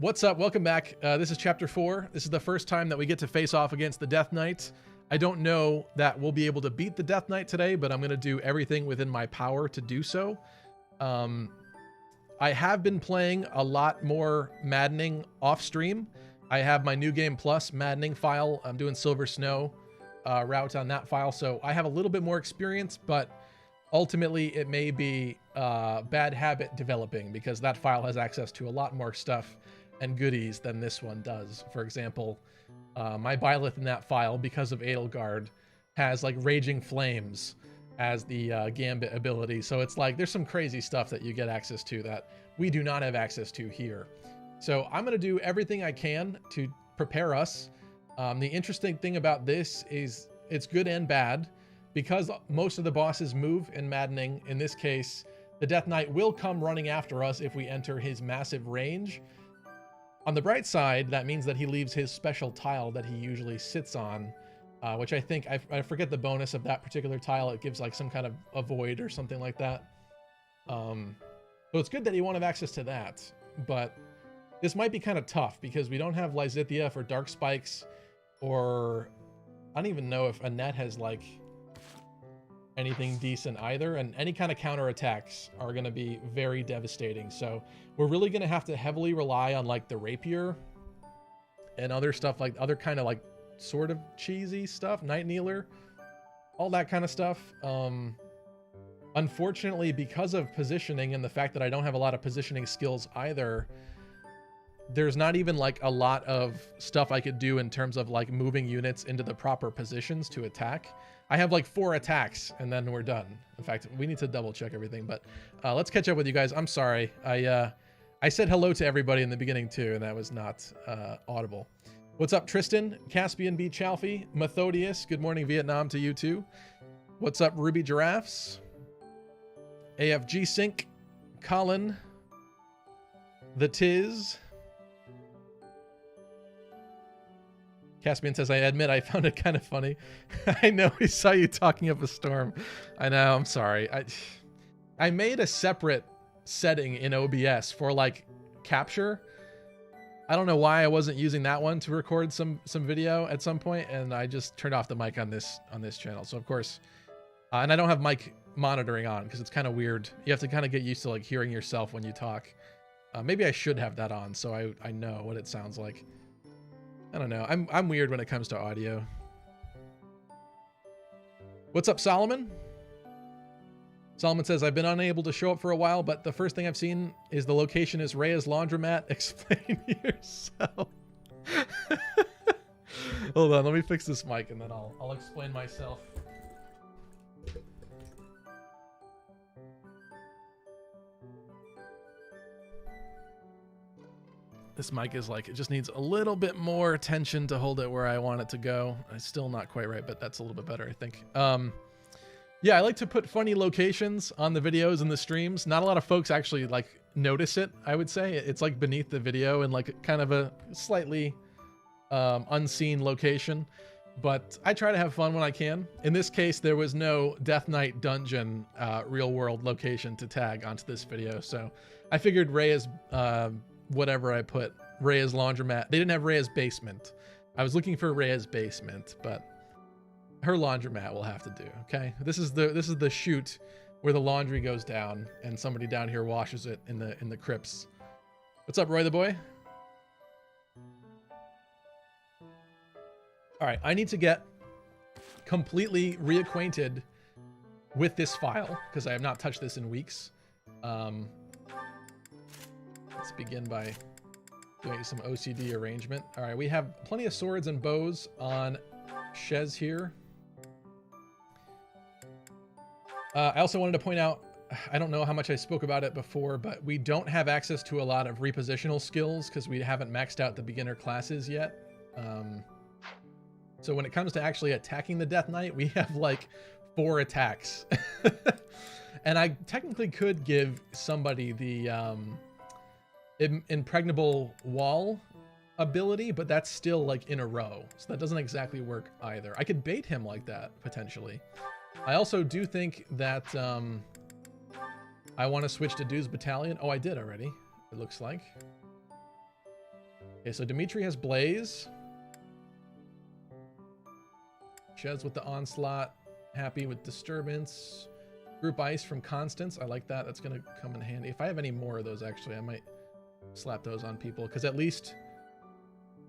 What's up? Welcome back. This is chapter 4. This is the first time that we get to face off against the Death Knight. I don't know that we'll be able to beat the Death Knight today, but I'm going to do everything within my power to do so. I have been playing a lot more Maddening off stream. I have my New Game Plus Maddening file. I'm doing Silver Snow route on that file, so I have a little bit more experience, but ultimately it may be bad habit developing because that file has access to a lot more stuff and goodies than this one does. For example, my Byleth in that file, because of Edelgard, has like Raging Flames as the Gambit ability. So it's like there's some crazy stuff that you get access to that we do not have access to here. So I'm going to do everything I can to prepare us. The interesting thing about this is it's good and bad because most of the bosses move in Maddening. In this case, the Death Knight will come running after us if we enter his massive range. On the bright side, that means that he leaves his special tile that he usually sits on, which I think, I forget the bonus of that particular tile. It gives like some kind of a void or something like that. So it's good that he won't have access to that, but this might be kind of tough because we don't have Lysithea for Dark Spikes, or I don't even know if Annette has like anything decent either, and any kind of counterattacks are going to be very devastating. So we're really going to have to heavily rely on like the rapier and other stuff, like other kind of like sort of cheesy stuff, Night Kneeler, all that kind of stuff. Unfortunately, because of positioning and the fact that I don't have a lot of positioning skills either, there's not even like a lot of stuff I could do in terms of like moving units into the proper positions to attack. I have like 4 attacks and then we're done. In fact, we need to double check everything, but let's catch up with you guys. I'm sorry. I said hello to everybody in the beginning too, and that was not audible. What's up, Tristan? Caspian B. Chalfie, Methodius. Good morning, Vietnam to you too. What's up, Ruby Giraffes? AFG Sync, Colin, The Tiz. Caspian says, I admit I found it kind of funny. I know, we saw you talking up a storm. I know, I'm sorry. I made a separate setting in OBS for like capture. I don't know why I wasn't using that one to record some video at some point, and I just turned off the mic on this channel. So of course, and I don't have mic monitoring on because it's kind of weird. You have to kind of get used to like hearing yourself when you talk. Maybe I should have that on so I know what it sounds like. I don't know. I'm weird when it comes to audio. What's up, Solomon? Solomon says, I've been unable to show up for a while, but the first thing I've seen is the location is Rhea's laundromat. Explain yourself. Hold on, let me fix this mic and then I'll explain myself. This mic is like, it just needs a little bit more tension to hold it where I want it to go. It's still not quite right, but that's a little bit better, I think. Yeah, I like to put funny locations on the videos and the streams. Not a lot of folks actually like notice it, I would say. It's like beneath the video and like kind of a slightly unseen location. But I try to have fun when I can. In this case, there was no Death Knight dungeon real world location to tag onto this video. So I figured Rhea's whatever I put, Rhea's laundromat. They didn't have Rhea's basement. I was looking for Rhea's basement, but her laundromat will have to do. Okay, this is the chute where the laundry goes down, and somebody down here washes it in the crypts. What's up, Roy the boy? All right, I need to get completely reacquainted with this file because I have not touched this in weeks. Let's begin by doing some OCD arrangement. All right, we have plenty of swords and bows on Shez here. I also wanted to point out, I don't know how much I spoke about it before, but we don't have access to a lot of repositional skills because we haven't maxed out the beginner classes yet. So when it comes to actually attacking the Death Knight, we have like 4 attacks. And I technically could give somebody the impregnable wall ability, but that's still like in a row, so that doesn't exactly work either. I could bait him like that potentially. I also do think that I want to switch to Dude's Battalion. Oh, I did already, it looks like. Okay, so Dimitri has Blaze. Shez with the Onslaught. Happy with Disturbance. Group Ice from Constance. I like that. That's going to come in handy. If I have any more of those, actually, I might slap those on people. Because at least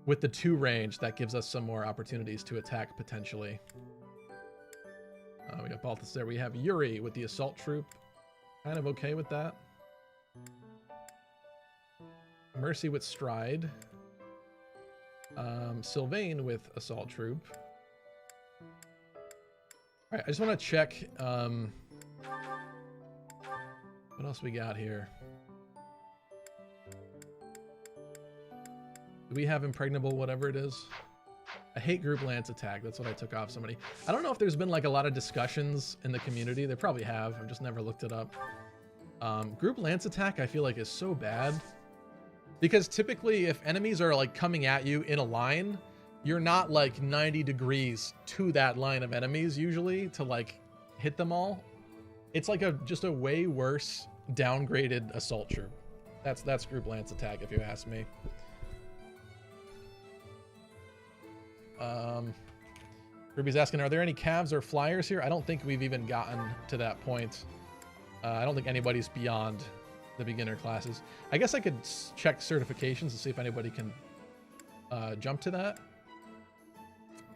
with the 2 range, that gives us some more opportunities to attack potentially. We got Balthus there. We have Yuri with the Assault Troop. Kind of okay with that. Mercy with Stride. Sylvain with Assault Troop. All right, I just want to check what else we got here. Do we have Impregnable, whatever it is? I hate Group Lance Attack. That's what I took off somebody. I don't know if there's been like a lot of discussions in the community. There probably have. I've just never looked it up. Group Lance Attack I feel like is so bad. Because typically if enemies are like coming at you in a line, you're not like 90 degrees to that line of enemies usually to like hit them all. It's like just a way worse downgraded Assault Troop. That's Group Lance Attack if you ask me. Ruby's asking, are there any Cavs or Flyers here? I don't think we've even gotten to that point. I don't think anybody's beyond the beginner classes. I guess I could check certifications to see if anybody can jump to that.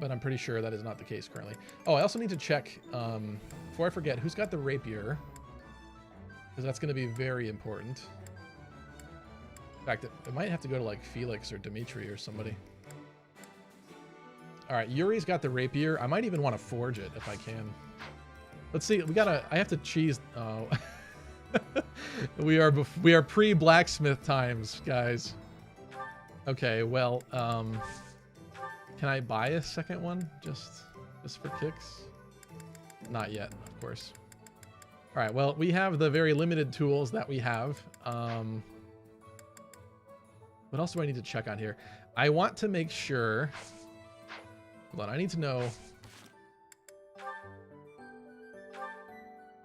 But I'm pretty sure that is not the case currently. Oh, I also need to check, before I forget, who's got the Rapier. Because that's going to be very important. In fact, it might have to go to like Felix or Dimitri or somebody. All right, Yuri's got the Rapier. I might even want to forge it if I can. Let's see. I have to cheese. Oh, we are pre-blacksmith times, guys. Okay, well, can I buy a second one just for kicks? Not yet, of course. All right, well, we have the very limited tools that we have. What else do I need to check on here? I want to make sure. Hold on, I need to know.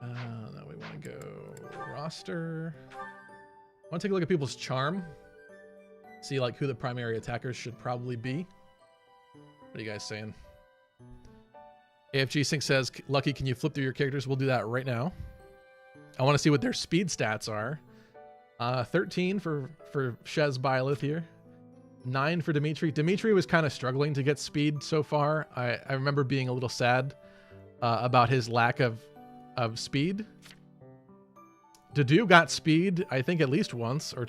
Now we want to go roster. I want to take a look at people's charm. See like who the primary attackers should probably be. What are you guys saying? AFG Sync says, Lucky, can you flip through your characters? We'll do that right now. I want to see what their speed stats are. 13 for Shez Byleth here. 9 for Dimitri. Dimitri was kind of struggling to get speed so far. I remember being a little sad about his lack of speed. Dedu got speed, I think, at least once. Or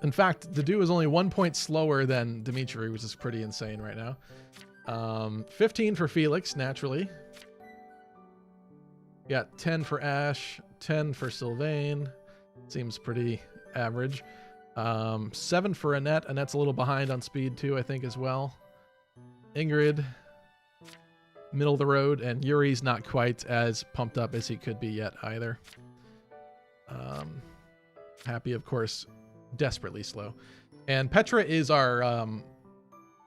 in fact, Dedu is only 1 point slower than Dimitri, which is pretty insane right now. 15 for Felix, naturally. Got 10 for Ash, 10 for Sylvain. Seems pretty average. 7 for Annette. Annette's a little behind on speed too, I think, as well. Ingrid, middle of the road, and Yuri's not quite as pumped up as he could be yet either. Happy, of course, desperately slow. And Petra is our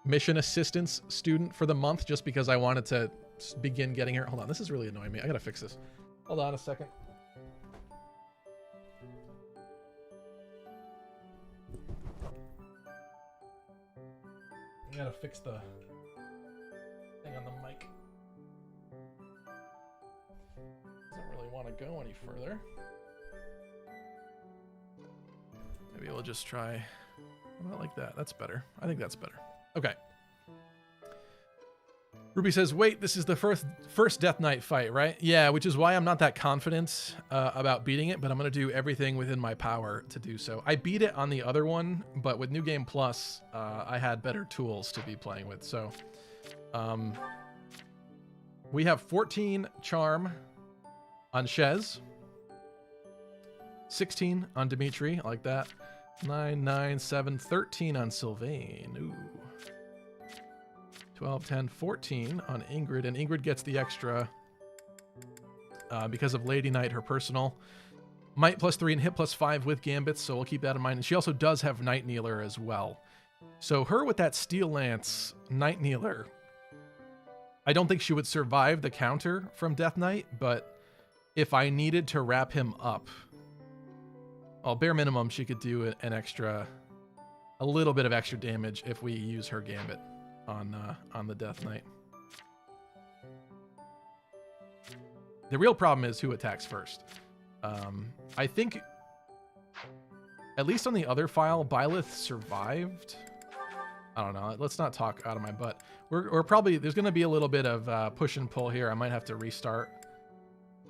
mission assistance student for the month, just because I wanted to begin getting her. Hold on, this is really annoying me. I gotta fix this. Hold on a second. I gotta fix the thing on the mic. Doesn't really want to go any further. Maybe we'll just try about like that. That's better. I think that's better. Okay. Ruby says, wait, this is the first Death Knight fight, right? Yeah, which is why I'm not that confident about beating it, but I'm going to do everything within my power to do so. I beat it on the other one, but with New Game Plus, I had better tools to be playing with. So we have 14 charm on Shez, 16 on Dimitri, I like that. 9, 9, 7, 13 on Sylvain. Ooh. 12, 10, 14 on Ingrid, and Ingrid gets the extra because of Lady Knight, her personal. Might +3 and hit +5 with Gambits, so we'll keep that in mind. And she also does have Night Kneeler as well. So her with that Steel Lance Night Kneeler, I don't think she would survive the counter from Death Knight, but if I needed to wrap him up, well, bare minimum, she could do an extra a little bit of extra damage if we use her gambit on the Death Knight. The real problem is who attacks first. I think, at least on the other file, Byleth survived. I don't know. Let's not talk out of my butt. We're probably, there's going to be a little bit of push and pull here. I might have to restart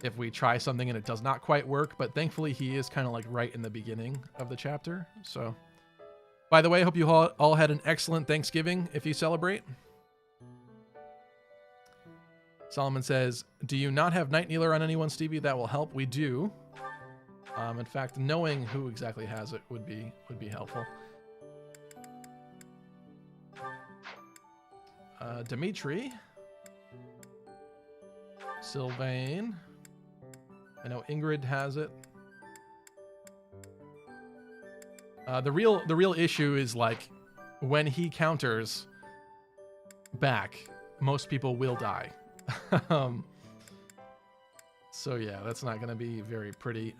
if we try something and it does not quite work, but thankfully he is kind of like right in the beginning of the chapter. So, by the way, I hope you all had an excellent Thanksgiving if you celebrate. Solomon says, do you not have Night Kneeler on anyone, Stevie? That will help. We do. In fact, knowing who exactly has it would be helpful. Dimitri. Sylvain. I know Ingrid has it. The real issue is like when he counters back, most people will die. So yeah, that's not gonna be very pretty.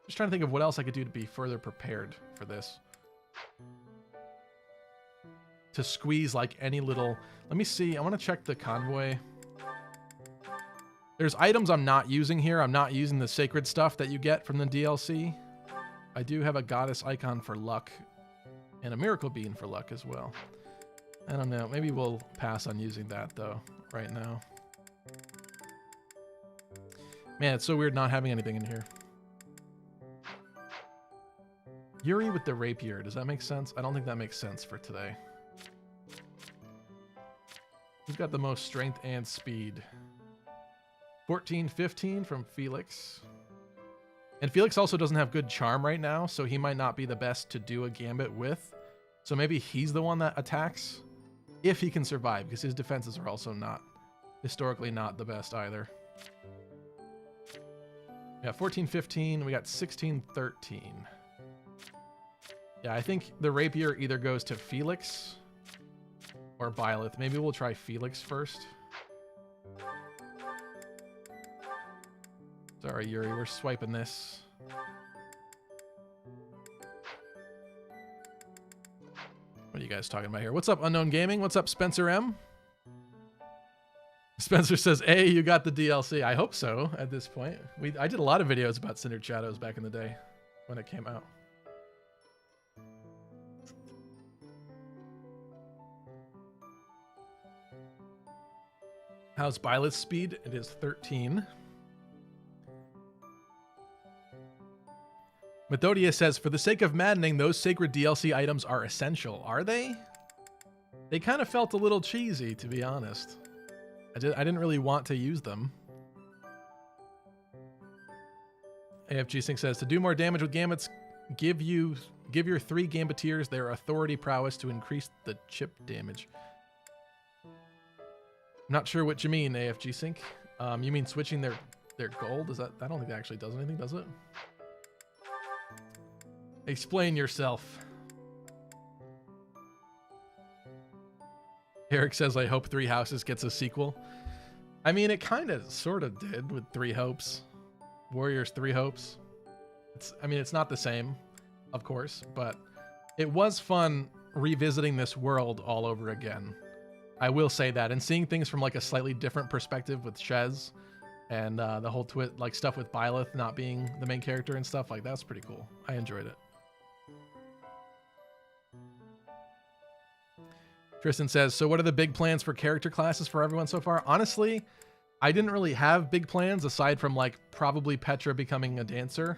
Just trying to think of what else I could do to be further prepared for this. To squeeze like any little... Let me see. I want to check the convoy. There's items I'm not using here. I'm not using the sacred stuff that you get from the DLC. I do have a goddess icon for luck and a miracle bean for luck as well. I don't know. Maybe we'll pass on using that though right now. Man, it's so weird not having anything in here. Yuri with the rapier. Does that make sense? I don't think that makes sense for today. Who's got the most strength and speed? 14-15 from Felix. And Felix also doesn't have good charm right now, so he might not be the best to do a gambit with. So maybe he's the one that attacks if he can survive, because his defenses are also not, historically not the best either. Yeah, 14-15. We got 16-13. Yeah, I think the rapier either goes to Felix or Byleth. Maybe we'll try Felix first. Sorry, Yuri, we're swiping this. What are you guys talking about here? What's up, Unknown Gaming? What's up, Spencer M? Spencer says, hey, you got the DLC. I hope so at this point. I did a lot of videos about Cindered Shadows back in the day when it came out. How's Byleth's speed? It is 13. Methodia says, for the sake of Maddening, those sacred DLC items are essential. Are they? They kind of felt a little cheesy, to be honest. I didn't really want to use them. AFG Sync says, to do more damage with gambits, give your 3 gambiteers their authority prowess to increase the chip damage. I'm not sure what you mean, AFG Sync. You mean switching their gold? Is that? I don't think that actually does anything, does it? Explain yourself. Eric says, I hope Three Houses gets a sequel. I mean, it kind of sort of did with Three Hopes. Warriors 3 Hopes. It's not the same, of course, but it was fun revisiting this world all over again. I will say that, and seeing things from like a slightly different perspective with Shez and the whole stuff with Byleth not being the main character and stuff, like that's pretty cool. I enjoyed it. Tristan says, so what are the big plans for character classes for everyone so far? Honestly, I didn't really have big plans aside from like probably Petra becoming a dancer.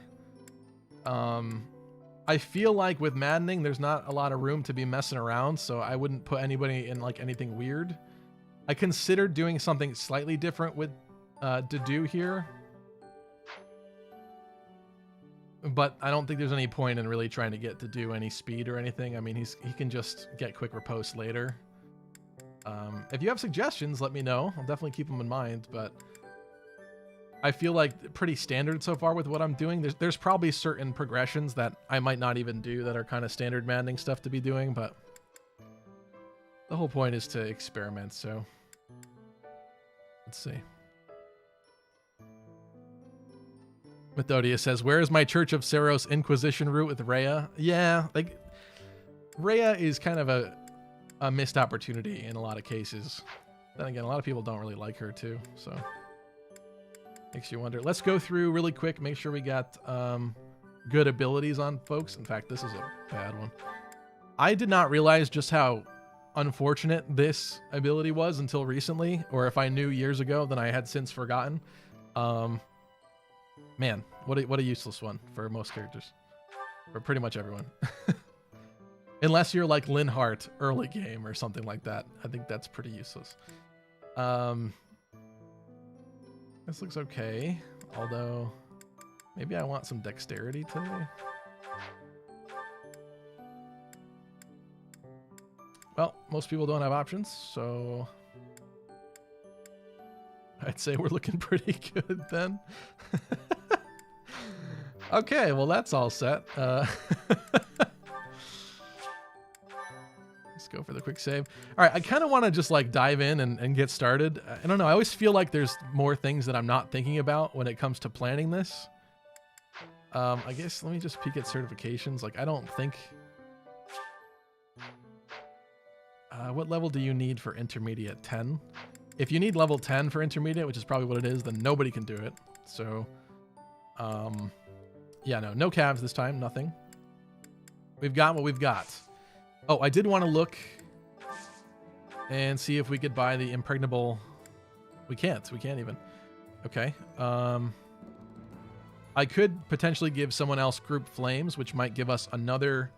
I feel like with Maddening, there's not a lot of room to be messing around, so I wouldn't put anybody in like anything weird. I considered doing something slightly different with Dedue here, but I don't think there's any point in really trying to get Dedue any speed or anything. I mean, he can just get quick riposte later. If you have suggestions, let me know. I'll definitely keep them in mind, but I feel like pretty standard so far with what I'm doing. There's probably certain progressions that I might not even do that are kind of standard Maddening stuff to be doing, but the whole point is to experiment, so let's see. Methodia says, where is my Church of Saros Inquisition route with Rhea? Yeah, like, Rhea is kind of a missed opportunity in a lot of cases. Then again, a lot of people don't really like her too, so makes you wonder. Let's go through really quick, make sure we got good abilities on folks. In fact, this is a bad one. I did not realize just how unfortunate this ability was until recently, or if I knew years ago, then I had since forgotten. Man, what a useless one for most characters, for pretty much everyone. Unless you're like Linhardt early game or something like that. I think that's pretty useless. This looks okay, although maybe I want some dexterity today. Well, most people don't have options, so I'd say we're looking pretty good then. Okay, well that's all set. Let's go for the quick save. All right, I kind of want to just like dive in and get started. I don't know, I always feel like there's more things that I'm not thinking about when it comes to planning this. I guess let me just peek at certifications. Like I don't think... what level do you need for intermediate? 10? If you need level 10 for intermediate, which is probably what it is, then nobody can do it. So, yeah, no calves this time, nothing. We've got what we've got. Oh, I did want to look and see if we could buy the impregnable. We can't even. Okay. I could potentially give someone else group flames, which might give us another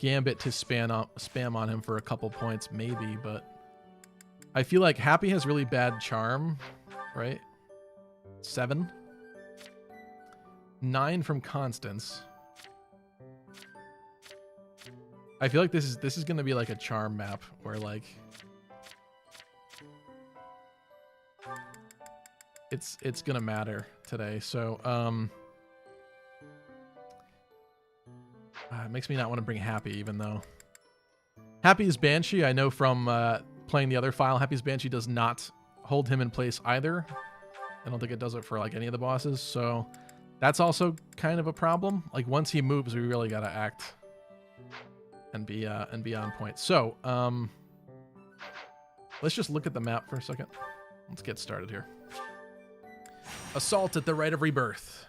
gambit to spam on him for a couple points, maybe, but I feel like Happy has really bad charm, right? 7. 9 from Constance. I feel like this is gonna be like a charm map where like it's gonna matter today. So it makes me not want to bring Happy, even though Happy's Banshee, I know from playing the other file, Happy's Banshee does not hold him in place either. I don't think it does it for like any of the bosses, so that's also kind of a problem. Like once he moves, we really gotta act and be on point. So let's just look at the map for a second. Let's get started here. Assault at the Rite of Rebirth.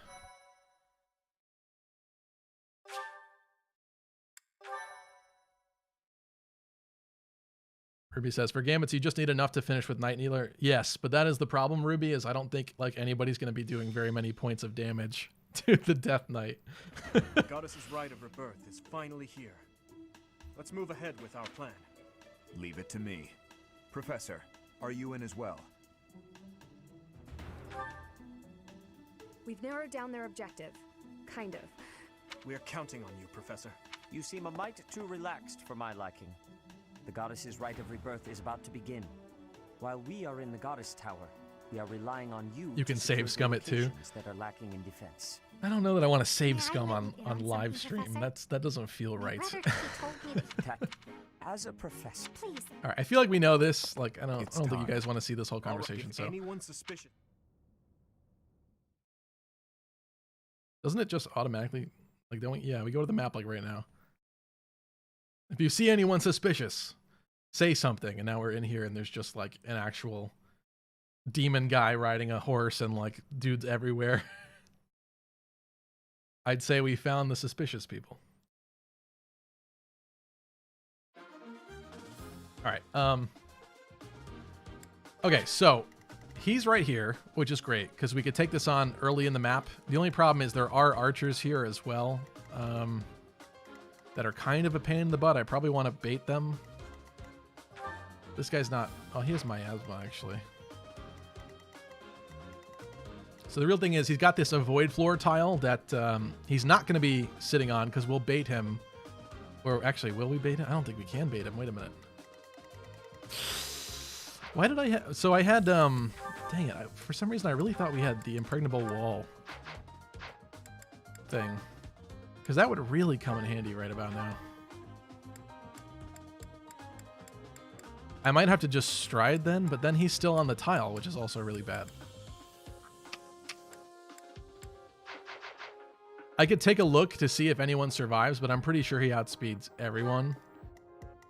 Ruby says, for Gambits, you just need enough to finish with Night Kneeler. Yes, but that is the problem, Ruby, is I don't think like anybody's going to be doing very many points of damage to the Death Knight. The Goddess's Rite of Rebirth is finally here. Let's move ahead with our plan. Leave it to me. Professor, are you in as well? We've narrowed down their objective. Kind of. We're counting on you, Professor. You seem a mite too relaxed for my liking. The Goddess's Rite of Rebirth is about to begin. While we are in the Goddess Tower, we are relying on you. You can save scum it too. That are lacking in defense. I don't know that I want to save scum on live stream. That doesn't feel right. As a professor, please. All right, I feel like we know this. Like I don't think you time. guys want to see this whole conversation. So Anyone suspicious? doesn't it just automatically like don't we? Yeah, we go to the map like right now. If you see anyone suspicious, say something. And now we're in here and there's just like an actual demon guy riding a horse and like dudes everywhere. I'd say we found the suspicious people. All right. Okay, so he's right here, which is great because we could take this on early in the map. The only problem is there are archers here as well. That are kind of a pain in the butt. I probably want to bait them. This guy's not... Oh, he has miasma, actually. So the real thing is he's got this avoid floor tile that he's not going to be sitting on because we'll bait him. Or actually, will we bait him? I don't think we can bait him. Wait a minute. Why did I... So I had... dang it. For some reason, I really thought we had the impregnable wall thing. Because that would really come in handy right about now. I might have to just stride then, but then he's still on the tile, which is also really bad. I could take a look to see if anyone survives, but I'm pretty sure he outspeeds everyone.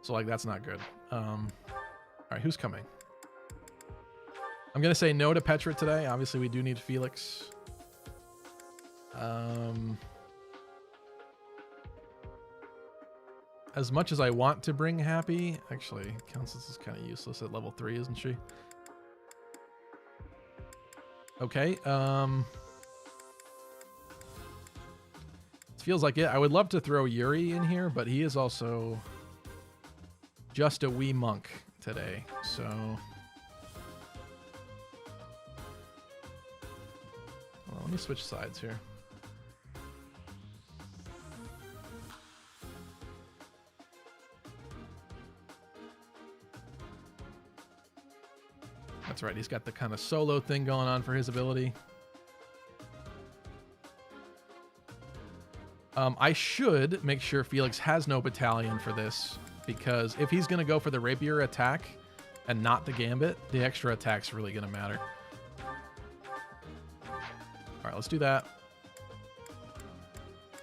So, like, that's not good. All right, who's coming? I'm going to say no to Petra today. Obviously, we do need Felix. As much as I want to bring Happy, actually, Constance is kind of useless at level 3, isn't she? Okay. It feels like it. I would love to throw Yuri in here, but he is also just a wee monk today, so... Well, let me switch sides here. That's right, he's got the kind of solo thing going on for his ability. I should make sure Felix has no battalion for this, because if he's going to go for the rapier attack and not the gambit, the extra attack's really going to matter. All right, let's do that.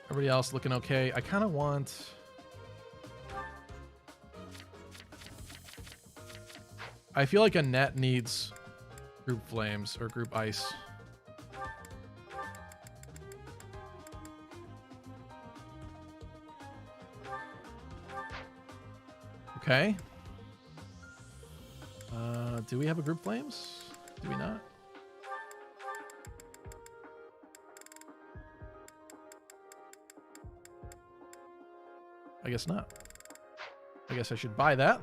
Everybody else looking okay. I kind of want... I feel like a net needs group flames or group ice. Okay. Do we have a group flames? Do we not? I guess not. I guess I should buy that.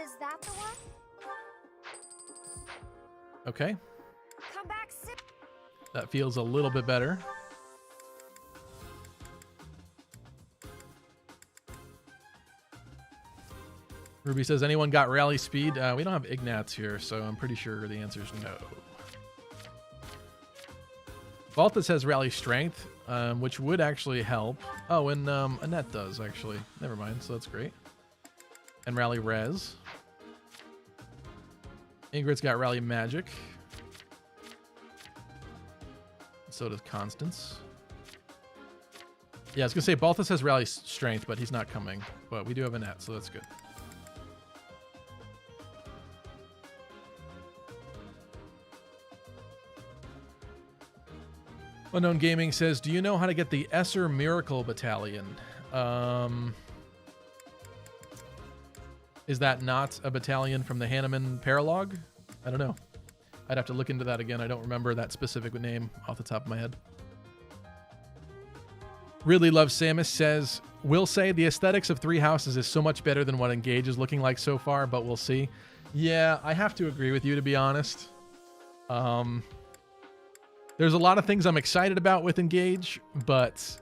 Is that the one? Okay. Come back soon. That feels a little bit better. Ruby says, anyone got rally speed? We don't have Ignats here, so I'm pretty sure the answer is no. Balthus has rally strength, which would actually help. Oh, and Annette does, actually. Never mind, so that's great. And rally res. Ingrid's got rally magic. So does Constance. Yeah, I was going to say Balthus has rally strength, but he's not coming. But we do have Annette, so that's good. Unknown Gaming says, do you know how to get the Esser Miracle Battalion? Is that not a battalion from the Hanneman Paralogue? I don't know. I'd have to look into that again. I don't remember that specific name off the top of my head. Really Love Samus says, will say the aesthetics of Three Houses is so much better than what Engage is looking like so far, but we'll see. Yeah, I have to agree with you, to be honest. There's a lot of things I'm excited about with Engage, but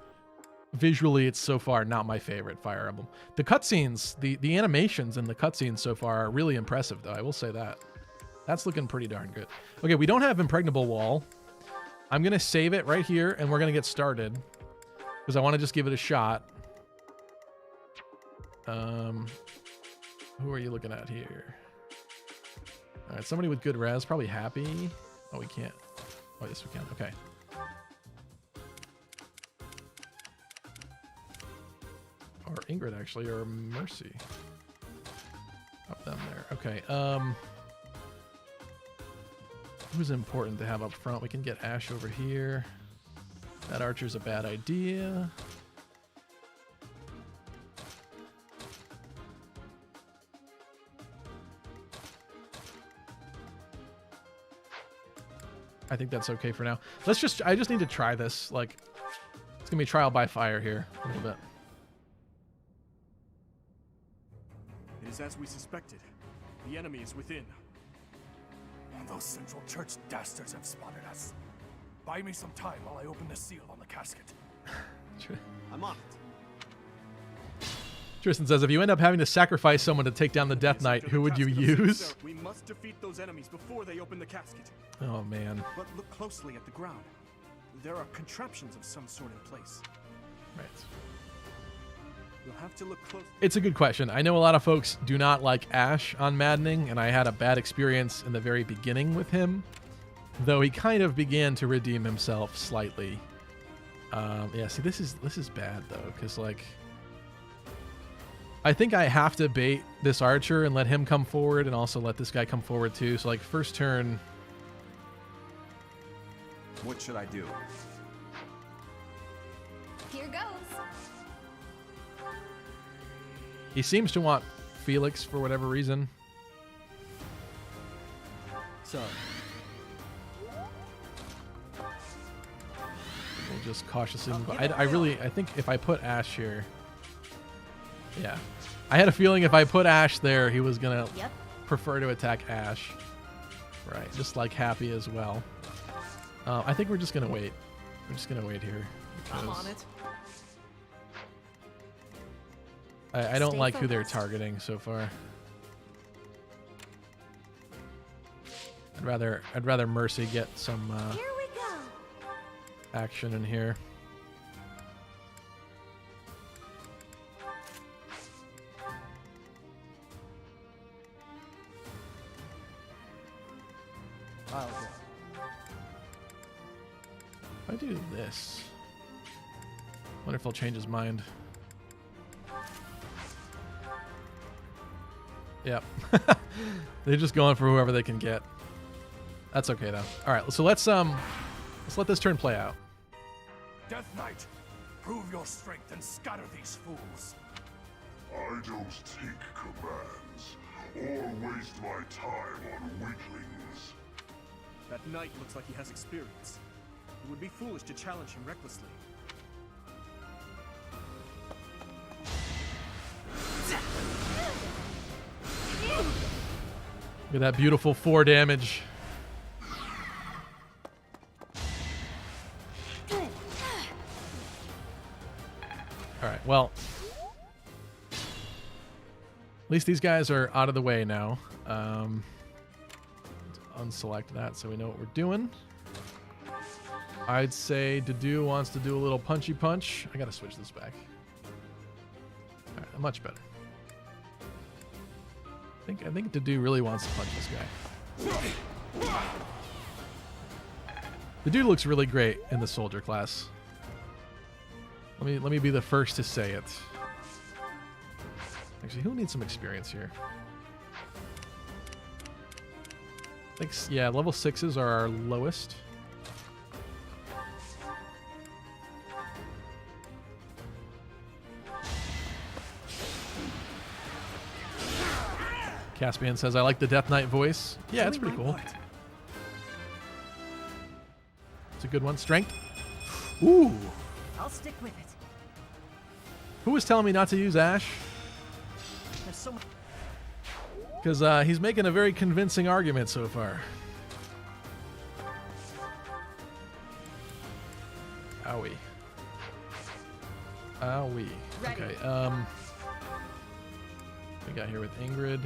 visually it's so far not my favorite Fire Emblem. The cutscenes, the animations in the cutscenes so far are really impressive, though. I will say that. That's looking pretty darn good. Okay, we don't have Impregnable Wall. I'm going to save it right here, and we're going to get started, because I want to just give it a shot. Who are you looking at here? All right, somebody with good res, probably Happy. Oh, we can't. Oh, yes, we can. Okay. Or Ingrid, actually, or Mercy. Up them there. Okay. Who's important to have up front? We can get Ash over here. That archer's a bad idea. I think that's okay for now. Let's just, I just need to try this. Like, it's gonna be trial by fire here a little bit. It is as we suspected. The enemy is within. Those Central Church dastards have spotted us. Buy me some time while I open the seal on the casket. I'm on it. Tristan says, if you end up having to sacrifice someone to take down the Death Knight, who would you use? We must defeat those enemies before they open the casket. Oh, man. But look closely at the ground. There are contraptions of some sort in place. Right. You'll have to look close. It's a good question. I know a lot of folks do not like Ash on Maddening, and I had a bad experience in the very beginning with him, though he kind of began to redeem himself slightly. Yeah, see, this is bad though, because like, I think I have to bait this archer and let him come forward, and also let this guy come forward too. So like, first turn. What should I do? Here goes. He seems to want Felix for whatever reason. So, We'll just cautiously move. I think if I put Ash here, yeah, I had a feeling if I put Ash there, he was gonna prefer to attack Ash. Right, just like Happy as well. I think we're just gonna wait. We're just gonna wait here. I'm on it. I don't Stay like who they're focused. targeting so far. I'd rather Mercy get some Here we go. action in here. I'll go. If I do this, wonder if he'll change his mind. Yep. They're just going for whoever they can get. That's okay though. All right, so let's let this turn play out. Death Knight, prove your strength and scatter these fools. I don't take commands or waste my time on weaklings. That knight looks like he has experience. It would be foolish to challenge him recklessly. Look at that beautiful 4 damage. All right, well, at least these guys are out of the way now. Let's unselect that so we know what we're doing. I'd say Dedu wants to do a little punchy punch. I gotta switch this back. All right, much better. I think Dedu really wants to punch this guy. The dude looks really great in the soldier class. Let me be the first to say it. Actually, who needs some experience here? I think, yeah, level 6s are our lowest. Caspian says, I like the Death Knight voice. Yeah, it's pretty cool. It's a good one. Strength. Ooh. I'll stick with it. Who was telling me not to use Ash? There's so much. Because he's making a very convincing argument so far. Owie. Owie. Okay, we got here with Ingrid.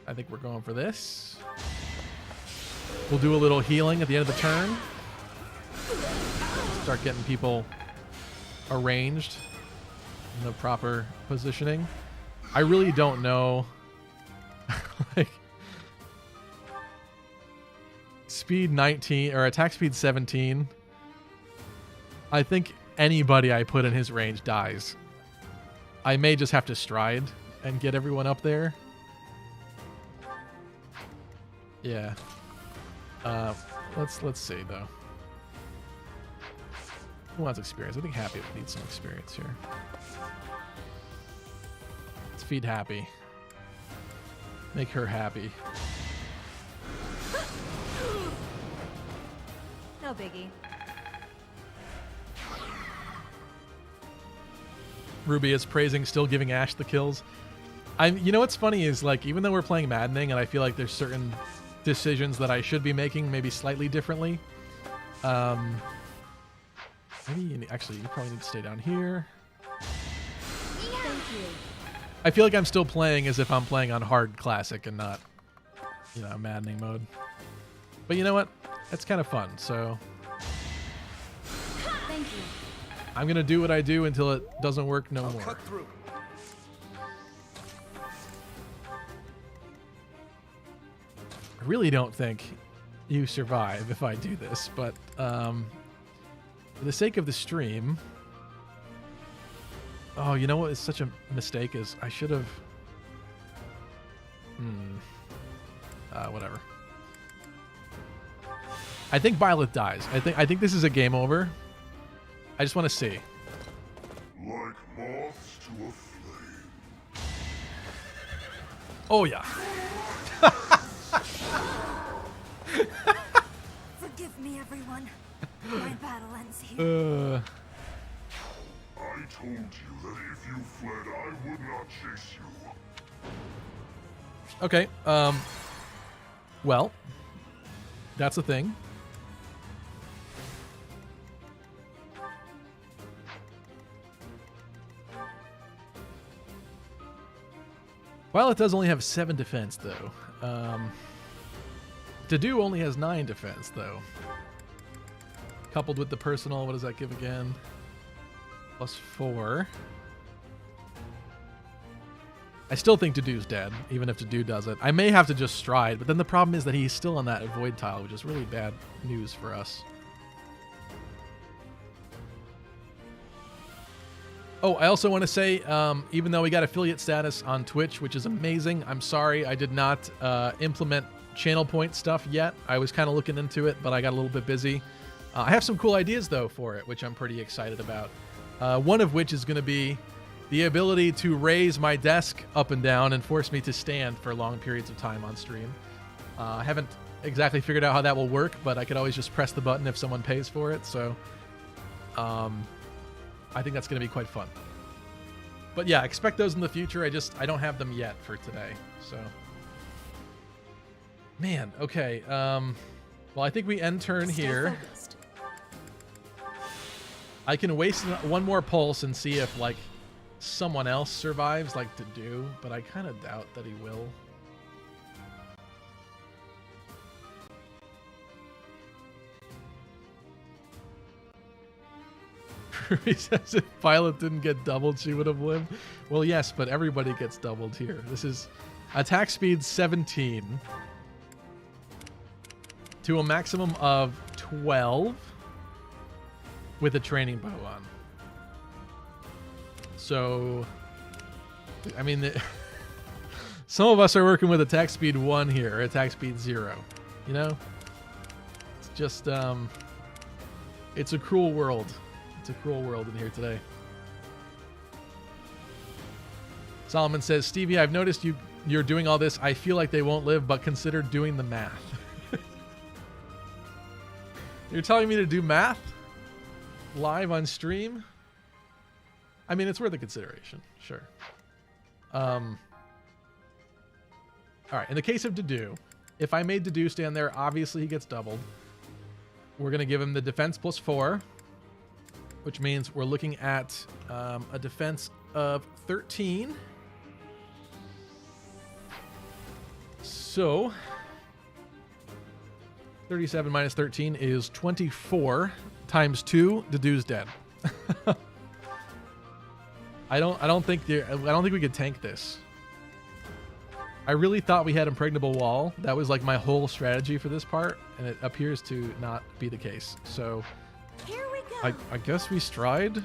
I think we're going for this. We'll do a little healing at the end of the turn. Start getting people arranged in the proper positioning. I really don't know. Like, speed 19 or attack speed 17. I think anybody I put in his range dies. I may just have to stride and get everyone up there. Yeah. Let's see though. Who wants experience? I think Happy would need some experience here. Let's feed Happy. Make her happy. No biggie. Ruby is praising, still giving Ash the kills. You know what's funny is, like, even though we're playing Maddening and I feel like there's certain decisions that I should be making maybe slightly differently. Maybe actually you probably need to stay down here. Thank you. I feel like I'm still playing as if I'm playing on hard classic and not, you know, Maddening mode. But you know what? It's kind of fun, so. Thank you. I'm gonna do what I do until it doesn't work no more. Cut through. I really don't think you survive if I do this, but for the sake of the stream... Oh, you know what is such a mistake is I should have... whatever. I think Violet dies. I think this is a game over. I just want to see. Like moths to a flame. Oh yeah. Forgive me, everyone. My battle ends here. I told you that if you fled, I would not chase you. Okay. Well, that's a thing. Violet does only have 7 defense, though. Dedue only has 9 defense, though. Coupled with the personal, what does that give again? +4. I still think Dedue's dead, even if Dedue does it. I may have to just stride, but then the problem is that he's still on that avoid tile, which is really bad news for us. Oh, I also want to say, even though we got affiliate status on Twitch, which is amazing, I'm sorry I did not implement channel point stuff yet. I was kind of looking into it, but I got a little bit busy. I have some cool ideas, though, for it, which I'm pretty excited about. One of which is going to be the ability to raise my desk up and down and force me to stand for long periods of time on stream. I haven't exactly figured out how that will work, but I could always just press the button if someone pays for it, so I think that's going to be quite fun. But yeah, expect those in the future. I don't have them yet for today, so... Man, okay. Well, I think we end turn here. I can waste one more pulse and see if, like, someone else survives, like Dedue, but I kind of doubt that he will. He says if Violet didn't get doubled, she would have lived. Well, yes, but everybody gets doubled here. This is attack speed 17 to a maximum of 12 with a training bow on. So, I mean, some of us are working with attack speed 1 here, or attack speed 0. You know? It's just, it's a cruel world. It's a cruel world in here today. Solomon says, Stevie, I've noticed you're doing all this. I feel like they won't live, but consider doing the math. You're telling me to do math live on stream? I mean, it's worth a consideration, sure. All right, in the case of Dedue, if I made Dedue stand there, obviously he gets doubled. We're going to give him the defense +4, which means we're looking at a defense of 13. So 37 minus 13 is 24 times 2. Dedue's dead. I don't think we could tank this. I really thought we had impregnable wall. That was like my whole strategy for this part, and it appears to not be the case. So Here we go. I guess we stride.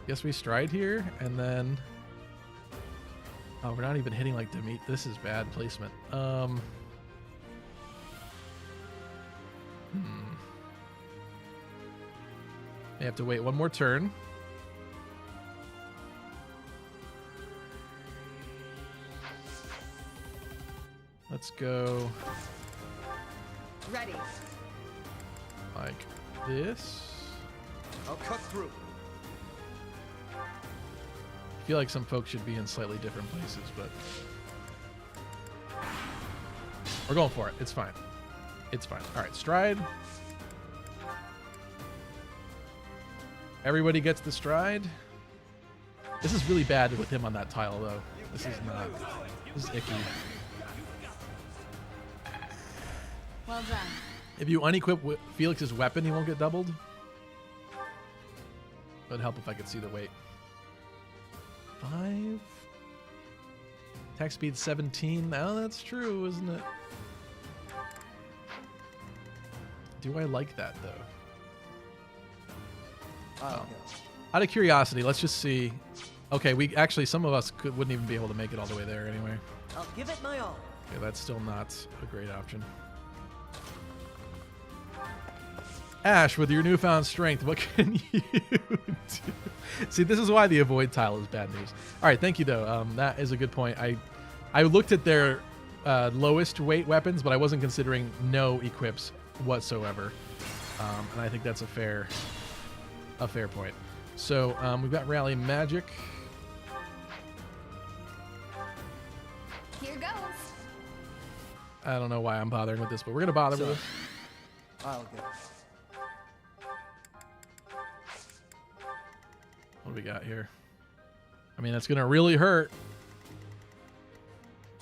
Guess we stride here, and then... Oh, we're not even hitting like Demeet. This is bad placement. May have to wait one more turn. Let's go Ready. like this. I'll cut through. I feel like some folks should be in slightly different places, but we're going for it. It's fine. It's fine. All right, stride. Everybody gets the stride. This is really bad with him on that tile, though. This is not. This is icky. Well done. If you unequip Felix's weapon, he won't get doubled. It'd help if I could see the weight. 5. Attack speed 17. Oh, that's true, isn't it? Do I like that, though? Oh. Out of curiosity, let's just see. Okay, we actually, some of us wouldn't even be able to make it all the way there anyway. I'll give it my all. Okay, that's still not a great option. Ash, with your newfound strength, what can you do? See, this is why the avoid tile is bad news. All right, thank you, though. That is a good point. I looked at their lowest weight weapons, but I wasn't considering no equips whatsoever. And I think that's a fair point. So we've got Rally Magic. Here goes. I don't know why I'm bothering with this, but we're going to bother with it. I'll get it. What do we got here? I mean, that's going to really hurt.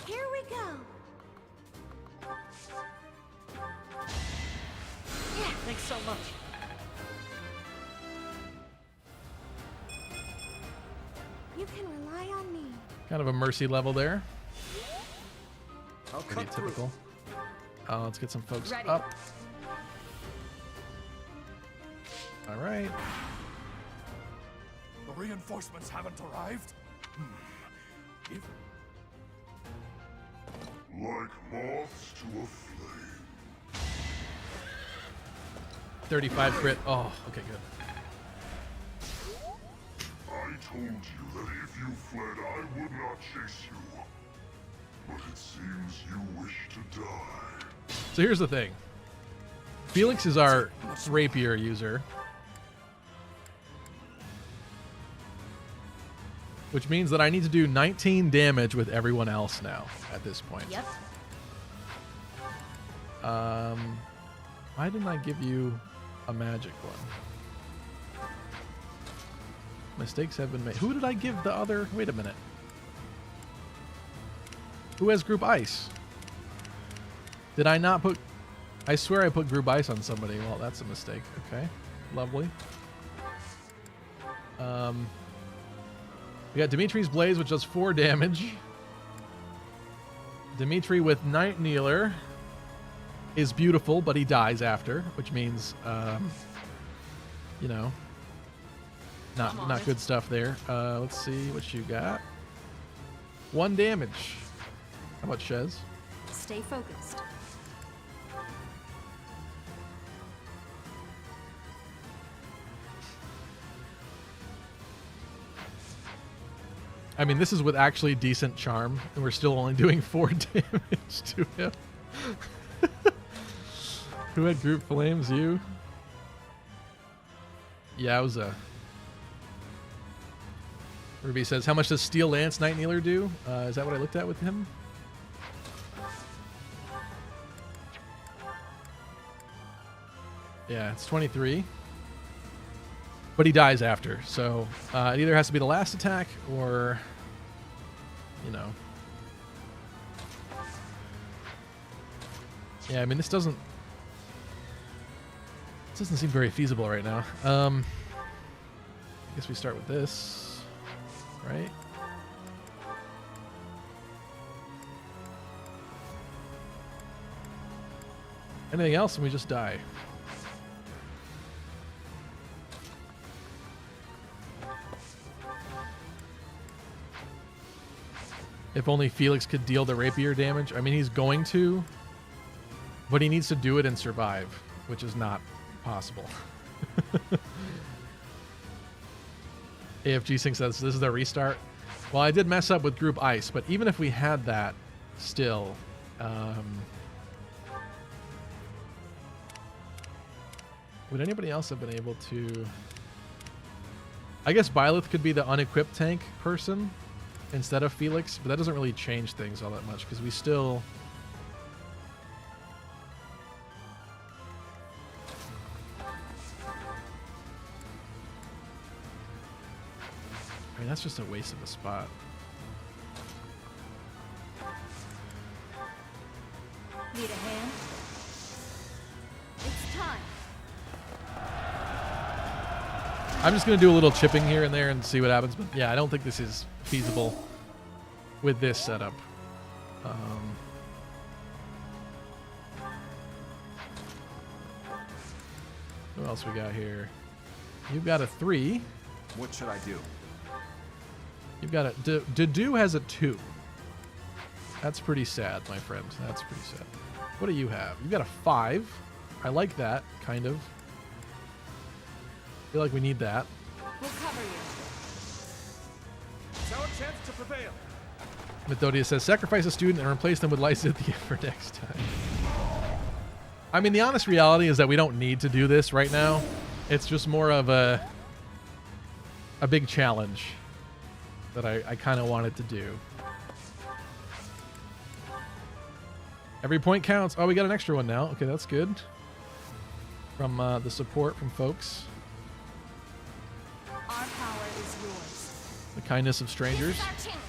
Here we go. Yeah, thanks so much. You can rely on me. Kind of a mercy level there. I'll Pretty cut through. typical. Let's get some folks Ready. up. All right. The reinforcements haven't arrived? If... Like moths to a flame. 35 crit. Oh, okay, good. I told you that if you fled, I would not chase you. But it seems you wish to die. So here's the thing. Felix is our rapier user. Which means that I need to do 19 damage with everyone else now at this point. Yep. Why didn't I give you a magic one? Mistakes have been made. Who did I give the other? Wait a minute. Who has group ice? Did I not put... I swear I put group ice on somebody. Well, that's a mistake. Okay. Lovely. We got Dimitri's Blaze, which does 4 damage. Dimitri with Night Kneeler is beautiful, but he dies after, which means, you know, not good stuff there. Let's see what you got. 1 damage. How about Shez? Stay focused. I mean, this is with actually decent charm, and we're still only doing 4 damage to him. Who had group flames? You? Yowza. Ruby says, how much does Steel Lance Night Kneeler do? Is that what I looked at with him? Yeah, it's 23. But he dies after, so it either has to be the last attack or, you know. Yeah, I mean, this doesn't seem very feasible right now. I guess we start with this, right? Anything else and we just die. If only Felix could deal the rapier damage. I mean, he's going to, but he needs to do it and survive, which is not possible. AFG Sync says, this is the restart. Well, I did mess up with group ice, but even if we had that still, would anybody else have been able to... I guess Byleth could be the unequipped tank person instead of Felix, but that doesn't really change things all that much because we still... I mean, that's just a waste of a spot. Need a hand? It's time. I'm just going to do a little chipping here and there and see what happens. But yeah, I don't think this is feasible with this setup. What else we got here? You've got a 3. What should I do? You've got a... Dedu has a 2. That's pretty sad, my friend. That's pretty sad. What do you have? You've got a 5. I like that, kind of. Feel like we need that. We'll cover you. It's our chance to prevail. Methodia says, sacrifice a student and replace them with Lysithia for next time. I mean, the honest reality is that we don't need to do this right now. It's just more of a big challenge that I kind of wanted to do. Every point counts. Oh, we got an extra one now. Okay, that's good. From the support from folks. Our power is yours. The kindness of strangers. This is our chance.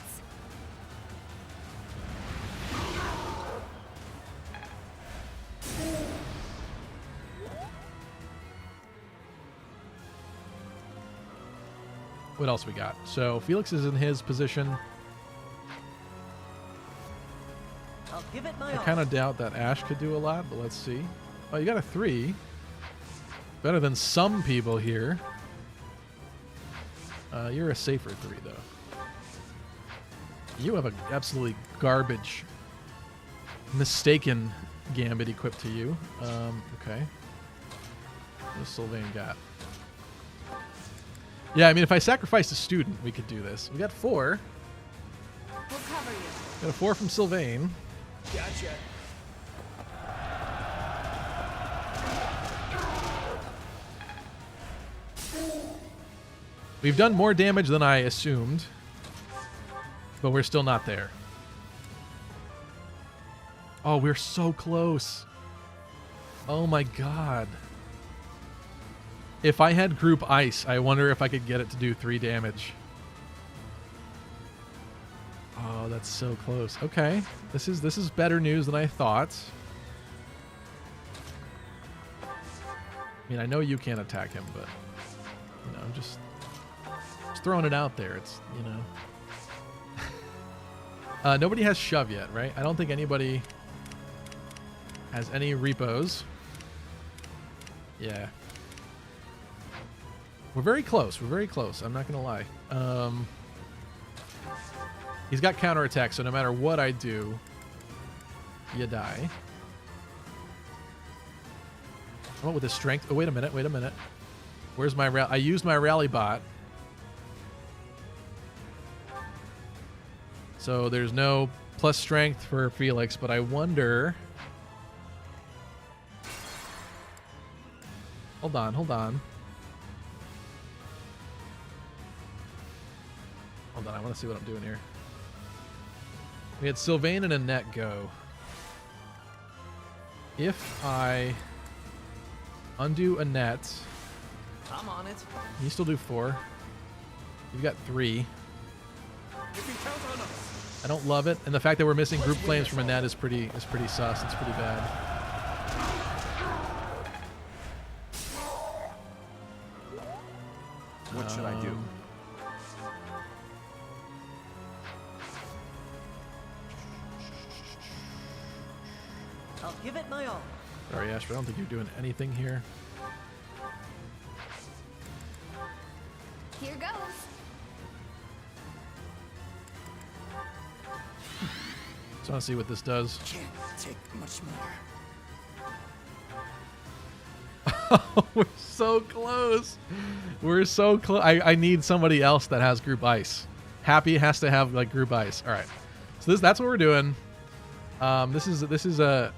What else we got? So Felix is in his position. I'll give it my I all. kind of doubt that Ash could do a lot, but let's see. Oh, you got a 3. Better than some people here. You're a safer 3, though. You have an absolutely garbage, mistaken Gambit equipped to you. Okay. What does Sylvain got? Yeah, I mean, if I sacrificed a student, we could do this. We got 4. We'll cover you. Got a 4 from Sylvain. Gotcha. We've done more damage than I assumed, but we're still not there. Oh, we're so close. Oh my god. If I had group ice, I wonder if I could get it to do 3 damage. Oh, that's so close. Okay. This is better news than I thought. I mean, I know you can't attack him, but you know, just throwing it out there. It's, you know. Nobody has shove yet, right? I don't think anybody has any repos. Yeah. We're very close. We're very close. I'm not going to lie. He's got counterattack, so no matter what I do, you die. I went with his strength. Oh, wait a minute. Wait a minute. Where's my I used my rally bot. So there's no plus strength for Felix, but I wonder... Hold on, hold on. Hold on, I want to see what I'm doing here. We had Sylvain and Annette go. If I undo Annette... I'm on it. You still do 4. You've got 3. You can count on us. I don't love it, and the fact that we're missing group flames from Annette is pretty sus. It's pretty bad. What should I do? I'll give it my all. Sorry, Ash, but I don't think you're doing anything here. Here goes. Just want to see what this does. Can't take much more. We're so close. We're so close. I need somebody else that has group ice. Happy has to have like group ice. All right. So that's what we're doing. This is a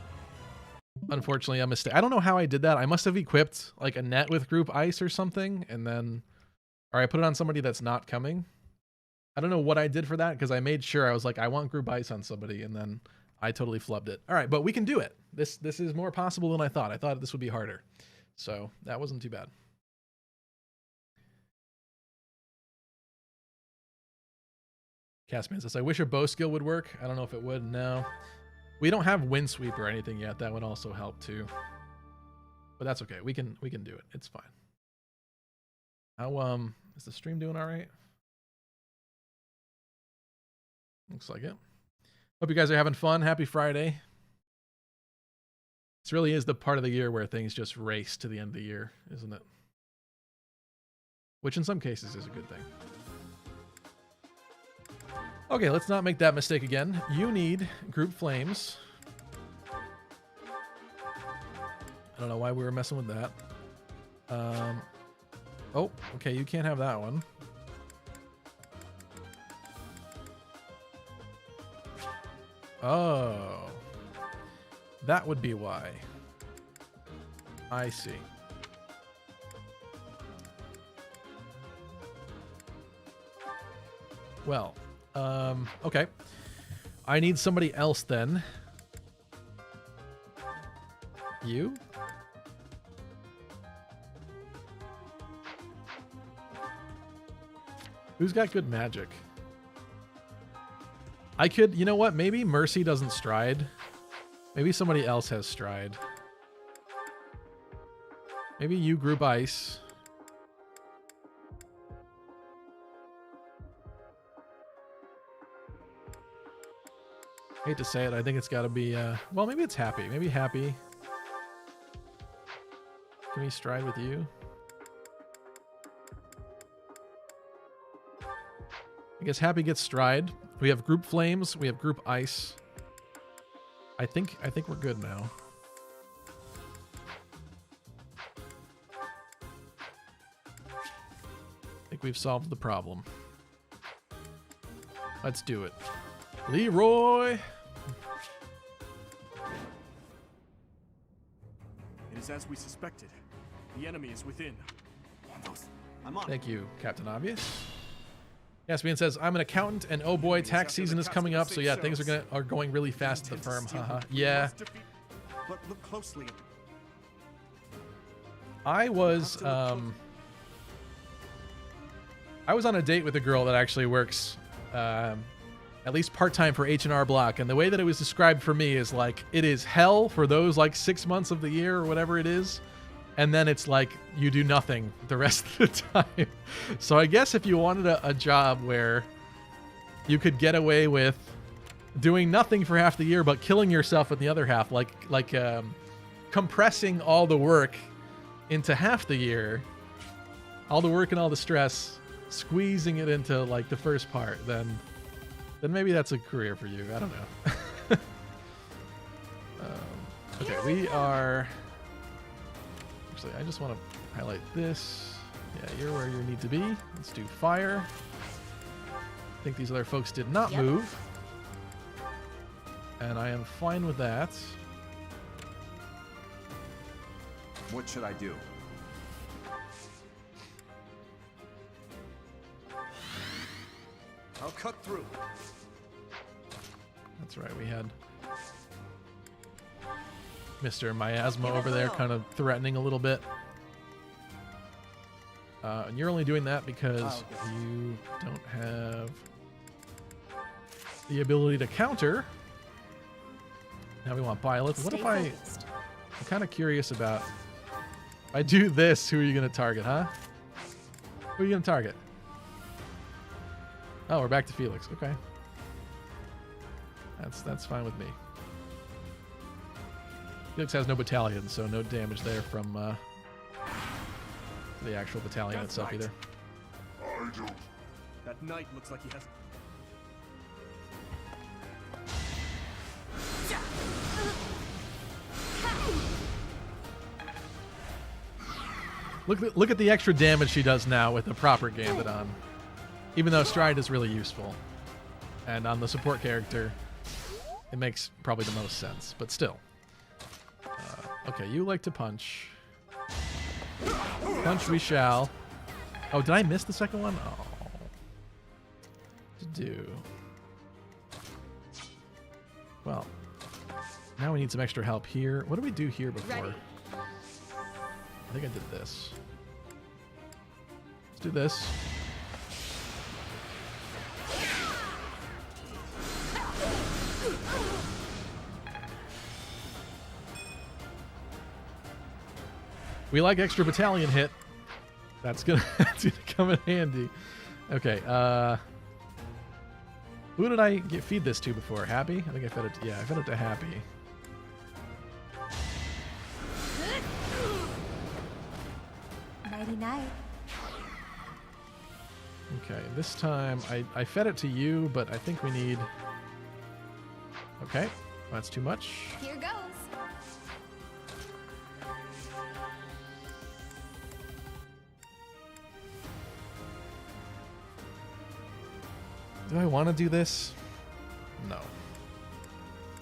unfortunately a mistake. I don't know how I did that. I must have equipped like a net with group ice or something, and then or I put it on somebody that's not coming. I don't know what I did for that because I made sure I was like, I want group ice on somebody, and then I totally flubbed it. All right, but we can do it. This is more possible than I thought. I thought this would be harder. So that wasn't too bad. Castman says, I wish a bow skill would work. I don't know if it would. No. We don't have wind sweep or anything yet. That would also help too. But that's okay. We can do it. It's fine. How is the stream doing all right? Looks like it. Hope you guys are having fun. Happy Friday. This really is the part of the year where things just race to the end of the year, isn't it? Which in some cases is a good thing. Okay, let's not make that mistake again. You need group flames. I don't know why we were messing with that. Oh, okay, you can't have that one. Oh. That would be why. I see. Well, okay. I need somebody else then. You? Who's got good magic? I could, you know what? Maybe Mercy doesn't stride. Maybe somebody else has stride. Maybe you group ice. Hate to say it, I think it's got to be, well, maybe it's Happy. Maybe Happy. Can we stride with you? I guess Happy gets stride. We have group flames. We have group ice. I think we're good now. I think we've solved the problem. Let's do it. Leroy! It is as we suspected. The enemy is within. I'm on. Thank you, Captain Obvious. Yasmin says, I'm an accountant, and oh boy, tax season is coming up, so yeah, things are going really fast at the firm. Haha. Yeah. But look closely. I was on a date with a girl that actually works at least part-time for H&R Block, and the way that it was described for me is like, it is hell for those like 6 months of the year or whatever it is, and then it's like you do nothing the rest of the time. So I guess if you wanted a job where you could get away with doing nothing for half the year but killing yourself in the other half, like compressing all the work into half the year, all the work and all the stress, squeezing it into like the first part, then maybe that's a career for you. I don't know. Okay, we are... Actually, I just want to highlight this. Yeah, you're where you need to be. Let's do fire. I think these other folks did not move. And I am fine with that. What should I do? I'll cut through. That's right, we had Mr. Miasma over there kind of threatening a little bit. And you're only doing that because you don't have the ability to counter. Now we want Violet. What if I'm kind of curious about... If I do this, who are you going to target, huh? Who are you going to target? Oh, we're back to Felix. Okay. That's fine with me. Felix has no battalion, so no damage there from the actual battalion itself either. I don't. That knight looks like he has... Look at the extra damage she does now with the proper Gambit on. Even though Stride is really useful. And on the support character, it makes probably the most sense. But still. Okay, you like to punch. Punch we shall. Oh, did I miss the second one? Oh. To do. Well. Now we need some extra help here. What did we do here before? Ready. I think I did this. Let's do this. We like extra battalion hit. That's gonna come in handy. Okay, who did I feed this to before? Happy? I think I fed it to, yeah, I fed it to Happy. Nighty night. Okay, this time I fed it to you, but I think we need... Okay, that's too much. Here goes. Do I want to do this? No.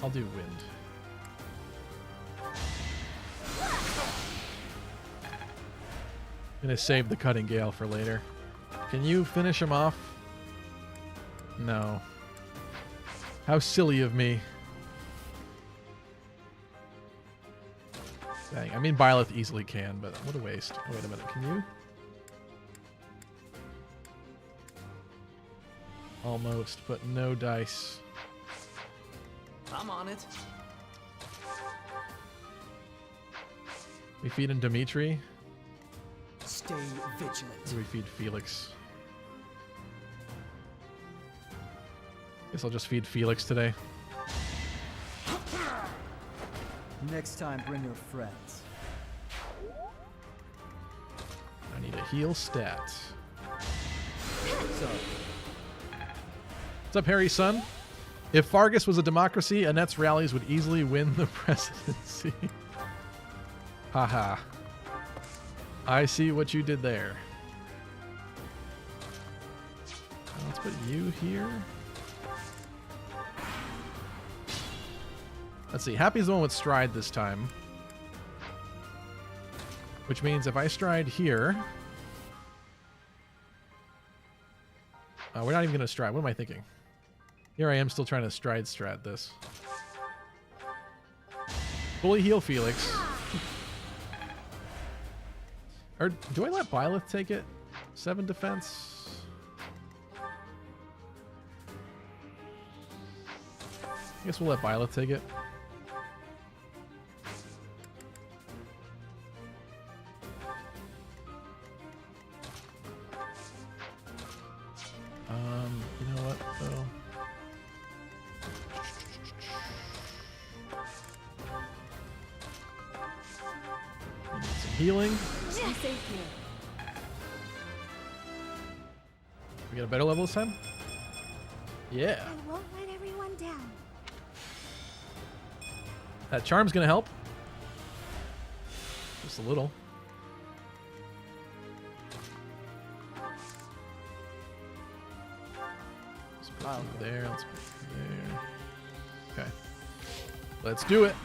I'll do wind. Gonna save the cutting gale for later. Can you finish him off? No. How silly of me. Dang, I mean Byleth easily can, but what a waste. Oh, wait a minute, can you? Almost, but no dice. I'm on it. We feed in Dimitri. Stay vigilant. Do we feed Felix? Guess I'll just feed Felix today. Next time, bring your friends. I need a heal stat. So, What's up, Harry's son? If Fargus was a democracy, Annette's rallies would easily win the presidency. Haha. I see what you did there. Let's put you here. Let's see. Happy's the one with stride this time. Which means if I stride here... we're not even going to stride. What am I thinking? Here I am still trying to stride strat this. Fully heal Felix. Or do I let Byleth take it? 7 defense. I guess we'll let Byleth take it. You know what, though? I need some healing. I'm safe here. We get a better level this time? Yeah. I won't let everyone down. That charm's gonna help. Just a little. Let's put you there. Let's put you there. Okay. Let's do it.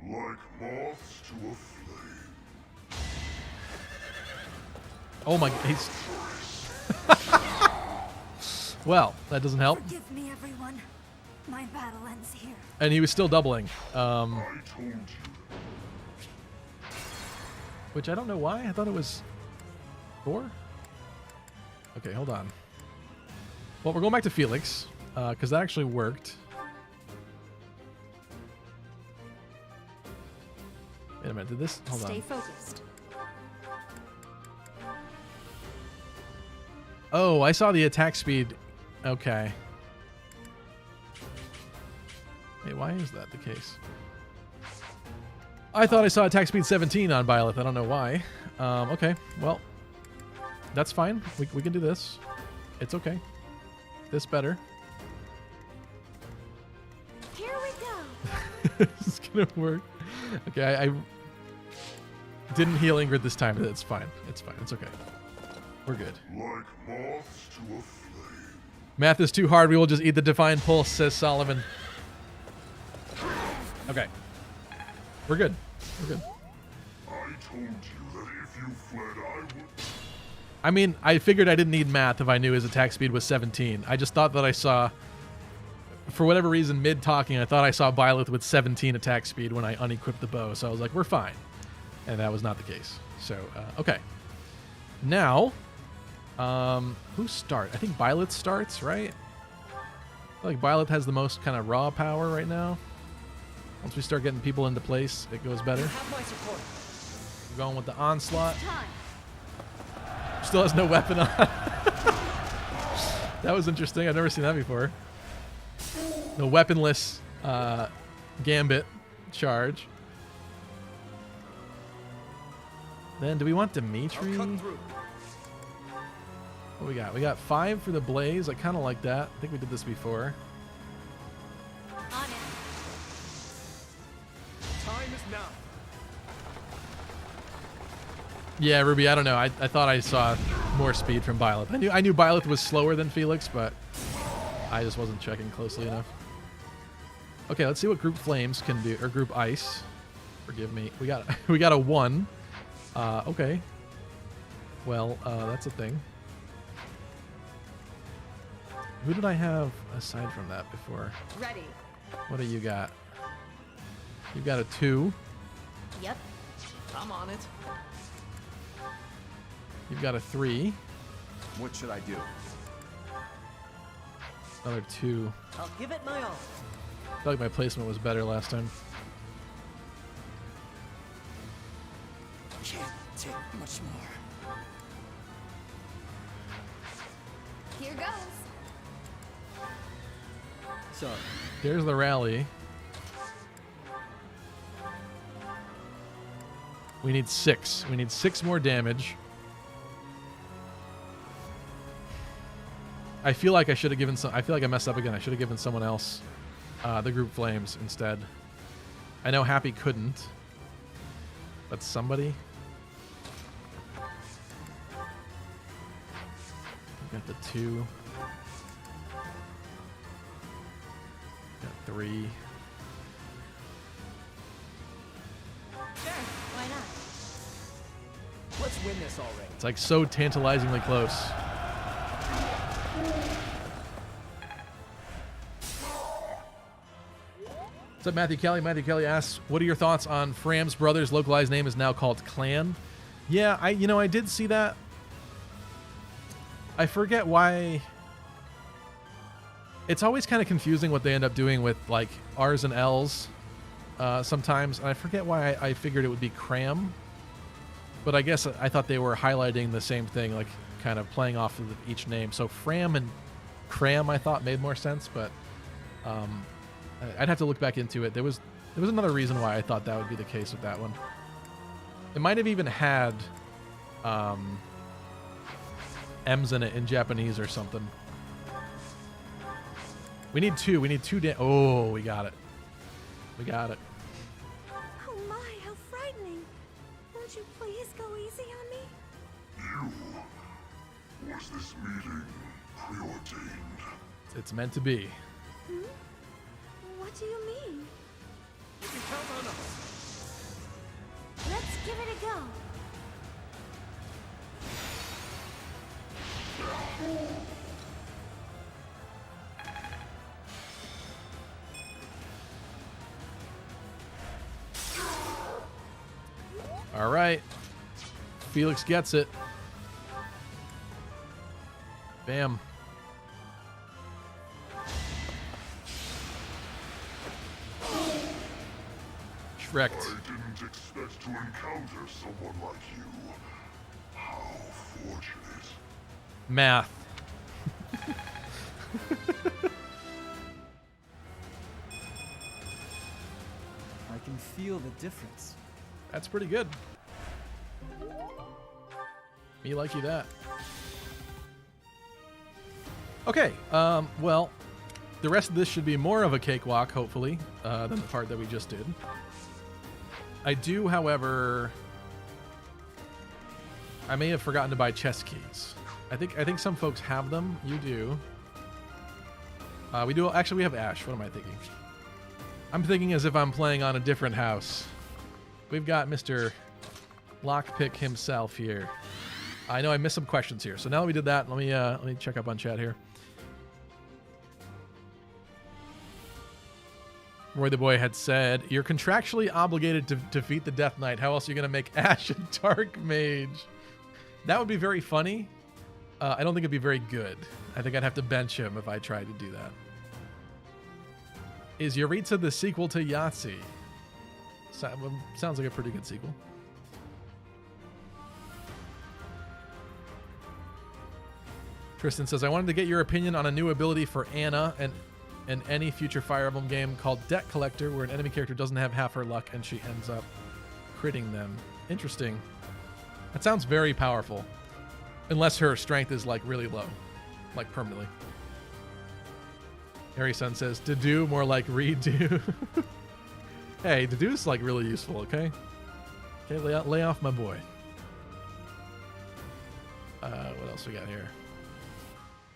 Like moths to a flame. Oh my, he's... Well, that doesn't help. Forgive me, everyone. My battle ends here. And he was still doubling. I told you. Which I don't know why. I thought it was 4. Okay, hold on. Well, we're going back to Felix, because that actually worked. Wait a minute, did this? Hold Stay on. focused. Oh, I saw the attack speed. Okay. Hey, why is that the case? I thought I saw attack speed 17 on Byleth. I don't know why. Okay, well, that's fine. We can do this. It's okay. This better. Here we go. This is gonna work. Okay, I didn't heal Ingrid this time, but it's fine. It's fine. It's okay. We're good. Like moths to a flame. Math is too hard. We will just eat the divine pulse, says Solomon. Okay. We're good. We're good. I told you that if you fled, I would. I mean, I figured I didn't need math if I knew his attack speed was 17. I just thought that I saw, for whatever reason, mid-talking, I thought I saw Byleth with 17 attack speed when I unequipped the bow. So I was like, we're fine. And that was not the case. So, okay. Now, who start? I think Byleth starts, right? I feel like Byleth has the most kind of raw power right now. Once we start getting people into place, it goes better. have my support. We're going with the onslaught. Time. Still has no weapon on. That was interesting. I've never seen that before. No weaponless gambit charge. Then do we want Dimitri? I'll cut through. What we got? We got 5 for the blaze. I kind of like that. I think we did this before. On it. Time is now. Yeah, Ruby, I don't know. I thought I saw more speed from Byleth. I knew Byleth was slower than Felix, but I just wasn't checking closely enough. Okay, let's see what Group Flames can do, or Group Ice. Forgive me. We got a 1. Okay. Well, that's a thing. Who did I have aside from that before? Ready. What do you got? You've got a 2. Yep. I'm on it. You've got a 3. What should I do? Another 2. I'll give it my all. I feel like my placement was better last time. Can't take much more. Here goes. Sorry. There's the rally. We need 6. We need 6 more damage. I feel like I should have given some. I feel like I messed up again. I should have given someone else the Group Flames instead. I know Happy couldn't, but somebody. Got the 2. Got 3. Sure. Why not? Let's win this already. It's like so tantalizingly close. What's up, Matthew Kelly? Matthew Kelly asks, what are your thoughts on Fram's brother's localized name is now called Clan? Yeah, I did see that. I forget why. It's always kind of confusing what they end up doing with like R's and L's sometimes, and I forget why I figured it would be Cram. But I guess I thought they were highlighting the same thing, like kind of playing off of each name. So Fram and Cram I thought made more sense, but I'd have to look back into it. There was another reason why I thought that would be the case with that one. It might have even had M's in it in Japanese or something. We need 2. We need 2. Oh, we got it. We got it. Oh my, how frightening. Won't you please go easy on me? You. Was this meeting preordained? It's meant to be. Hmm? What do you mean? You can count on us. Let's give it a go. All right. Felix gets it. Bam. Wrecked. I didn't expect to encounter someone like you. How fortunate. Math. I can feel the difference. That's pretty good. Me like you that. Okay, well, the rest of this should be more of a cakewalk, hopefully, than the part that we just did. I do, however, I may have forgotten to buy chest keys. I think some folks have them. You do. We do. Actually, we have Ash. What am I thinking? I'm thinking as if I'm playing on a different house. We've got Mr. Lockpick himself here. I know I missed some questions here. So now that we did that, let me check up on chat here. Roy the Boy had said, you're contractually obligated to defeat the Death Knight. How else are you going to make Ash a Dark Mage? That would be very funny. I don't think it'd be very good. I think I'd have to bench him if I tried to do that. Is Yuritsa the sequel to Yahtzee? Sounds like a pretty good sequel. Tristan says, I wanted to get your opinion on a new ability for Anna and any future Fire Emblem game called Debt Collector, where an enemy character doesn't have half her luck and she ends up critting them. Interesting. That sounds very powerful. Unless her strength is like really low. Like permanently. Harry-san says, to do more like redo. Hey, to do is like really useful, okay? Okay, lay off my boy. What else we got here?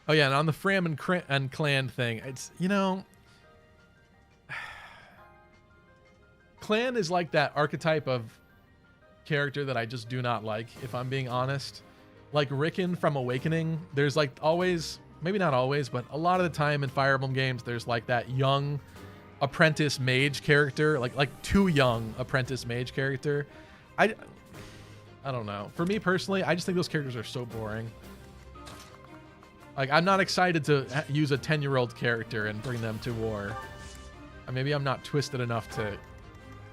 Oh yeah, and on the Fram and Clan thing, it's, you know, Clan is like that archetype of character that I just do not like, if I'm being honest. Like Rickon from Awakening, there's like always, maybe not always, but a lot of the time in Fire Emblem games, there's like that young apprentice mage character, like too young apprentice mage character. I don't know. For me personally, I just think those characters are so boring. Like, I'm not excited to use a 10-year-old character and bring them to war. Maybe I'm not twisted enough to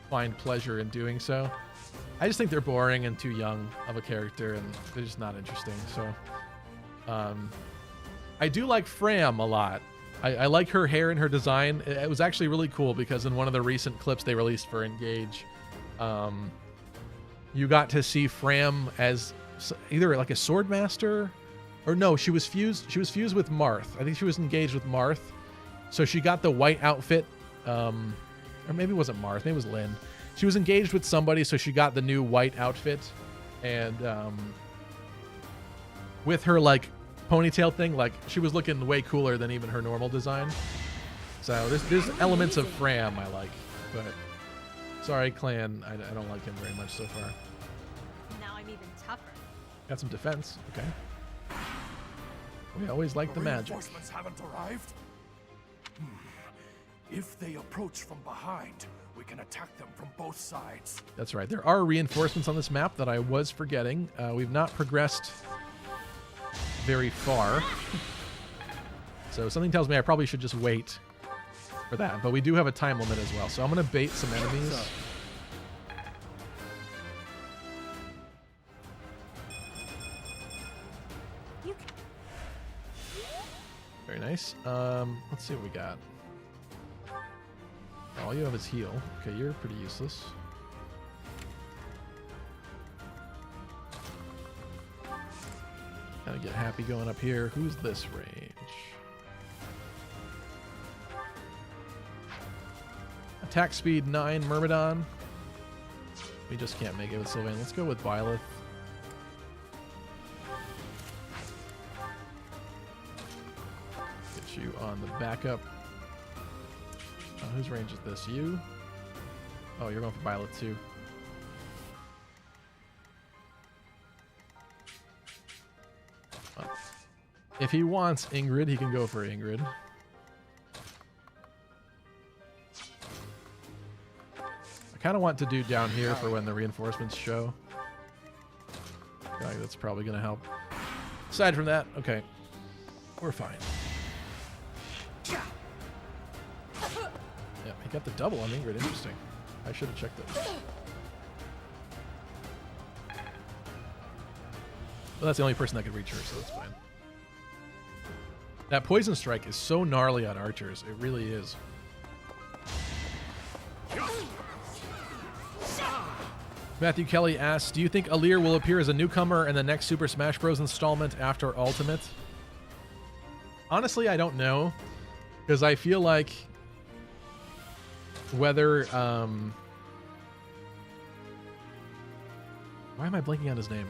find pleasure in doing so. I just think they're boring and too young of a character, and they're just not interesting. So, I do like Fram a lot. I like her hair and her design. It was actually really cool because in one of the recent clips they released for Engage, you got to see Fram as either like a sword master, or no, she was fused with Marth. I think she was engaged with Marth. So she got the white outfit, or maybe it wasn't Marth, maybe it was Lynn. She was engaged with somebody, so she got the new white outfit, and with her like ponytail thing, like she was looking way cooler than even her normal design. So there's elements of Fram I like, but sorry, Clan, I don't like him very much so far. Now I'm even tougher. Got some defense, okay. We always like the magic. Reinforcements haven't arrived? If they approach from behind, we can attack them from both sides. That's right. There are reinforcements on this map that I was forgetting. We've not progressed very far. So something tells me I probably should just wait for that. But we do have a time limit as well. So I'm going to bait some enemies. Very nice. Let's see what we got. All you have is heal. Okay, you're pretty useless. Gotta get happy going up here. Who's this range? Attack speed 9, Myrmidon. We just can't make it with Sylvain. Let's go with Byleth. Get you on the backup. Whose range is this? You? Oh, you're going for Byleth too. Well, if he wants Ingrid, he can go for Ingrid. I kind of want to do down here for when the reinforcements show. That's probably going to help. Aside from that, okay, we're fine. Yeah, he got the double on Ingrid. Interesting. I should have checked it. Well, that's the only person that could reach her, so that's fine. That poison strike is so gnarly on archers. It really is. Matthew Kelly asks, do you think Alear will appear as a newcomer in the next Super Smash Bros. Installment after Ultimate? Honestly, I don't know. Because I feel like whether... why am I blanking on his name?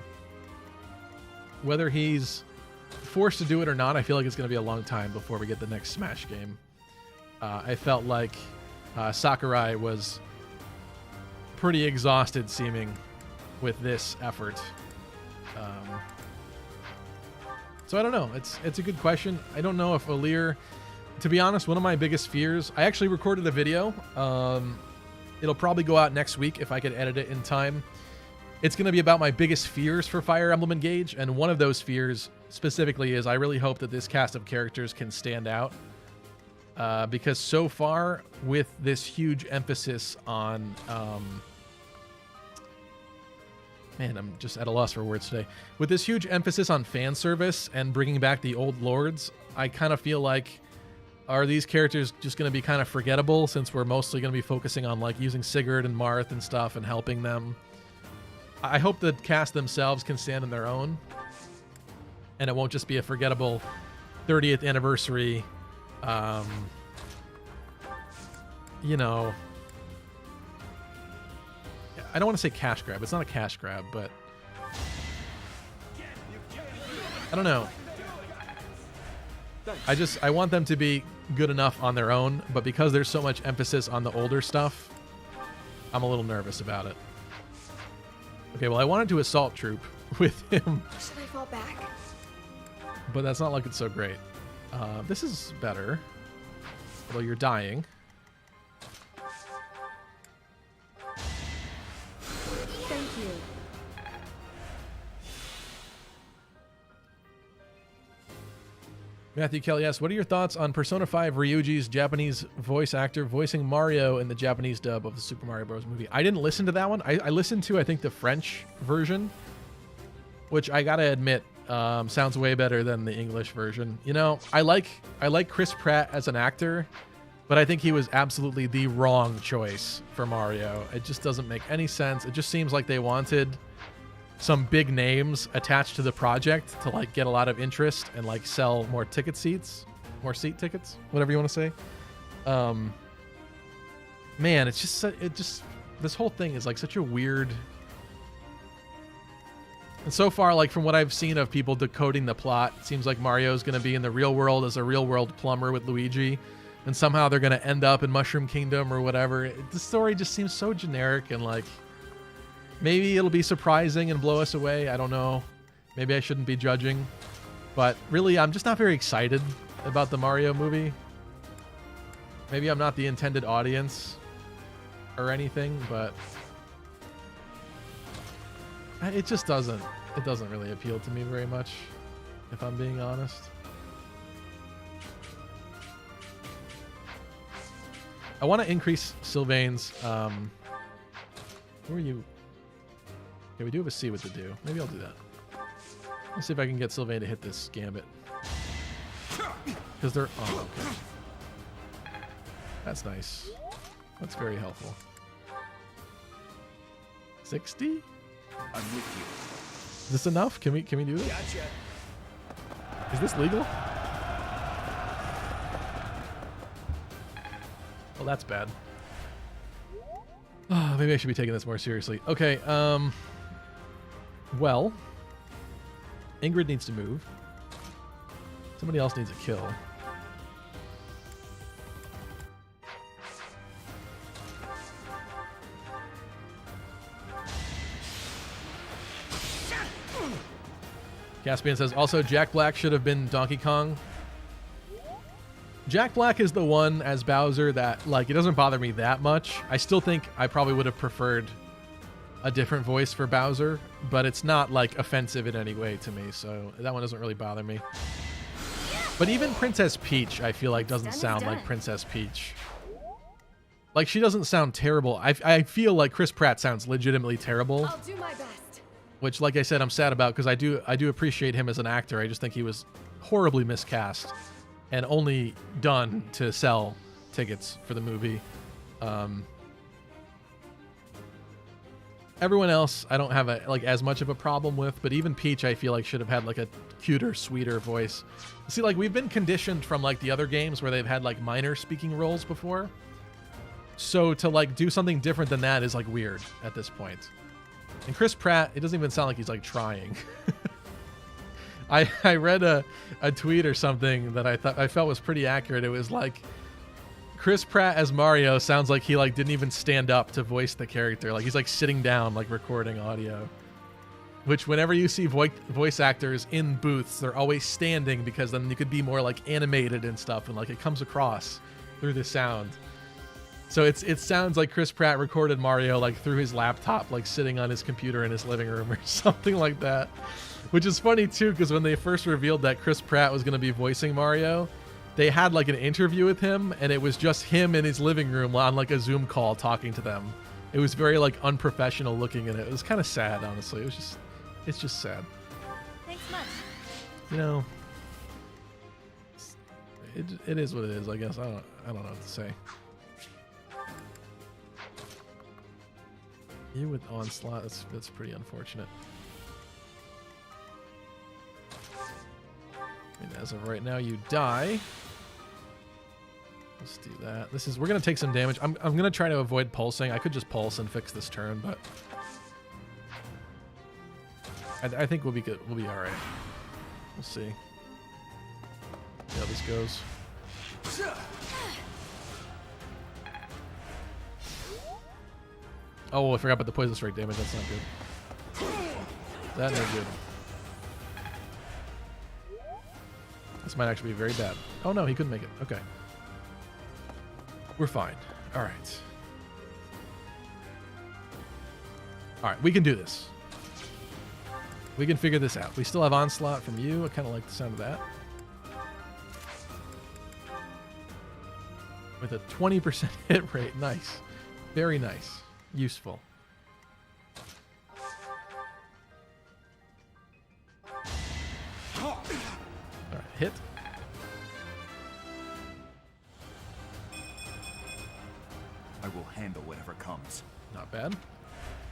Whether he's forced to do it or not, I feel like it's going to be a long time before we get the next Smash game. I felt like Sakurai was pretty exhausted seeming with this effort. So I don't know. It's a good question. I don't know if Alear... To be honest, one of my biggest fears... I actually recorded a video. It'll probably go out next week if I could edit it in time. It's going to be about my biggest fears for Fire Emblem Engage, and one of those fears specifically is I really hope that this cast of characters can stand out. Because so far, with this huge emphasis on Man, I'm just at a loss for words today. With this huge emphasis on fan service and bringing back the old lords, I kind of feel like, are these characters just going to be kind of forgettable since we're mostly going to be focusing on like using Sigurd and Marth and stuff and helping them? I hope the cast themselves can stand on their own and it won't just be a forgettable 30th anniversary, you know, I don't want to say cash grab. It's not a cash grab, but I don't know. I want them to be good enough on their own, but because there's so much emphasis on the older stuff, I'm a little nervous about it. Okay, well, I wanted to assault troop with him. Should I fall back? But that's not looking so great. This is better. Although you're dying. Thank you. Matthew Kelly asks, what are your thoughts on Persona 5 Ryuji's Japanese voice actor voicing Mario in the Japanese dub of the Super Mario Bros. Movie? I didn't listen to that one. I listened to, I think, the French version, which I gotta admit sounds way better than the English version. You know, I like Chris Pratt as an actor, but I think he was absolutely the wrong choice for Mario. It just doesn't make any sense. It just seems like they wanted some big names attached to the project to like get a lot of interest and like sell more seat tickets, whatever you want to say. Man, it's just this whole thing is like such a weird. And so far, like from what I've seen of people decoding the plot, it seems like Mario's going to be in the real world as a real world plumber with Luigi, and somehow they're going to end up in Mushroom Kingdom or whatever. The story just seems so generic and like. Maybe it'll be surprising and blow us away. I don't know. Maybe I shouldn't be judging. But really, I'm just not very excited about the Mario movie. Maybe I'm not the intended audience or anything, but it just doesn't really appeal to me very much, if I'm being honest. I want to increase Sylvain's who are you? Okay, we do have a C with the do. Maybe I'll do that. Let's see if I can get Sylvain to hit this gambit. Because they're... Oh, okay. That's nice. That's very helpful. 60? I'm with you. Is this enough? Can we do this? Gotcha. Is this legal? Well, that's bad. Oh, maybe I should be taking this more seriously. Okay, well, Ingrid needs to move. Somebody else needs a kill. Caspian says, also, Jack Black should have been Donkey Kong. Jack Black is the one as Bowser that, like, it doesn't bother me that much. I still think I probably would have preferred a different voice for Bowser, but it's not, like, offensive in any way to me, so that one doesn't really bother me. But even Princess Peach, I feel like, doesn't sound like Princess Peach. Like, she doesn't sound terrible. I feel like Chris Pratt sounds legitimately terrible. I'll do my best. Which, like I said, I'm sad about, because I do appreciate him as an actor. I just think he was horribly miscast and only done to sell tickets for the movie. Everyone else I don't have as much of a problem with, but even Peach I feel like should have had like a cuter, sweeter voice. See, like, we've been conditioned from like the other games where they've had like minor speaking roles before. So to like do something different than that is like weird at this point. And Chris Pratt, it doesn't even sound like he's like trying. I read a tweet or something that I felt was pretty accurate. It was like, Chris Pratt as Mario sounds like he like didn't even stand up to voice the character. Like he's like sitting down, like recording audio. Which whenever you see voice actors in booths, they're always standing because then you could be more like animated and stuff, and like it comes across through the sound. So it sounds like Chris Pratt recorded Mario like through his laptop, like sitting on his computer in his living room or something like that. Which is funny too, because when they first revealed that Chris Pratt was going to be voicing Mario, they had like an interview with him, and it was just him in his living room on like a Zoom call talking to them. It was very like unprofessional looking in it. It was kind of sad, honestly. It's just sad. Thanks much. You know, it is what it is, I guess. I don't know what to say. You with Onslaught, that's pretty unfortunate. And as of right now, you die. Let's do that. We're gonna take some damage. I'm gonna try to avoid pulsing. I could just pulse and fix this turn, but I think we'll be good. We'll be all right. We'll see. See how this goes. Oh, I forgot about the poison strike damage. That's not good. That's not good. This might actually be very bad. Oh no, he couldn't make it. Okay. We're fine. All right. All right, we can do this. We can figure this out. We still have Onslaught from you. I kind of like the sound of that. With a 20% hit rate. Nice. Very nice. Useful. All right, hit. I will handle whatever comes. Not bad.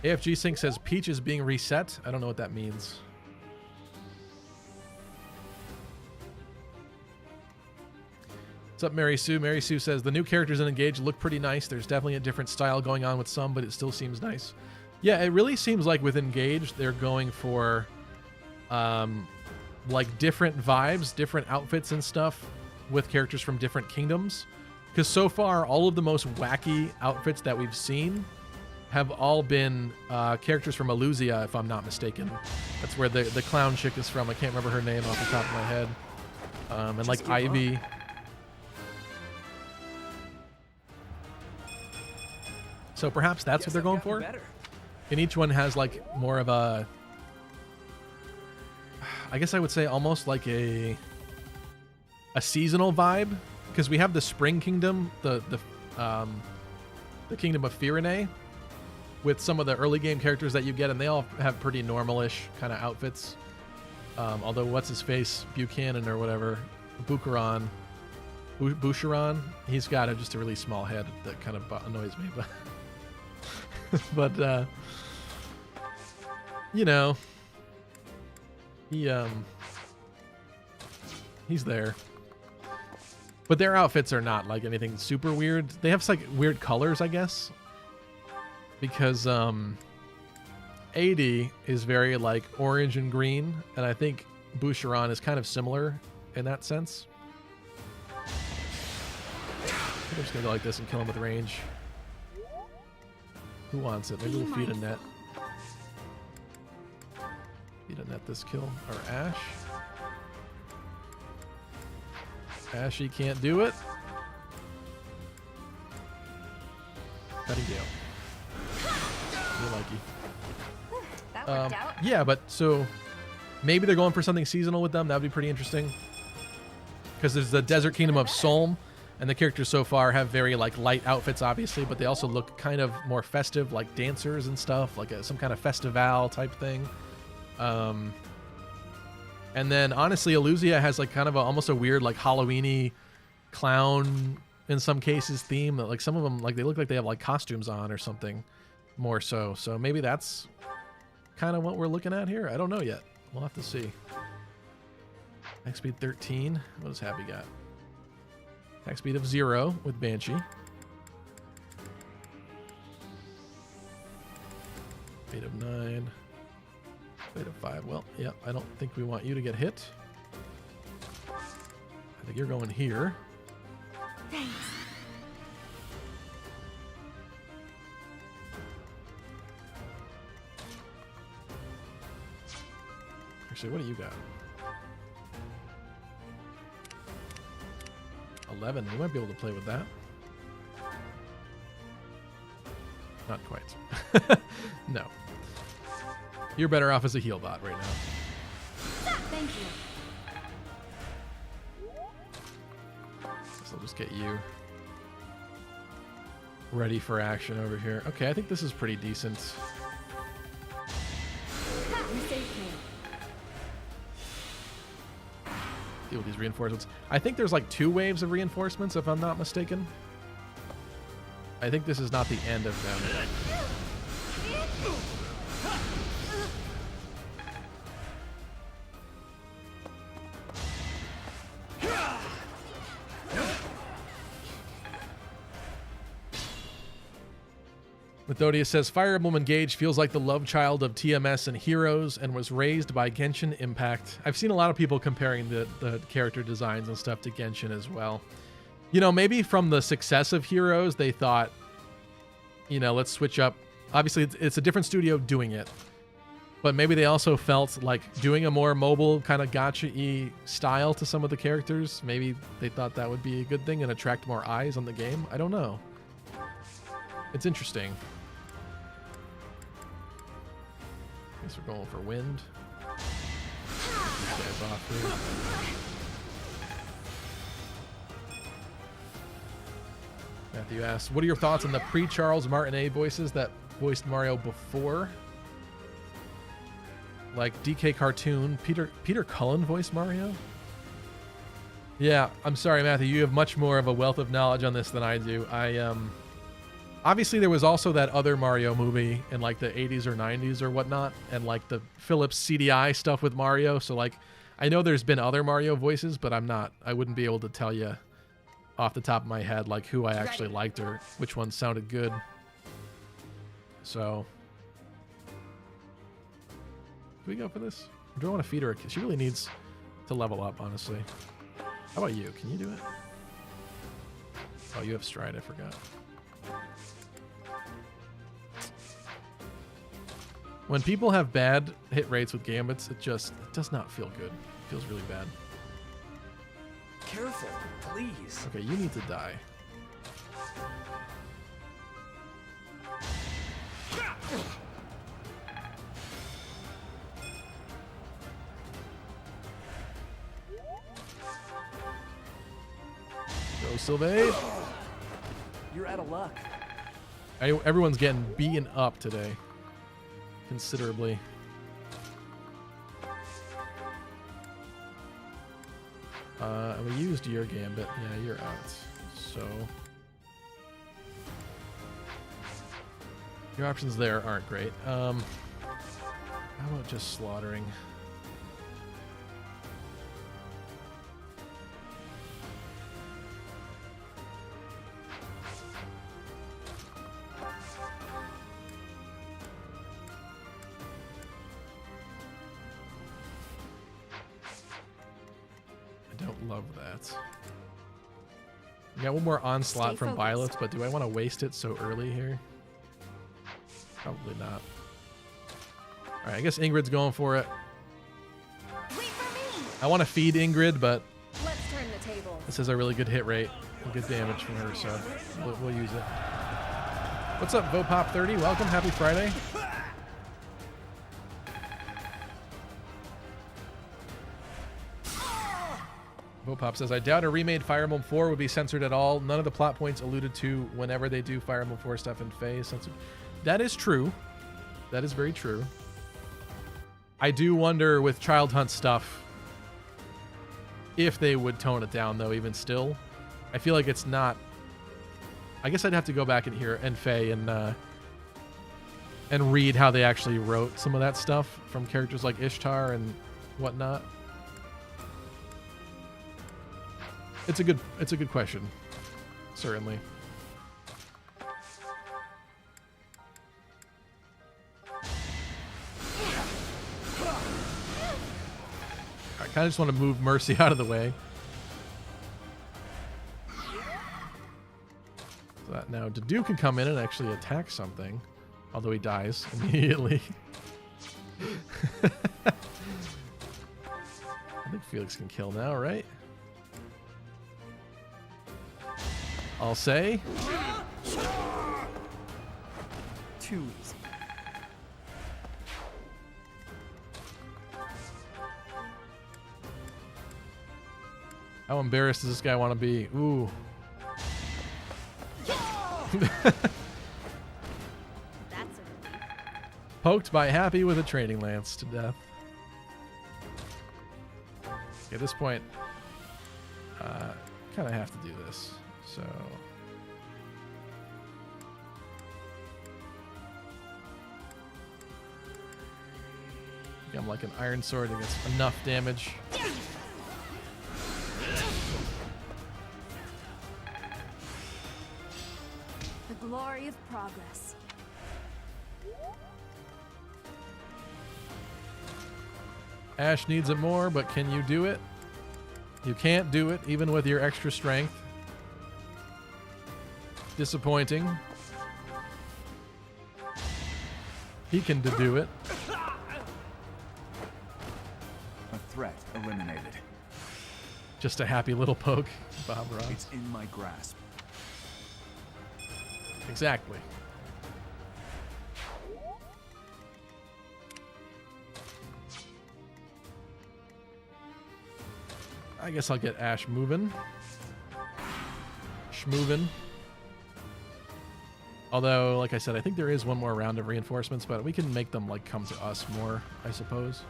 AFG Sync says Peach is being reset. I don't know what that means. What's up, Mary Sue? Mary Sue says the new characters in Engage look pretty nice. There's definitely a different style going on with some, but it still seems nice. Yeah, it really seems like with Engage, they're going for like different vibes, different outfits and stuff with characters from different kingdoms. Because so far, all of the most wacky outfits that we've seen have all been characters from Illusia, if I'm not mistaken. That's where the clown chick is from. I can't remember her name off the top of my head. And like Ivy. So perhaps that's what they're going for. And each one has like more of a, I guess I would say almost like a seasonal vibe. Because we have the Spring Kingdom, the Kingdom of Firene, with some of the early game characters that you get, and they all have pretty normal-ish kind of outfits. Although, what's his face, Buchanan or whatever, Boucheron, he's got just a really small head that kind of annoys me, but but you know, he's there. But their outfits are not like anything super weird. They have like weird colors, I guess. Because 80 is very like orange and green, and I think Boucheron is kind of similar in that sense. I'm just gonna go like this and kill him with range. Who wants it? Maybe we'll feed a net. Feed a net this kill. Or Ash. Ashy can't do it. Cutting Gale. You're lucky. That worked out. Yeah, but so maybe they're going for something seasonal with them. That would be pretty interesting. Because there's the Desert Kingdom of Solm, and the characters so far have very like light outfits, obviously, but they also look kind of more festive, like dancers and stuff, like some kind of festival type thing. And then, honestly, Illusia has like kind of almost a weird, like Halloween-y clown, in some cases, theme. Like some of them, like they look like they have like costumes on or something, more so. So maybe that's kind of what we're looking at here. I don't know yet. We'll have to see. Attack speed 13. What does Happy got? Attack speed of 0 with Banshee. Weight of 9. Weight of 5. Well, yeah, I don't think we want you to get hit. I think you're going here. Thanks. Actually, what do you got? 11. We might be able to play with that. Not quite. No. You're better off as a heal bot right now. Thank you. So I'll just get you. ready for action over here. Okay, I think this is pretty decent. You saved me. Deal with these reinforcements. I think there's like 2 waves of reinforcements, if I'm not mistaken. I think this is not the end of them. Methodius says, Fire Emblem Engage feels like the love child of TMS and Heroes and was raised by Genshin Impact. I've seen a lot of people comparing the character designs and stuff to Genshin as well. You know, maybe from the success of Heroes, they thought, you know, let's switch up. Obviously, it's a different studio doing it. But maybe they also felt like doing a more mobile kind of gacha-y style to some of the characters. Maybe they thought that would be a good thing and attract more eyes on the game. I don't know. It's interesting. Guess we're going for wind. These guys off here. Matthew asks, what are your thoughts on the pre-Charles Martinet voices that voiced Mario before? Like DK Cartoon, Peter Cullen voiced Mario? Yeah, I'm sorry, Matthew. You have much more of a wealth of knowledge on this than I do. Obviously, there was also that other Mario movie in like the 80s or 90s or whatnot, and like the Philips CDI stuff with Mario. So like, I know there's been other Mario voices, but I wouldn't be able to tell you off the top of my head like who I actually liked or which one sounded good. So, do we go for this? Or do I want to feed her? She really needs to level up, honestly. How about you? Can you do it? Oh, you have Stride. I forgot. When people have bad hit rates with gambits, it does not feel good. It feels really bad. Careful, please. Okay, you need to die. Go, Sylvain. You're out of luck. Everyone's getting beaten up today. Considerably. We used your gambit. Yeah, you're out. So your options there aren't great. How about just slaughtering? Love that. We got one more onslaught from Violets, but do I want to waste it so early here? Probably not. Alright, I guess Ingrid's going for it. Wait for me. I want to feed Ingrid, but Let's turn the table. this is a really good hit rate and good damage from her, so we'll use it. What's up, Vopop30? Welcome. Happy Friday. Vopop says, I doubt a remade Fire Emblem 4 would be censored at all. None of the plot points alluded to whenever they do Fire Emblem 4 stuff in Faye is censored. That is true. That is very true. I do wonder with Child Hunt stuff if they would tone it down, though, even still. I feel like it's not... I guess I'd have to go back in here and Faye and read how they actually wrote some of that stuff from characters like Ishtar and whatnot. It's a good question, certainly. I kind of just want to move Mercy out of the way. So that now Dedue can come in and actually attack something, although he dies immediately. I think Felix can kill now, right? I'll say. Too easy. How embarrassed does this guy want to be? Ooh. That's a Poked by Happy with a training lance to death. At this point, kind of have to do this. So I'm like an iron sword that gets enough damage. the glory of progress. Ash needs it more, but can you do it? You can't do it, even with your extra strength. Disappointing. He can do it. A threat eliminated. Just a happy little poke, Bob Ross. It's in my grasp. Exactly. I guess I'll get Ash moving. Schmovin'. Although, like I said, I think there is one more round of reinforcements, but we can make them like come to us more, I suppose.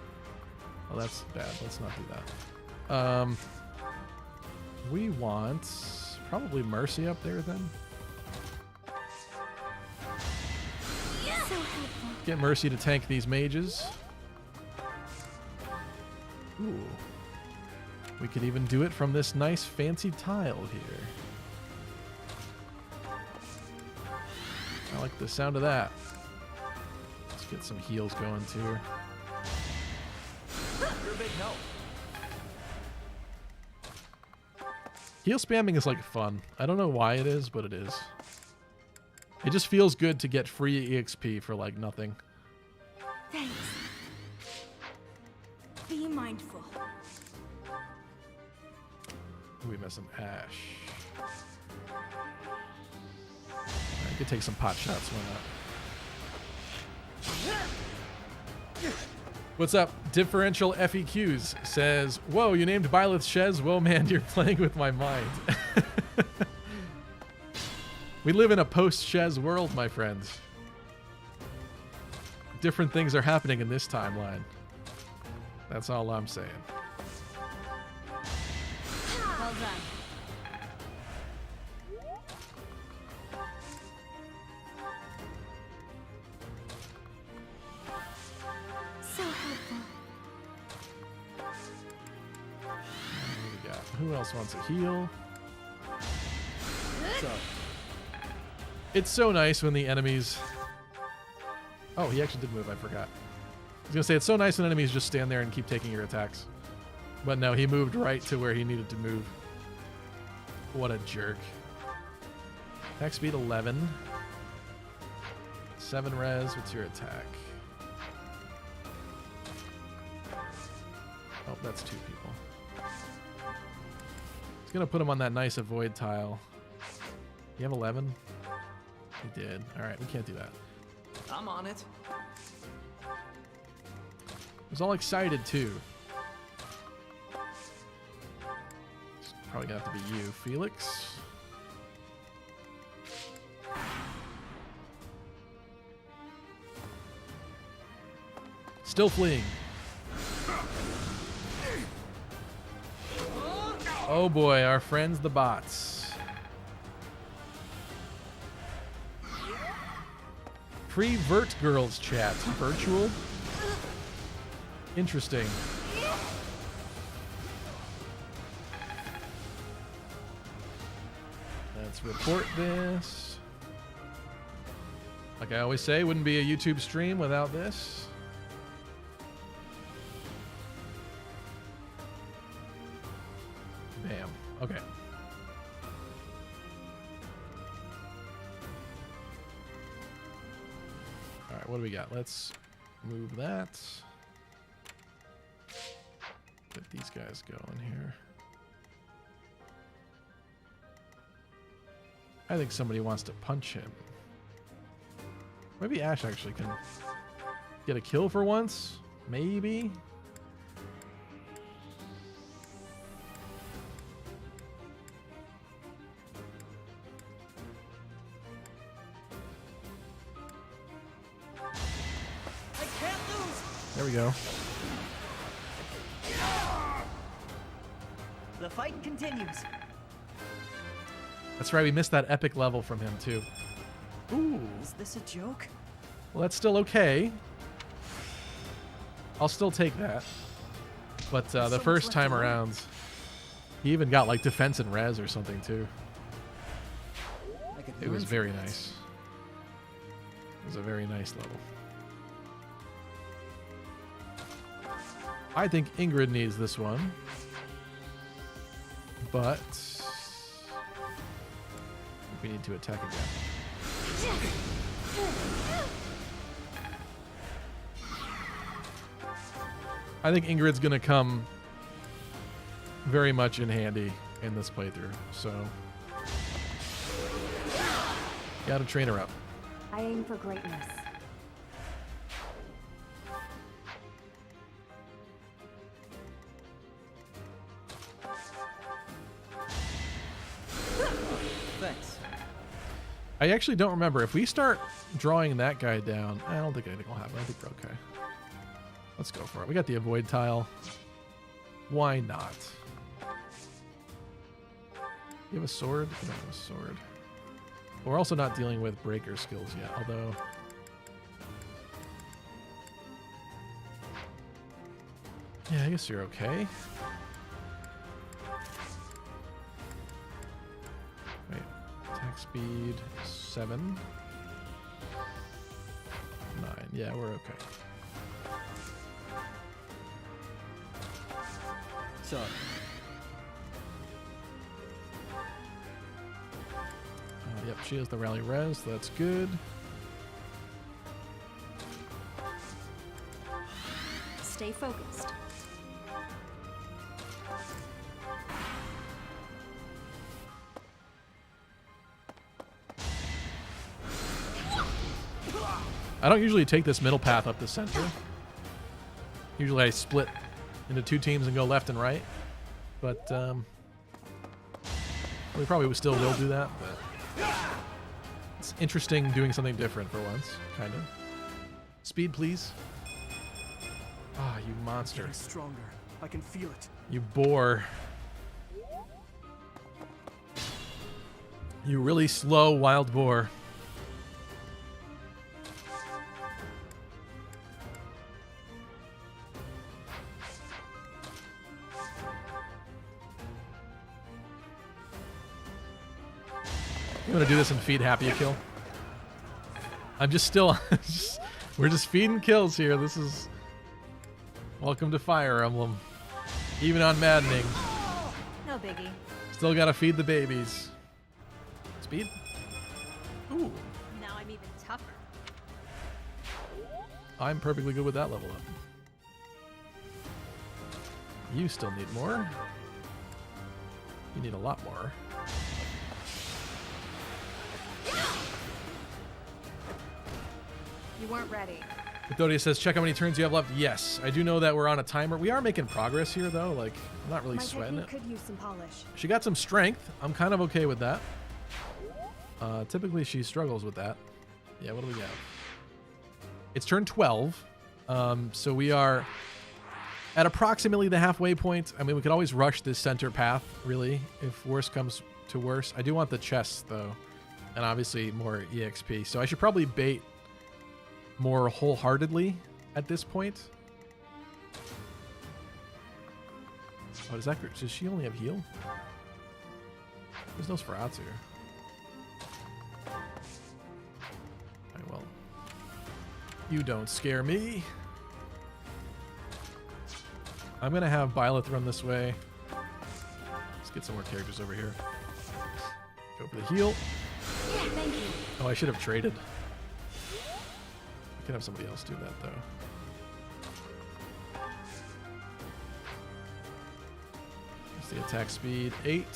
Well, that's bad. Let's not do that. We want probably Mercy up there then. So helpful. Get Mercy to tank these mages. Ooh. We could even do it from this nice fancy tile here. I like the sound of that. Let's get some heals going too. You're a big help. Heal spamming is like fun. I don't know why it is, but it is. It just feels good to get free EXP for like nothing. Thanks. Be mindful. Who are we missing? Ash. I could take some pot shots. Why not? What's up? Differential FEQs says, "Whoa, you named Byleth Shez? Whoa, man, you're playing with my mind." We live in a post-Shez world, my friends. Different things are happening in this timeline. That's all I'm saying. Well done. So helpful. What do we got? Who else wants a heal? What's up? It's so nice when the enemies... Oh, he actually did move. I forgot. I was going to say, it's so nice when enemies just stand there and keep taking your attacks. But no, he moved right to where he needed to move. What a jerk. Attack speed 11. 7 res. What's your attack? Oh, that's 2 people. He's going to put him on that nice avoid tile. You have 11? He did. Alright, we can't do that. I'm on it. I was all excited too. It's probably gonna have to be you, Felix. Still fleeing. Oh boy, our friends the bots. Pre-vert girls chat. Virtual? Interesting. Let's report this. Like I always say, wouldn't be a YouTube stream without this. Bam. Okay. All right, what do we got? Let's move that. Get these guys going here. I think somebody wants to punch him. Maybe Ash actually can get a kill for once. Maybe. There we go. The fight continues. That's right, we missed that epic level from him, too. Ooh. Is this a joke? Well, that's still okay. I'll still take that. But the first time around, he even got, like, defense and res or something, too. It was very nice. It was a very nice level. I think Ingrid needs this one. But we need to attack again. I think Ingrid's going to come very much in handy in this playthrough, so gotta train her up. I aim for greatness. Thanks. I actually don't remember. If we start drawing that guy down, I don't think anything will happen. I think we're okay. Let's go for it. We got the avoid tile. Why not? You have a sword? I don't have a sword. We're also not dealing with breaker skills yet, although... Yeah, I guess you're okay. Wait, attack speed 7. 9. Yeah, we're okay. Sorry. Yep, she has the rally res. That's good. Stay focused. I don't usually take this middle path up the center. Usually I split into 2 teams and go left and right. But we probably still will do that, but it's interesting doing something different for once, kind of. Speed, please. Ah, you monster. Getting stronger. I can feel it. You boar. You really slow wild boar. You want to do this and feed Happy a kill? I'm just still... we're just feeding kills here. This is... Welcome to Fire Emblem. Even on Maddening. No biggie. Still gotta feed the babies. Speed? Ooh. Now I'm even tougher. I'm perfectly good with that level up. You still need more. You need a lot more. You weren't ready. Vithodia says, check how many turns you have left. Yes, I do know that we're on a timer. We are making progress here, though. Like, I'm not really My sweating it. technique could use some polish. She got some strength. I'm kind of okay with that. Typically, she struggles with that. Yeah, what do we got? It's turn 12. So we are at approximately the halfway point. I mean, we could always rush this center path, really, if worse comes to worse. I do want the chests, though, and obviously more EXP. So I should probably bait more wholeheartedly at this point. Oh, does she only have heal? There's no Sferatsu. Alright, well. You don't scare me. I'm gonna have Byleth run this way. Let's get some more characters over here. Go for the heal. Yeah, thank you. Oh, I should have traded. I could have somebody else do that, though. That's the attack speed, 8.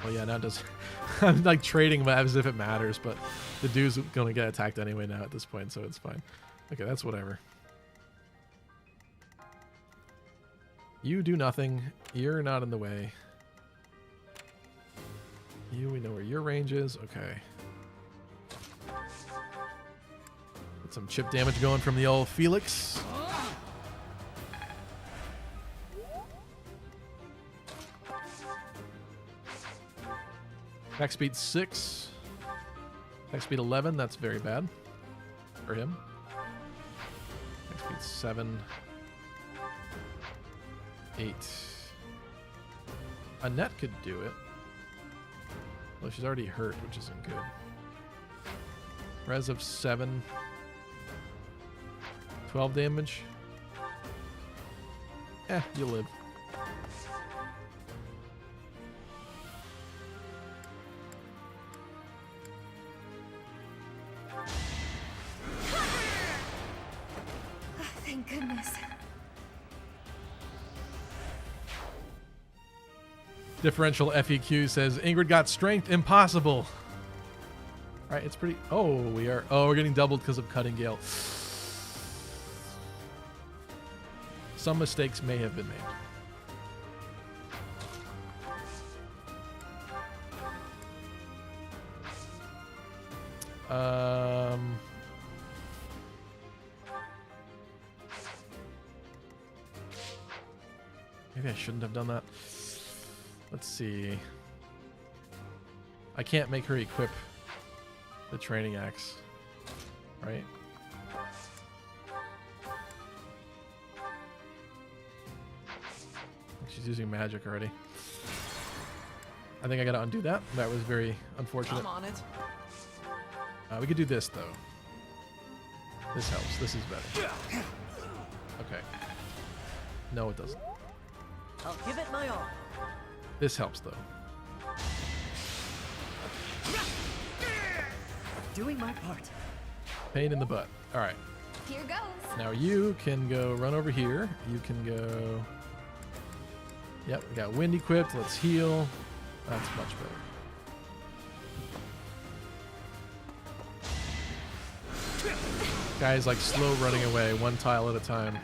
Oh yeah, now it does. I'm like trading as if it matters, but the dude's gonna get attacked anyway now at this point, so it's fine. Okay, that's whatever. You do nothing. You're not in the way. We know where your range is. Okay. Get some chip damage going from the old Felix. Attack speed 6. Attack speed 11. That's very bad for him. Attack speed 7. 8. Annette could do it. Well, she's already hurt, which isn't good. Res of 7. 12 damage. You'll live. Thank goodness. Differential FEQ says Ingrid got strength impossible. All right, it's pretty. Oh, we're getting doubled because of Cutting Gale. Some mistakes may have been made. Maybe I shouldn't have done that. Let's see. I can't make her equip the training axe, right? She's using magic already. I think I gotta undo that. That was very unfortunate. I'm on it. We could do this though. This helps. This is better. Okay. No, it doesn't. I'll give it my all. This helps though. Doing my part. Pain in the butt. All right. Here goes. Now you can go run over here. You can go. Yep, we got wind equipped. Let's heal. That's much better. Guy's like slow running away, one tile at a time.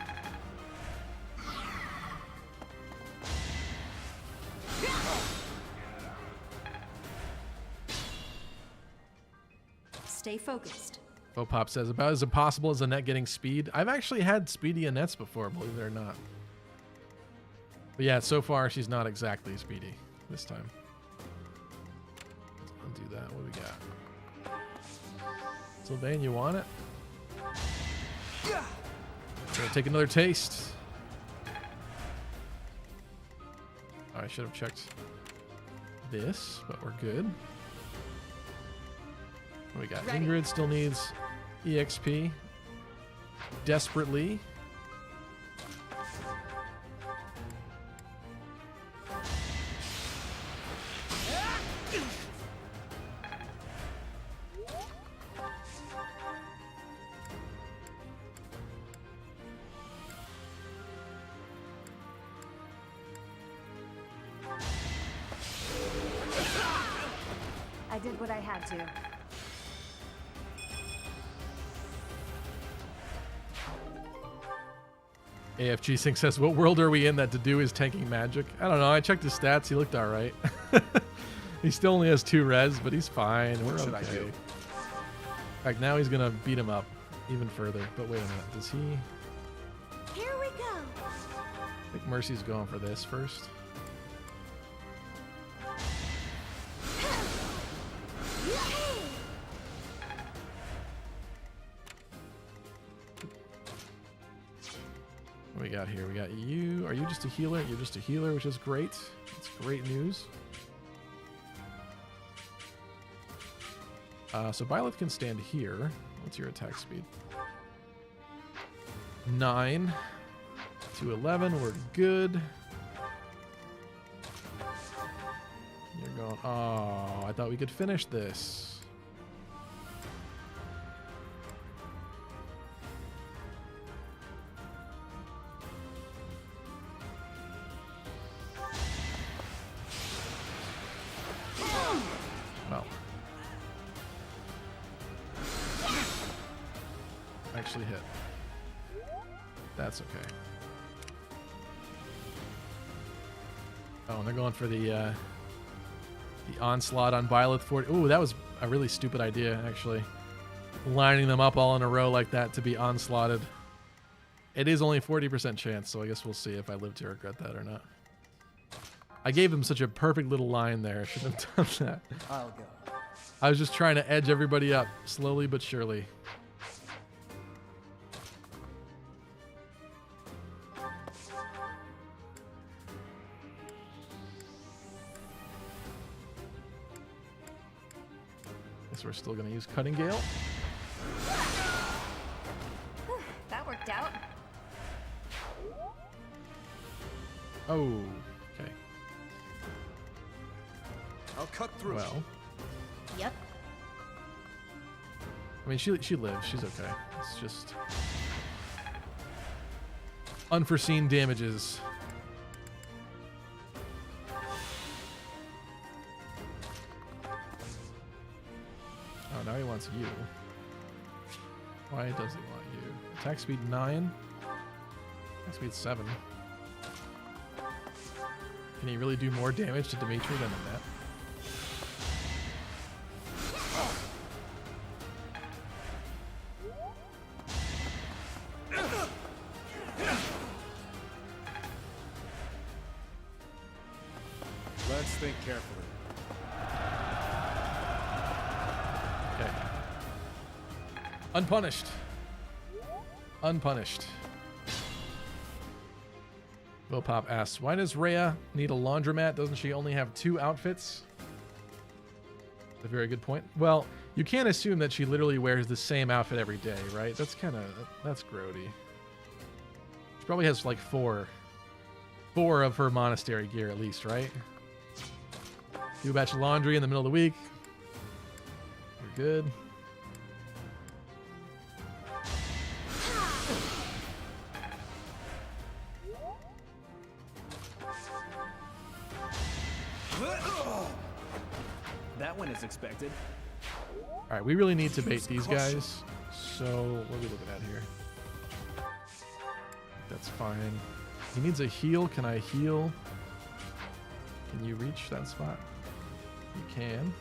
Stay focused. Fopop says, about as impossible as Annette getting speed. I've actually had speedy Annettes before, believe it or not. But yeah, so far she's not exactly speedy this time. Let's undo that. What do we got? Sylvain, you want it? Gonna take another taste. Oh, I should have checked this, but we're good. What we got? Ready. Ingrid still needs EXP desperately. I did what I had to. AFG Sync says, what world are we in that Dedue is tanking magic? I don't know. I checked his stats. He looked all right. He still only has 2 res, but he's fine. We're What should I okay. do? In fact, now he's going to beat him up even further. But wait a minute. Does he... Here we go. I think Mercy's going for this first. What we got here? We got you. Are you just a healer? You're just a healer, which is great. It's great news. So Byleth can stand here. What's your attack speed? 9 to 11. We're good. You're going. Oh, I thought we could finish this. Well, actually hit. That's okay. Oh, and they're going for the onslaught on Byleth 40. Ooh, that was a really stupid idea, actually. lining them up all in a row like that to be onslaughted. It is only 40% chance, so I guess we'll see if I live to regret that or not. I gave them such a perfect little line there. I shouldn't have done that. I'll go. I was just trying to edge everybody up, slowly but surely. Guess we're still going to use Cutting Gale. That worked out. Oh, okay. I'll cut through. Well, Yep. I mean, she lives. She's okay. It's just unforeseen damages. Oh, now he wants you. Why does he want you? Attack speed 9. Attack speed 7. Can he really do more damage to Dimitri than that? Let's think carefully. Okay. Unpunished. Unpunished. Pop asks, why does Rhea need a laundromat? Doesn't she only have 2 outfits? That's a very good point. Well, you can't assume that she literally wears the same outfit every day, right? That's kind of, that's grody. She probably has like 4 of her monastery gear at least, right? Do a batch of laundry in the middle of the week. You're good. That one is expected. All right, we really need to bait these guys. So what are we looking at here? That's fine. He needs a heal. Can I heal? Can you reach that spot? You can.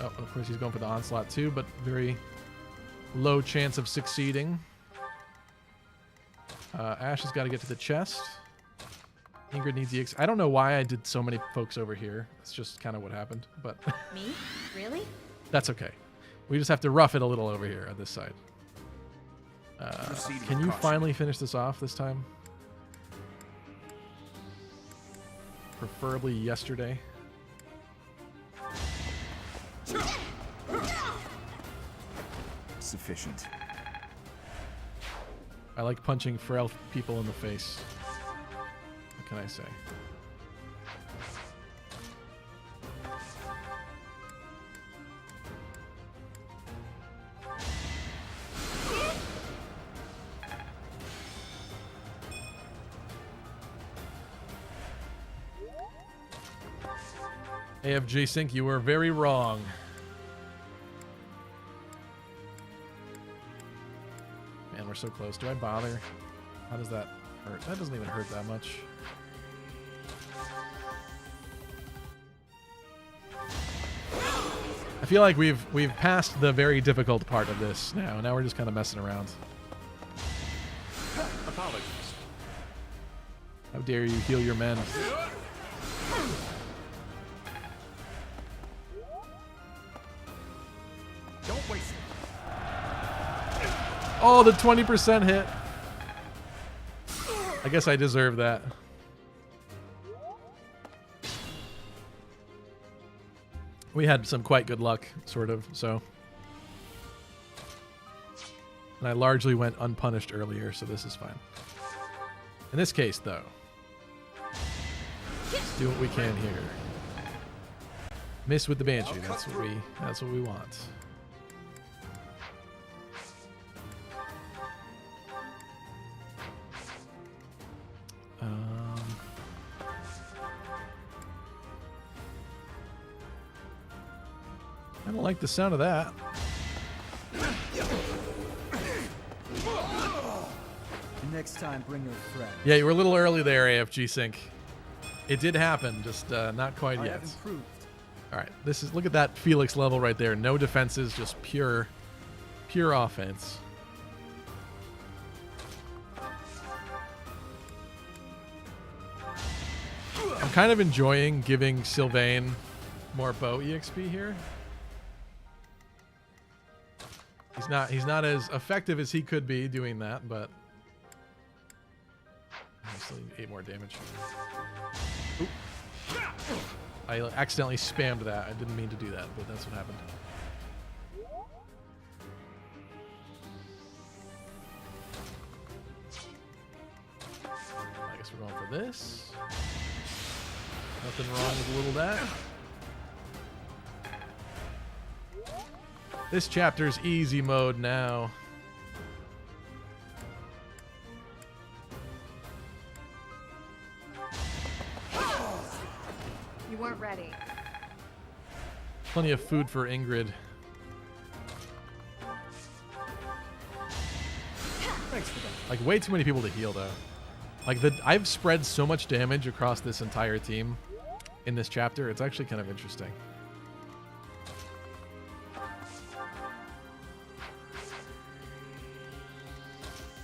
Oh, of course he's going for the onslaught too, but very low chance of succeeding. Ash has got to get to the chest. Ingrid needs EX. I don't know why I did so many folks over here. It's just kind of what happened, but Me? Really? that's okay. We just have to rough it a little over here on this side. Can you finally finish this off this time? Preferably yesterday. Sufficient. I like punching frail people in the face. What can I say? AFJ Sync, you were very wrong. Man, we're so close. Do I bother? How does that hurt? That doesn't even hurt that much. I feel like we've passed the very difficult part of this now. Now we're just kind of messing around. Apologies. How dare you heal your men? Don't waste it. Oh, the 20% hit. I guess I deserve that. We had some quite good luck, sort of, so. And I largely went unpunished earlier, so this is fine. In this case, though, let's do what we can here. Miss with the Banshee. That's what we want. I don't like the sound of that. Can Next time, bring your friend. Yeah, you were a little early there, AFG Sync. It did happen, just not quite I yet. have improved. All right, look at that Felix level right there. No defenses, just pure offense. I'm kind of enjoying giving Sylvain more bow EXP here. He's not as effective as he could be doing that, but I still need 8 more damage. Oop. I accidentally spammed that. I didn't mean to do that, but that's what happened. I guess we're going for this. Nothing wrong with a little that. This chapter's easy mode now. You weren't ready. Plenty of food for Ingrid. Thanks for that. Like, way too many people to heal, though. Like, I've spread so much damage across this entire team in this chapter. It's actually kind of interesting.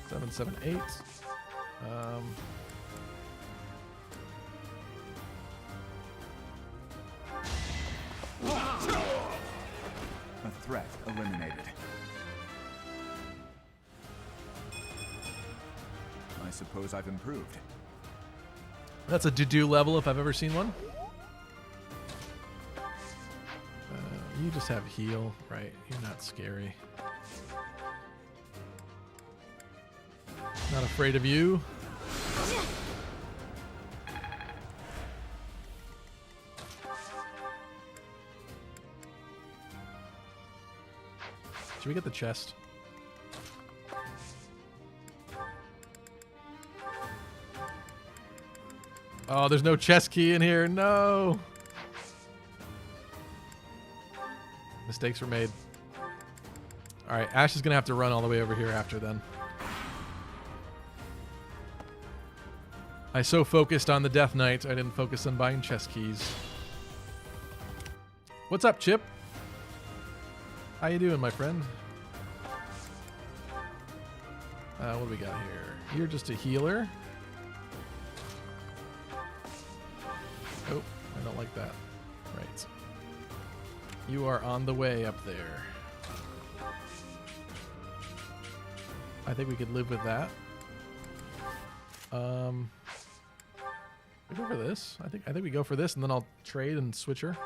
Seven, 7, 8. A threat eliminated. I suppose I've improved. That's a do level if I've ever seen one. You just have heal, right? You're not scary. Not afraid of you. Should we get the chest? Oh, there's no chest key in here. No. Mistakes were made. All right, Ash is going to have to run all the way over here after then. I so focused on the Death Knight, I didn't focus on buying chest keys. What's up, Chip? How you doing, my friend? What do we got here? You're just a healer. Oh, I don't like that. Right. You are on the way up there. I think we could live with that. We go for this. I think we go for this, and then I'll trade and switch her.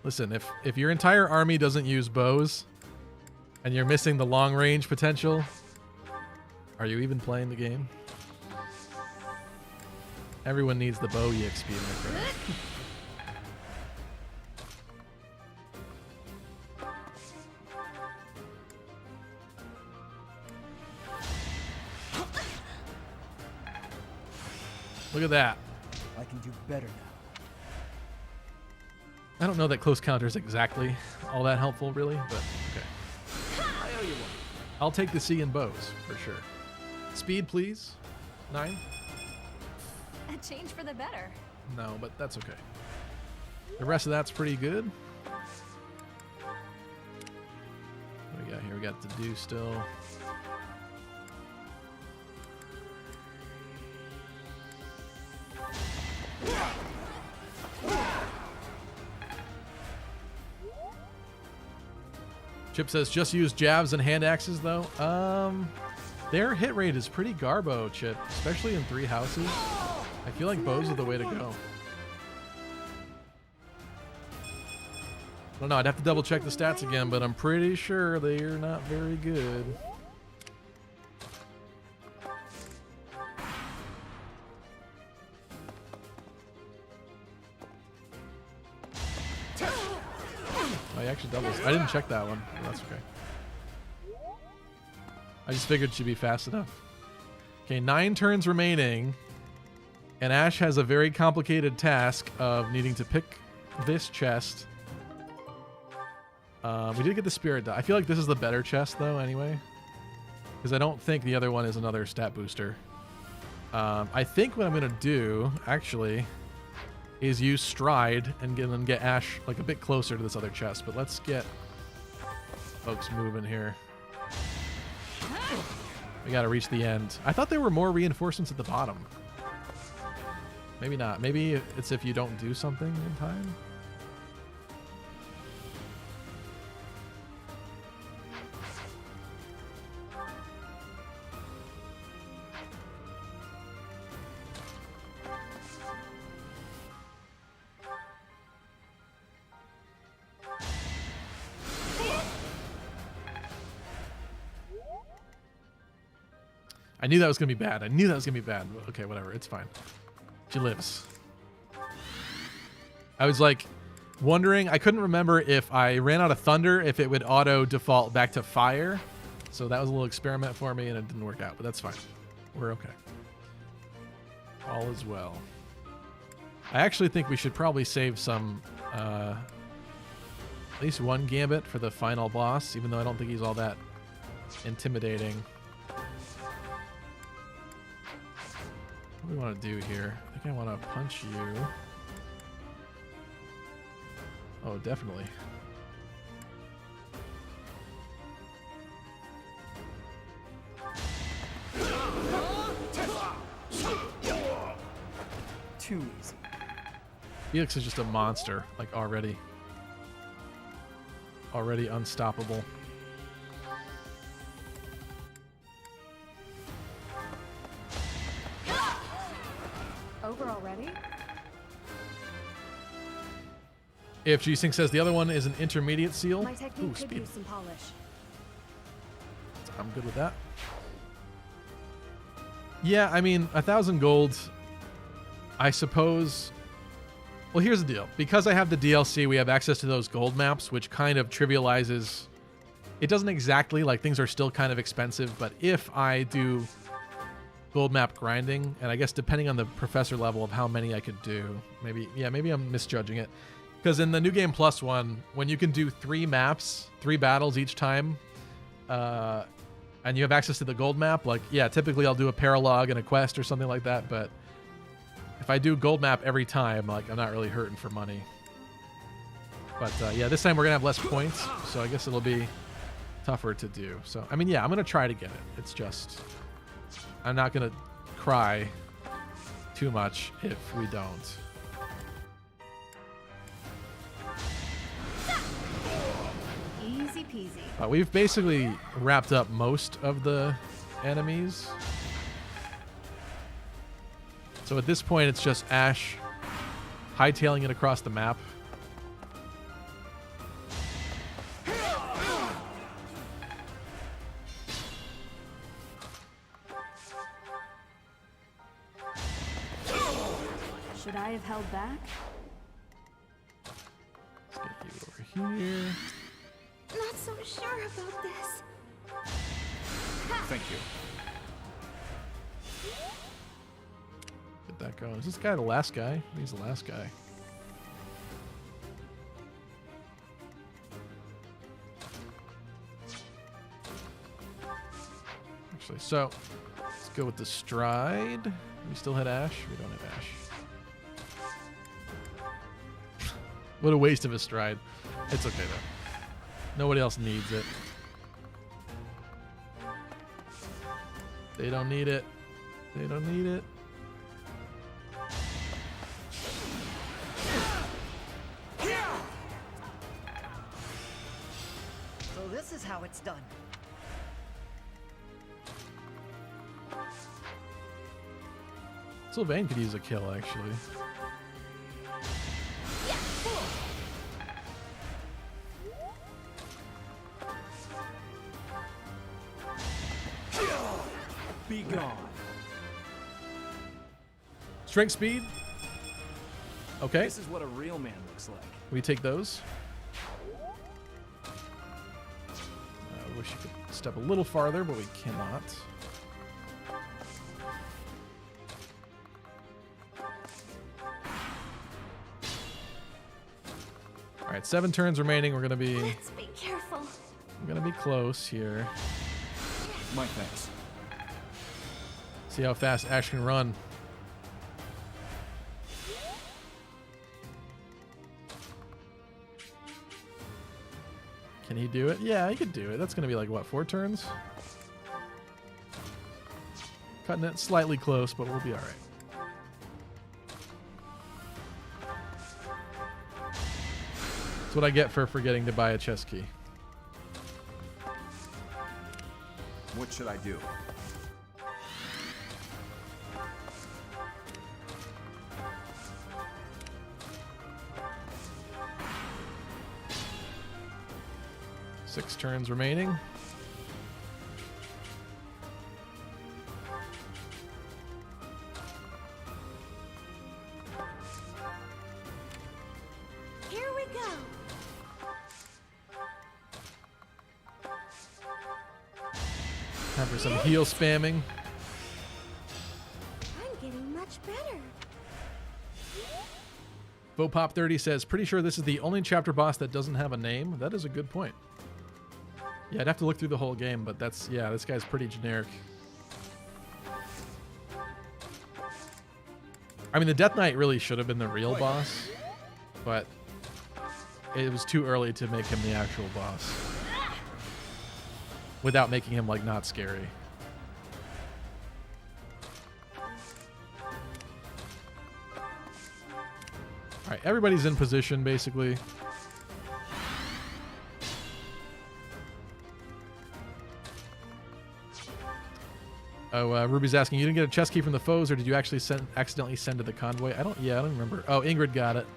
Listen, if your entire army doesn't use bows, and you're missing the long range potential, are you even playing the game? Everyone needs the bow EXP, my friend. Look at that. I can do better now. I don't know that close counter is exactly all that helpful, really, but okay. I owe you one. I'll take the C in bows, for sure. Speed, please. 9? A change for the better. No, but that's okay. The rest of that's pretty good. What do we got here? We got to do still. Chip says just use jabs and hand axes though. Their hit rate is pretty garbo, Chip, especially in Three Houses. I feel like bows are the way to go. I don't know, I'd have to double check the stats again, but I'm pretty sure they are not very good. Oh, he actually doubles. I didn't check that one. Oh, that's okay. I just figured she'd be fast enough. Okay, 9 turns remaining. And Ash has a very complicated task of needing to pick this chest We did get the spirit die. I feel like this is the better chest though anyway, because I don't think the other one is another stat booster. I think what I'm gonna do actually is use stride and get Ash like a bit closer to this other chest. But let's get folks moving here. We gotta reach the end. I thought there were more reinforcements at the bottom. Maybe not. Maybe it's if you don't do something in time. I knew that was going to be bad. I knew that was going to be bad. Okay, whatever. It's fine. She lives. I was like wondering. I couldn't remember if I ran out of thunder, if it would auto default back to fire. So that was a little experiment for me and it didn't work out, but that's fine. We're okay. All is well. I actually think we should probably save some, at least one gambit for the final boss, even though I don't think he's all that intimidating. What do we want to do here? I think I want to punch you. Oh, definitely. Too easy. Felix is just a monster, like already unstoppable. Over already? If G-Sync says the other one is an intermediate seal. My technique could speed. use some polish. I'm good with that. Yeah, I mean, 1,000 gold, I suppose. Well, here's the deal. Because I have the DLC, we have access to those gold maps, which kind of trivializes. It doesn't exactly, like, things are still kind of expensive, but if I do gold map grinding, and I guess depending on the professor level of how many I could do, maybe I'm misjudging it. Because in the New Game Plus one, when you can do 3 maps, 3 battles each time, and you have access to the gold map, like, yeah, typically I'll do a paralog and a quest or something like that, but if I do gold map every time, like, I'm not really hurting for money. But yeah, this time we're gonna have less points, so I guess it'll be tougher to do. So, I mean, yeah, I'm gonna try to get it. It's just, I'm not gonna cry too much if we don't. Easy peasy. We've basically wrapped up most of the enemies. So at this point, it's just Ash hightailing it across the map. Should I have held back? Let's get you over here. Not so sure about this. Thank you. Get that going. Is this guy the last guy? He's the last guy. Actually, so let's go with the stride. We still had Ash? We don't have Ash. What a waste of a stride. It's okay though. Nobody else needs it. They don't need it. They don't need it. So this is how it's done. Sylvain could use a kill, actually. Be gone. Strength speed. Okay. This is what a real man looks like. We take those. I wish you could step a little farther, but we cannot. right, 7 turns remaining. Let's be careful. We're gonna be close here. My thanks. See how fast Ash can run. Can he do it? Yeah, he could do it. That's gonna be like what, 4 turns? Cutting it slightly close, but we'll be all right. That's what I get for forgetting to buy a chest key. What should I do? Six turns remaining. Here we go. Time for some heal spamming. I'm getting much better. Bopop30 says, pretty sure this is the only chapter boss that doesn't have a name. That is a good point. Yeah, I'd have to look through the whole game, but that's, yeah, this guy's pretty generic. I mean, the Death Knight really should have been the real boss, but it was too early to make him the actual boss without making him, like, not scary. All right, everybody's in position, basically. Oh, Ruby's asking, you didn't get a chest key from the foes, or did you actually accidentally send to the convoy? I don't remember. Oh, Ingrid got it.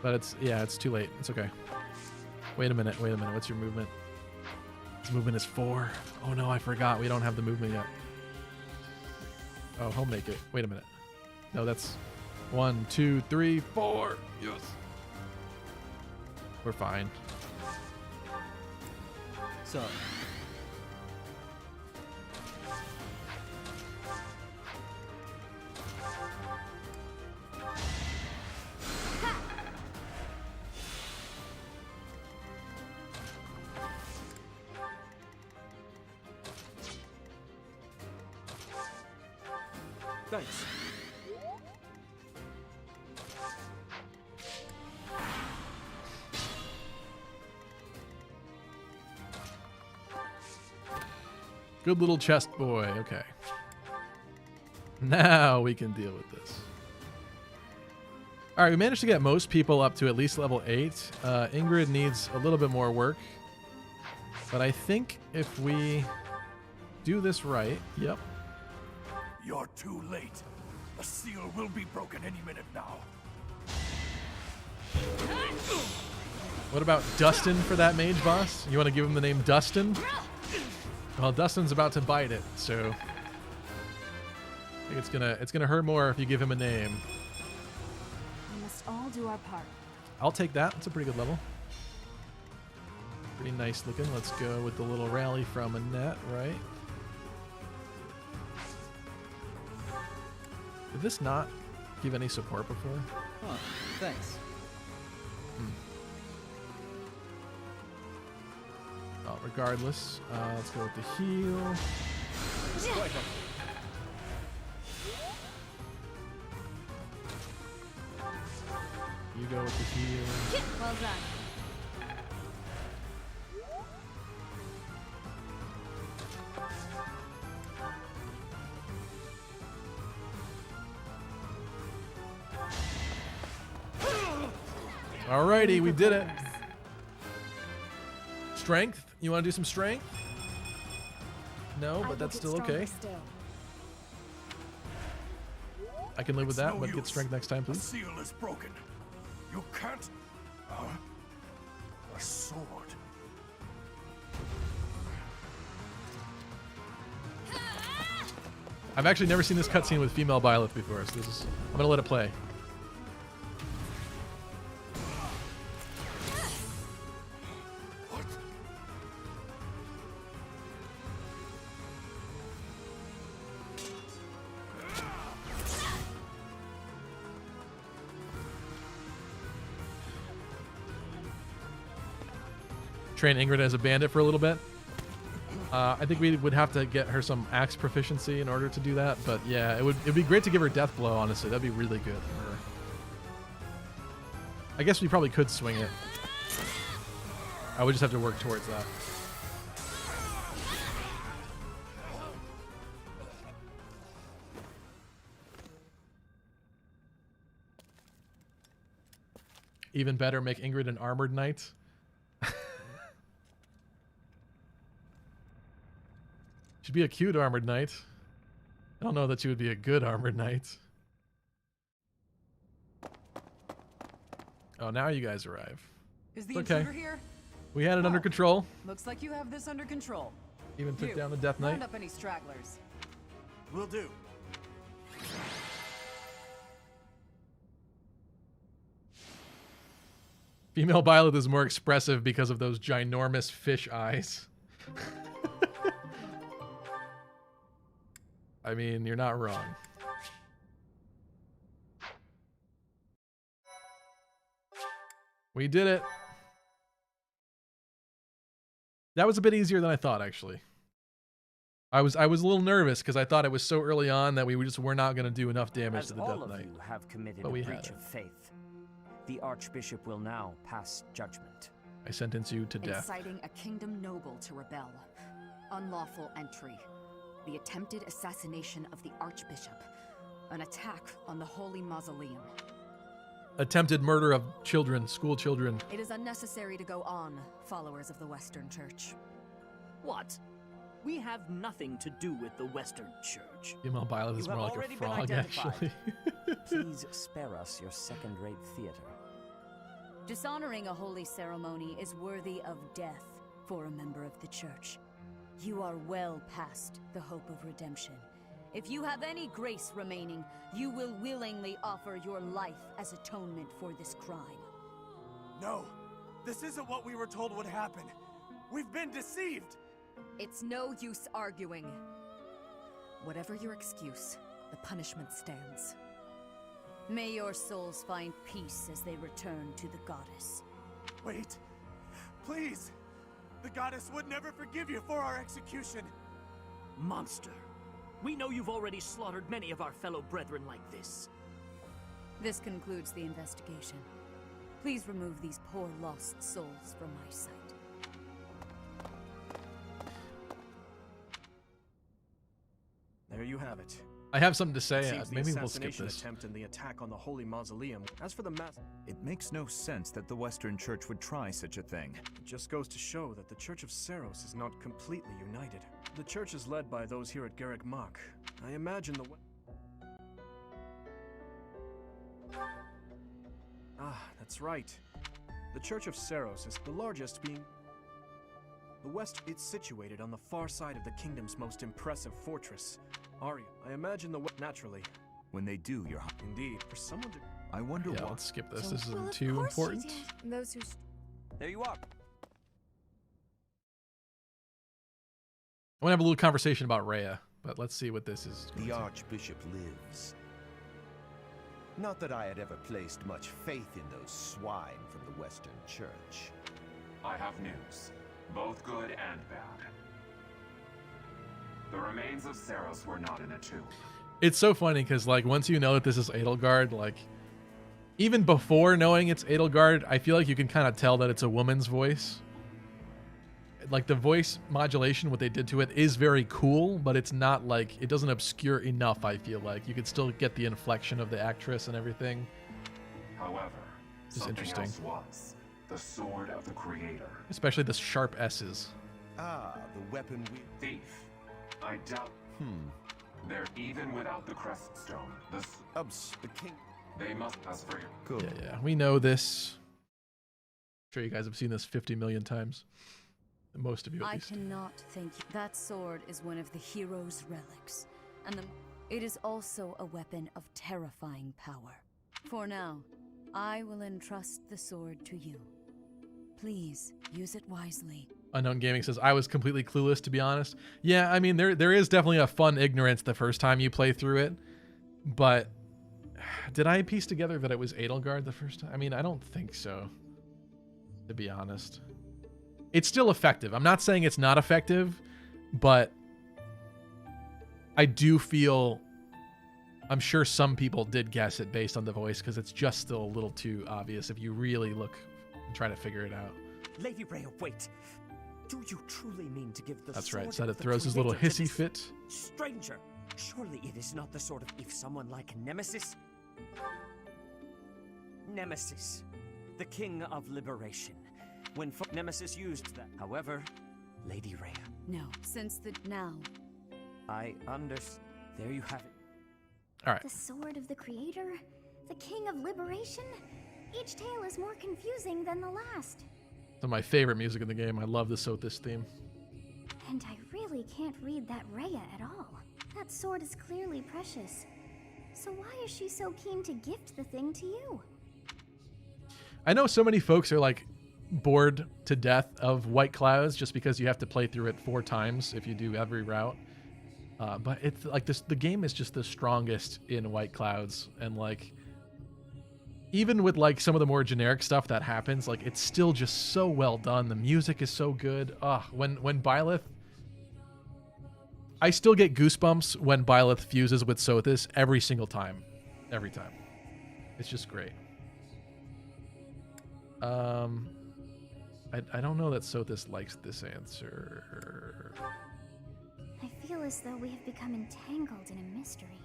But it's too late. It's okay. Wait a minute. What's your movement? His movement is 4. Oh no, I forgot. We don't have the movement yet. Oh, home make it. Wait a minute. No, that's 1, 2, 3, 4. Yes. We're fine. So, Thanks. Good little chest boy. Okay. Now we can deal with this. All right, we managed to get most people up to at least level 8. Ingrid needs a little bit more work. But I think if we do this right, yep. You're too late. The seal will be broken any minute now. What about Dustin for that mage boss? You want to give him the name Dustin? Well, Dustin's about to bite it, so I think it's gonna hurt more if you give him a name. We must all do our part. I'll take that. It's a pretty good level. Pretty nice looking. Let's go with the little rally from Annette, right? Did this not give any support before? huh, thanks. Oh, regardless, let's go with the heal. You go with the heal. Well done. Alrighty, we did it. Strength? You want to do some strength? No, but that's still okay. I can live with that, but get strength next time, The please. seal is broken. You can't. A sword. I've actually never seen this cutscene with female Byleth before, so I'm gonna let it play. train Ingrid as a bandit for a little bit. I think we would have to get her some axe proficiency in order to do that. But yeah, it'd be great to give her death blow. Honestly, that'd be really good for her. I guess we probably could swing it. I would just have to work towards that. Even better, make Ingrid an armored knight. She'd be a cute armored knight. I don't know that she would be a good armored knight. Oh, now you guys arrive. Is the Okay. intruder here? We had it under control. Looks like you have this under control. Even took You, down the Death round Knight. up any stragglers. Will do. Female Byleth is more expressive because of those ginormous fish eyes. I mean, you're not wrong. We did it. That was a bit easier than I thought, actually. I was a little nervous because I thought it was so early on that we just were not going to do enough damage As to the all Death of Knight. you have committed But a we had breach it. of faith, the Archbishop will now pass judgment. I sentence you to death. Inciting a kingdom noble to rebel. Unlawful entry. The attempted assassination of the Archbishop. An attack on the Holy Mausoleum. Attempted murder of children, school children. It is unnecessary to go on, followers of the Western Church. What? We have nothing to do with the Western Church. Female Byleth is You more have like a already been frog, identified. actually. Please spare us your second-rate theater. Dishonoring a holy ceremony is worthy of death for a member of the Church. You are well past the hope of redemption. If you have any grace remaining, you will willingly offer your life as atonement for this crime. No, this isn't what we were told would happen. We've been deceived. It's no use arguing. Whatever your excuse, the punishment stands. May your souls find peace as they return to the goddess. Wait, please. The goddess would never forgive you for our execution. Monster. We know you've already slaughtered many of our fellow brethren like this. This concludes the investigation. Please remove these poor lost souls from my sight. There you have it. I have something to say. Seems the Maybe we'll skip assassination this. attempt and the attack on the Holy Mausoleum. As for the mass, It makes no sense that the Western Church would try such a thing. it just goes to show that the Church of Seros is not completely united. The church is led by those here at Garrick Mach. I imagine the that's right. The Church of Seros is the largest, being the west. It's situated on the far side of the kingdom's most impressive fortress. Arya, I imagine naturally. When they do, you're... Indeed, for someone to... I wonder Yeah, what... let's skip this. So- This Well, isn't of too course she important. did. Those who There you are. I want to have a little conversation about Rhea, but let's see what this is. The Archbishop lives. Not that I had ever placed much faith in those swine from the Western Church. I have news, both good and bad. The remains of Seros were not in a tomb. It's so funny because, like, once you know that this is Edelgard, like, even before knowing it's Edelgard, I feel like you can kind of tell that it's a woman's voice. Like, the voice modulation, what they did to it is very cool, but it's not like, it doesn't obscure enough, I feel like. You could still get the inflection of the actress and everything. However, It's something interesting. else was the sword of the Creator. Especially the sharp S's. Ah, the weapon we... Thief. I doubt. They're even without the crest stone. the king... They must ask for your... Yeah, we know this. I'm sure you guys have seen this 50 million times. Most of you, at I least. cannot thank you. That sword is one of the hero's relics, and it is also a weapon of terrifying power. For now, I will entrust the sword to you. Please use it wisely. Unknown Gaming says, I was completely clueless, to be honest. Yeah, I mean, there is definitely a fun ignorance the first time you play through it. But did I piece together that it was Edelgard the first time? I mean, I don't think so, to be honest. It's still effective. I'm not saying it's not effective, but I do feel, I'm sure some people did guess it based on the voice because it's just still a little too obvious if you really look and try to figure it out. Lady Rhea, wait. Do you truly mean to give the That's sword right. So of it the throws his little creator to hissy this fit. stranger? Surely it is not the sort of if someone like Nemesis? Nemesis, the king of liberation. When Nemesis used that. However, Lady Rhea. No, since the now. I understand. There you have it. All right. The sword of the creator? The king of liberation? Each tale is more confusing than the last. Some of my favorite music in the game. I love the Sothis theme. And I really can't read that Rhea at all. That sword is clearly precious. So why is she so keen to gift the thing to you? I know so many folks are like bored to death of White Clouds just because you have to play through it 4 times if you do every route. But it's like this, the game is just the strongest in White Clouds, and like even with like some of the more generic stuff that happens, like it's still just so well done. The music is so good. When Byleth, I still get goosebumps when Byleth fuses with Sothis every single time. Every time. It's just great. I don't know that Sothis likes this answer. I feel as though we have become entangled in a mystery.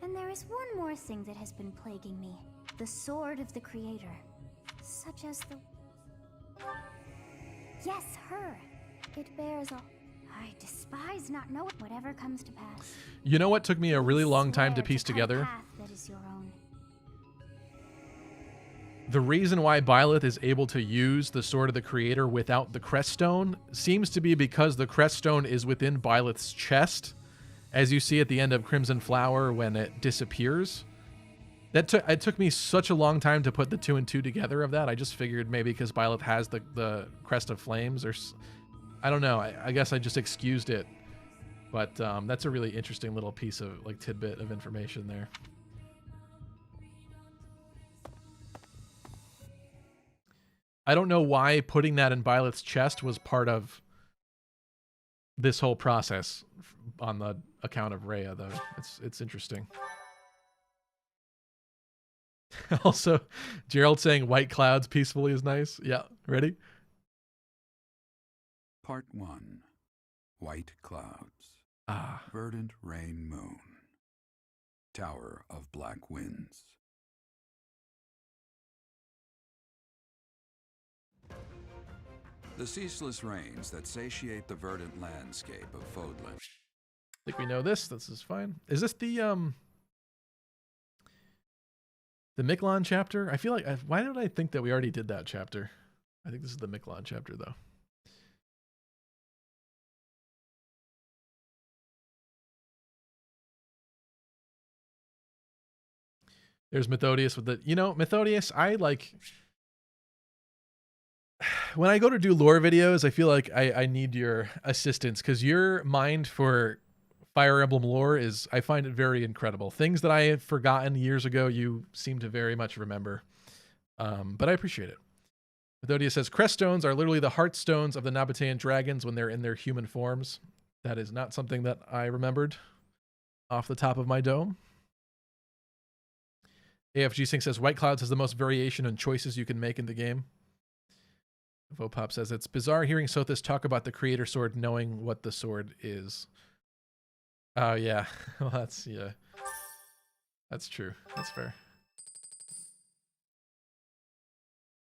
And there is one more thing that has been plaguing me. The sword of the creator. Such as the... Yes, her. It bears a... I despise not knowing whatever comes to pass. You know what took me a really long time to piece together? That is your own. The reason why Byleth is able to use the Sword of the Creator without the Creststone seems to be because the Creststone is within Byleth's chest, as you see at the end of Crimson Flower when it disappears. It took me such a long time to put the 2 and 2 together of that. I just figured maybe because Byleth has the Crest of Flames, or I don't know. I guess I just excused it. But that's a really interesting little piece of like tidbit of information there. I don't know why putting that in Byleth's chest was part of this whole process on the account of Rhea, though. It's interesting. Also, Gerald saying White Clouds peacefully is nice. Yeah, ready? Part 1. White Clouds. Verdant Rain Moon. Tower of Black Winds. The ceaseless rains that satiate the verdant landscape of Fodlan. I think we know this. This is fine. Is this the Miklon chapter? I feel like why did I think that we already did that chapter? I think this is the Miklon chapter though. There's Methodius with the, Methodius, I like, when I go to do lore videos, I feel like I need your assistance because your mind for Fire Emblem lore is, I find it very incredible. Things that I had forgotten years ago, you seem to very much remember. But I appreciate it. Methodia says, Creststones are literally the heartstones of the Nabatean dragons when they're in their human forms. That is not something that I remembered off the top of my dome. AFG Sync says, White Clouds has the most variation and choices you can make in the game. Vopop says, it's bizarre hearing Sothis talk about the creator sword knowing what the sword is. Oh, yeah. Well, that's, yeah. That's true. That's fair.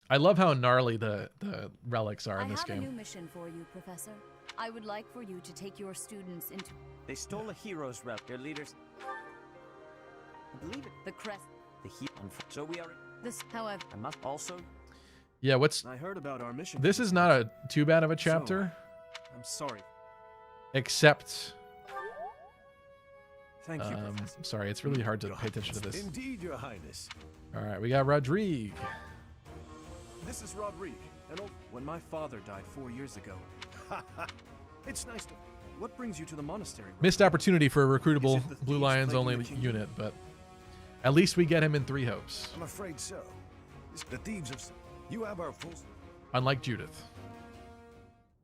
I love how gnarly the relics are in this game. I have a new mission for you, Professor. I would like for you to take your students into... They stole a hero's relic. Their leaders... I believe it. The crest... The heat. So we are... This, however... I must also... Yeah, what's... I heard about our mission. This is not a too bad of a chapter. So, I'm sorry. Except... Thank you, Professor. Sorry, it's really hard to pay attention to this. Indeed, Your Highness. All right, we got Rodrigue. This is Rodrigue. And when my father died 4 years ago. It's nice to... What brings you to the monastery? Missed opportunity for a recruitable Blue Lions only unit, but at least we get him in Three Hopes. I'm afraid so. The thieves have... You have our full... Unlike Judith.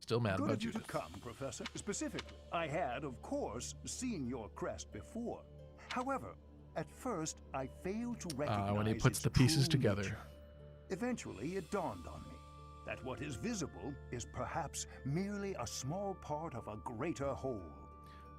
Still mad Good about of you to Judith. come, Professor. Specifically, I had, of course, seen your crest before. However, at first, I failed to recognize when he puts its the pieces true together. nature. Eventually, it dawned on me that what is visible is perhaps merely a small part of a greater whole.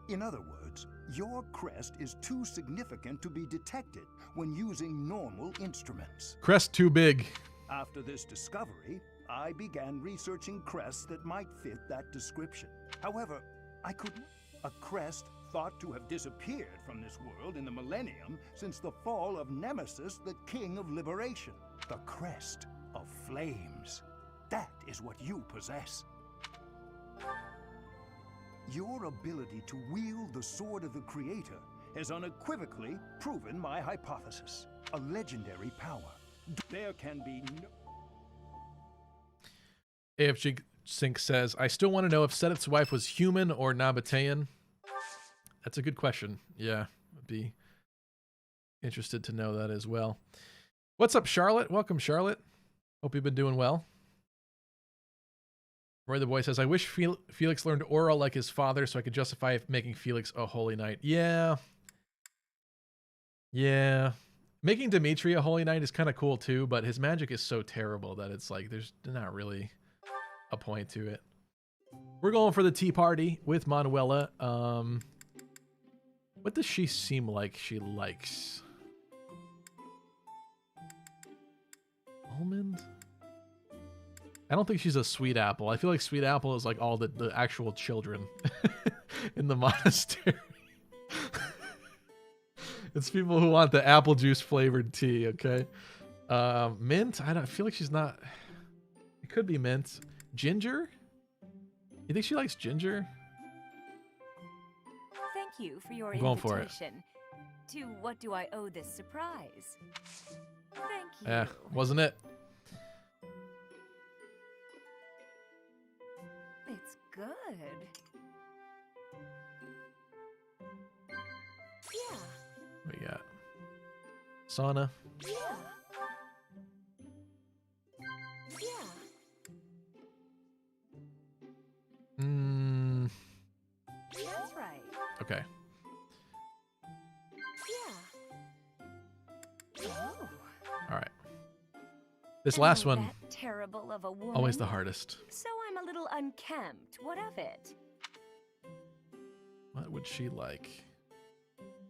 In other words, your crest is too significant to be detected when using normal instruments. Crest too big. After this discovery, I began researching crests that might fit that description. However, I couldn't. A crest thought to have disappeared from this world in the millennium since the fall of Nemesis, the King of Liberation. The crest of flames. That is what you possess. Your ability to wield the sword of the Creator has unequivocally proven my hypothesis. A legendary power. There can be no... AFG Sync says, I still want to know if Setith's wife was human or Nabatean. That's a good question. Yeah, I'd be interested to know that as well. What's up, Charlotte? Welcome, Charlotte. Hope you've been doing well. Roy the Boy says, I wish Felix learned Aura like his father so I could justify making Felix a Holy Knight. Yeah. Yeah. Making Dimitri a Holy Knight is kind of cool too, but his magic is so terrible that it's like there's not really a point to it. We're going for the tea party with Manuela. What does she seem like she likes? Almond? I don't think she's a sweet apple. I feel like sweet apple is like all the actual children in the monastery. It's people who want the apple juice flavored tea, okay? Mint? I feel like she's not... It could be mint. Ginger? You think she likes ginger? Thank you for your I'm going for it. invitation. To what do I owe this surprise? Thank you. Yeah, wasn't it? It's good. Yeah. What we got? Sauna. Yeah. Yeah. That's right. Okay. Yeah. Oh. All right. This last one, That terrible of a woman. always the hardest. So I'm a little unkempt. What of it? What would she like?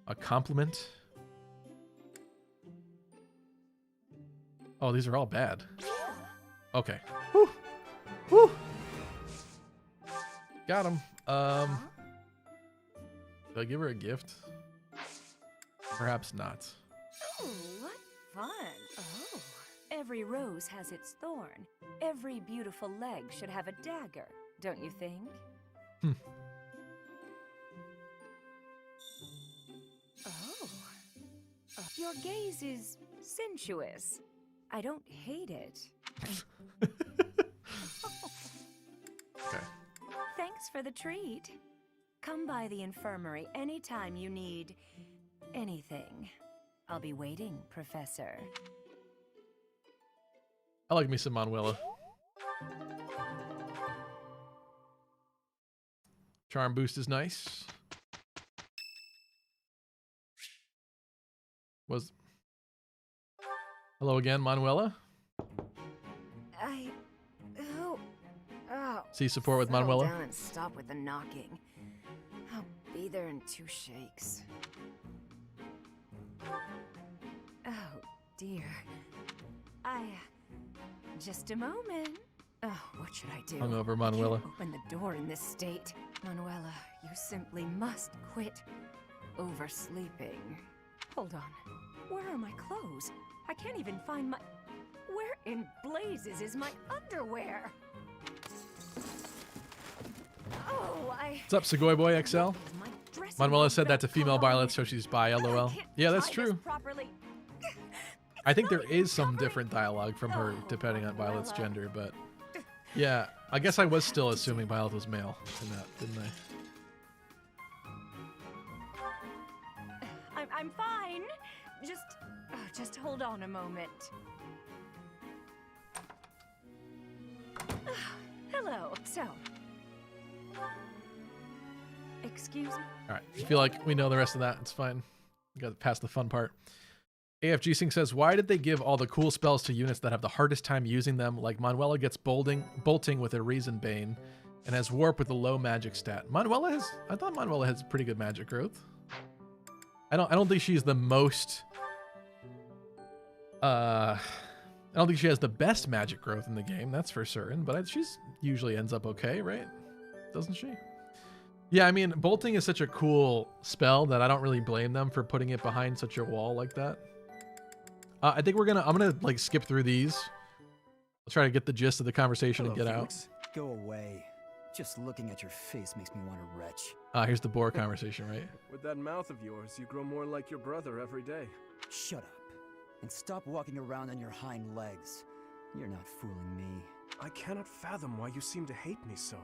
A compliment? Oh, these are all bad. Okay. Whew. Whew. Got him. Did I give her a gift? Perhaps not. Oh, what fun. Oh. Every rose has its thorn. Every beautiful leg should have a dagger, don't you think? Oh. Your gaze is sensuous. I don't hate it. Okay. Thanks for the treat. Come by the infirmary anytime you need anything. I'll be waiting, Professor. I like me some Manuela. Charm boost is nice. Hello again, Manuela. See support with Settle Manuela. down and stop with the knocking. I'll be there in 2 shakes. Oh, dear. Just a moment. Oh, what should I do? Hungover Manuela. I can't open the door in this state. Manuela, you simply must quit oversleeping. Hold on. Where are my clothes? I can't even find my... Where in blazes is my underwear? Oh, What's up, Segoy Boy XL? Manuela said that to female violets, so she's bi, lol. Yeah, that's true. I think there is some different dialogue from her depending on Violet's gender, but yeah, I guess I was still assuming Violet was male in that, didn't I? I'm fine. Just hold on a moment. Hello. So, Excuse me? All right. I feel like we know the rest of that. It's fine. We got past the fun part. AFG Sing says, why did they give all the cool spells to units that have the hardest time using them? Like Manuela gets bolting with a Reason Bane and has Warp with a low magic stat. I thought Manuela has pretty good magic growth. I don't think she's the most... I don't think she has the best magic growth in the game, that's for certain, but she's usually ends up okay, right? Doesn't she? Yeah, I mean, bolting is such a cool spell that I don't really blame them for putting it behind such a wall like that. I think I'm gonna like skip through these. I'll try to get the gist of the conversation and get Felix. Go away. Just looking at your face makes me want to retch. Here's the boar conversation, right? With that mouth of yours, you grow more like your brother every day. Shut up. And stop walking around on your hind legs. You're not fooling me. I cannot fathom why you seem to hate me so.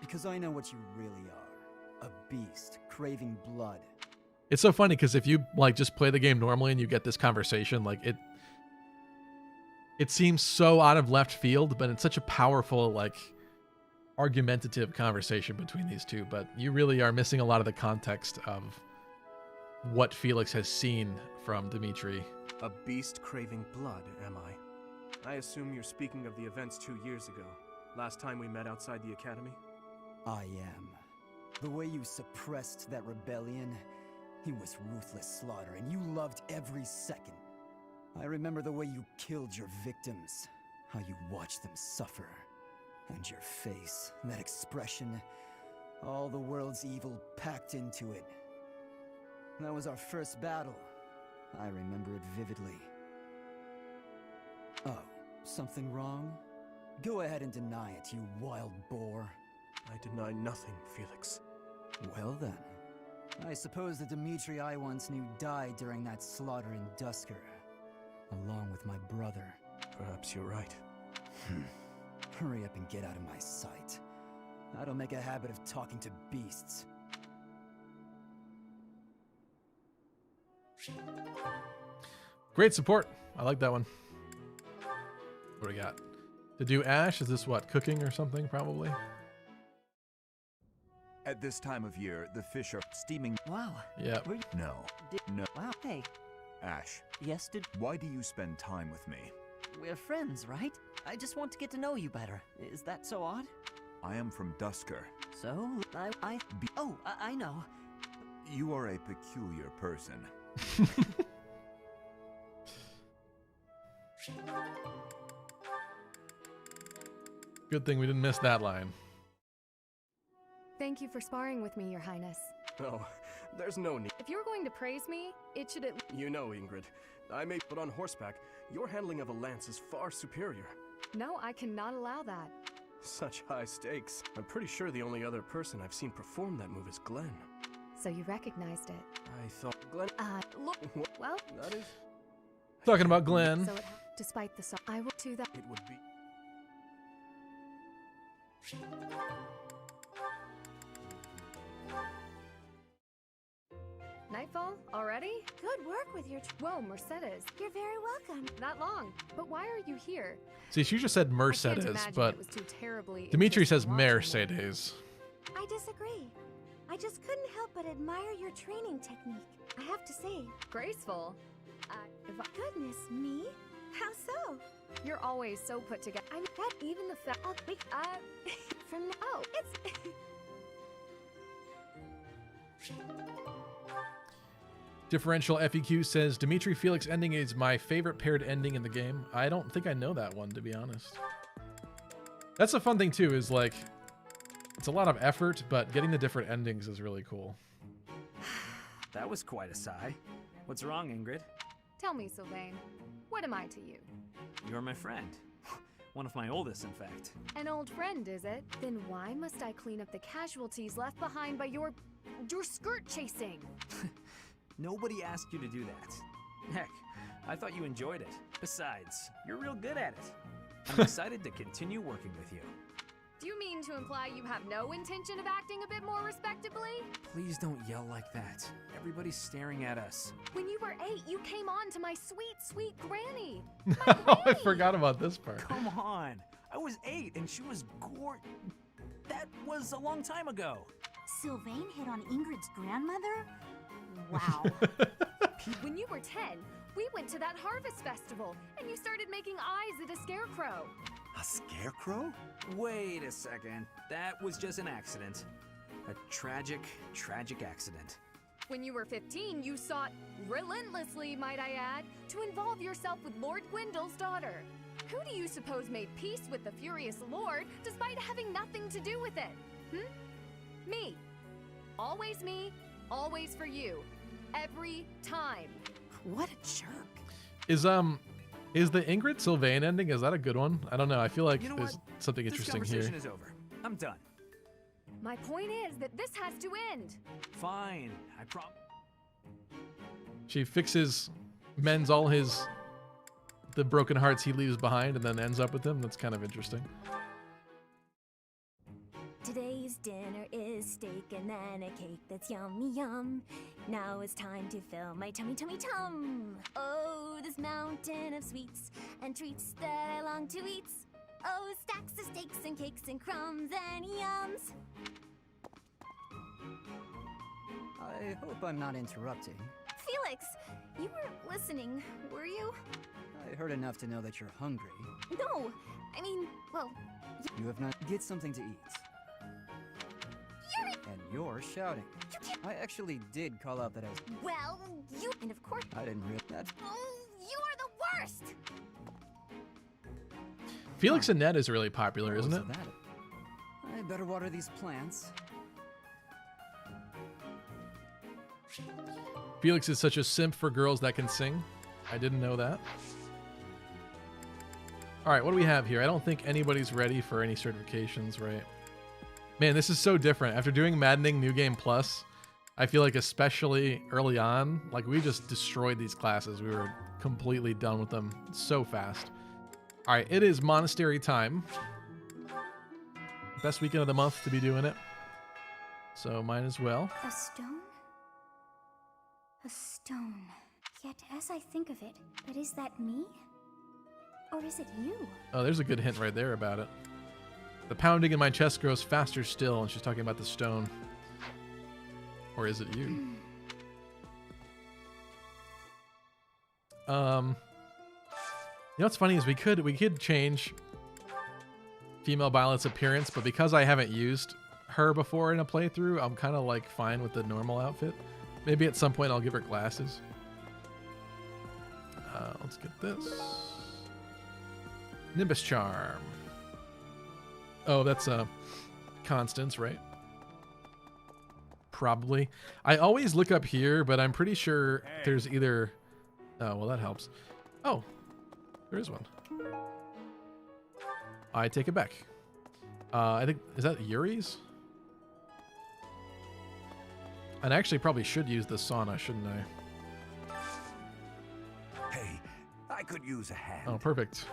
Because I know what you really are. A beast, craving blood. It's so funny because if you like just play the game normally and you get this conversation, like it seems so out of left field, but it's such a powerful, like, argumentative conversation between these two. But you really are missing a lot of the context of what Felix has seen from Dimitri. A beast craving blood, am I? I assume you're speaking of the events 2 years ago. Last time we met outside the academy? I am. The way you suppressed that rebellion, it was ruthless slaughter, and you loved every second. I remember the way you killed your victims, how you watched them suffer. And your face, that expression, all the world's evil packed into it. That was our first battle. I remember it vividly. Oh, something wrong? Go ahead and deny it, you wild boar. I deny nothing, Felix. Well then, I suppose the Dimitri I once knew died during that slaughter in Dusker, along with my brother. Perhaps you're right. Hurry up and get out of my sight. I don't make a habit of talking to beasts. Great support. I like that one. What do we got? To do Ash? Is this what? Cooking or something, probably? At this time of year, the fish are steaming. Wow. Yeah. No. No. Wow. Hey. Ash. Yes, Why do you spend time with me? we're friends, right? I just want to get to know you better. Is that so odd? I am from Dusker. So, I know. You are a peculiar person. Good thing we didn't miss that line. Thank you for sparring with me, Your Highness. Oh, there's no need. If you're going to praise me, it should at You know, Ingrid, I may put on horseback. Your handling of a lance is far superior. No, I cannot allow that. Such high stakes. I'm pretty sure the only other person I've seen perform that move is Glenn. So you recognized it. I thought Glenn... Look, well... That is... Talking about Glenn. So despite the I will do that. It would be... Nightfall? Already? Good work with your... Whoa, Mercedes. You're very welcome. Not long. But why are you here? See, she just said Mercedes, but Dimitri says Mercedes. I disagree. I just couldn't help but admire your training technique. I have to say. Graceful? Goodness me. How so? You're always so put together. I'm that even the fact... From... Oh, it's... Differential FEQ says Dimitri Felix ending is my favorite paired ending in the game. I don't think I know that one, to be honest. That's a fun thing too, is like, it's a lot of effort, but getting the different endings is really cool. That was quite a sigh. What's wrong, Ingrid? Tell me, Sylvain. What am I to you? You're my friend. One of my oldest, in fact. An old friend, is it? Then why must I clean up the casualties left behind by your skirt chasing? Nobody asked you to do that. Heck, I thought you enjoyed it. Besides, you're real good at it. I'm excited to continue working with you. Do you mean to imply you have no intention of acting a bit more respectably? Please don't yell like that. Everybody's staring at us. When you were 8, you came on to my sweet, sweet granny. Oh, I forgot about this part. Come on. I was 8 and she was That was a long time ago. Sylvain hit on Ingrid's grandmother? Wow. When you were 10, we went to that harvest festival, and you started making eyes at a scarecrow. A scarecrow? Wait a second. That was just an accident. A tragic, tragic accident. When you were 15, you sought, relentlessly might I add, to involve yourself with Lord Gwendol's daughter. Who do you suppose made peace with the furious Lord, despite having nothing to do with it? Me. Always me, always for you. Every time. What a jerk. Is the Ingrid Sylvain ending, is that a good one? I don't know. I feel like there's something interesting this here. conversation is over. I'm done. My point is that this has to end. Fine. I promise. She mends all the broken hearts he leaves behind and then ends up with them. That's kind of interesting. Today's dinner is steak and then a cake that's yummy yum. Now it's time to fill my tummy tummy tum. Oh, this mountain of sweets and treats that I long to eat. Oh, stacks of steaks and cakes and crumbs and yums. I hope I'm not interrupting. Felix, you weren't listening, were you? I heard enough to know that you're hungry. No, I mean, well... You have not... Get something to eat. And you're shouting. I actually did call out that I was... Well, you... And of course... I didn't realize that. Oh, you are the worst! Felix and Ned is really popular, isn't it? I better water these plants. Felix is such a simp for girls that can sing. I didn't know that. All right, what do we have here? I don't think anybody's ready for any certifications, right? Man, this is so different. After doing Maddening New Game Plus, I feel like especially early on, like we just destroyed these classes. We were completely done with them so fast. All right, it is monastery time. Best weekend of the month to be doing it. So might as well. A stone? A stone. Yet as I think of it, but is that me? Or is it you? Oh, there's a good hint right there about it. The pounding in my chest grows faster still, and she's talking about the stone. Or is it you? You know what's funny is we could change female Violet's appearance, but because I haven't used her before in a playthrough, I'm kind of like fine with the normal outfit. Maybe at some point I'll give her glasses. Let's get this. Nimbus Charm. Oh, that's Constance, right? Probably. I always look up here, but I'm pretty sure there's either... Oh, well, that helps. Oh, there is one. I take it back. I think... Is that Yuri's? And I actually probably should use the sauna, shouldn't I? Hey, I could use a hand. Oh, perfect.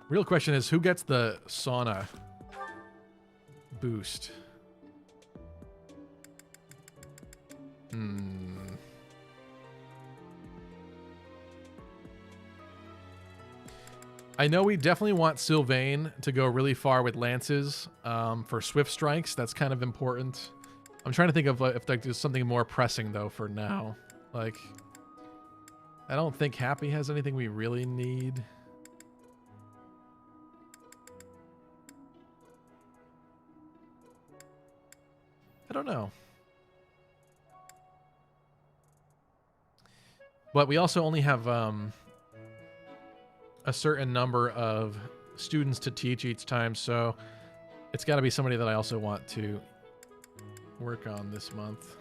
Real question is, who gets the sauna boost? I know we definitely want Sylvain to go really far with lances for swift strikes. That's kind of important. I'm trying to think of if there's something more pressing, though, for now. Like, I don't think Happy has anything we really need. I don't know. But we also only have a certain number of students to teach each time, so it's got to be somebody that I also want to work on this month.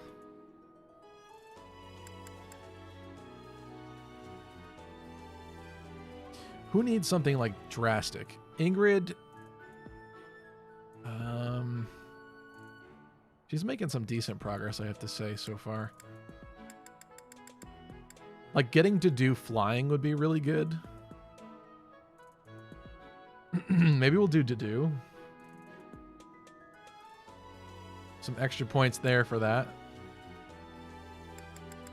Who needs something like drastic? Ingrid. She's making some decent progress, I have to say, so far. Like, getting to do flying would be really good. Maybe we'll do to-do. Some extra points there for that.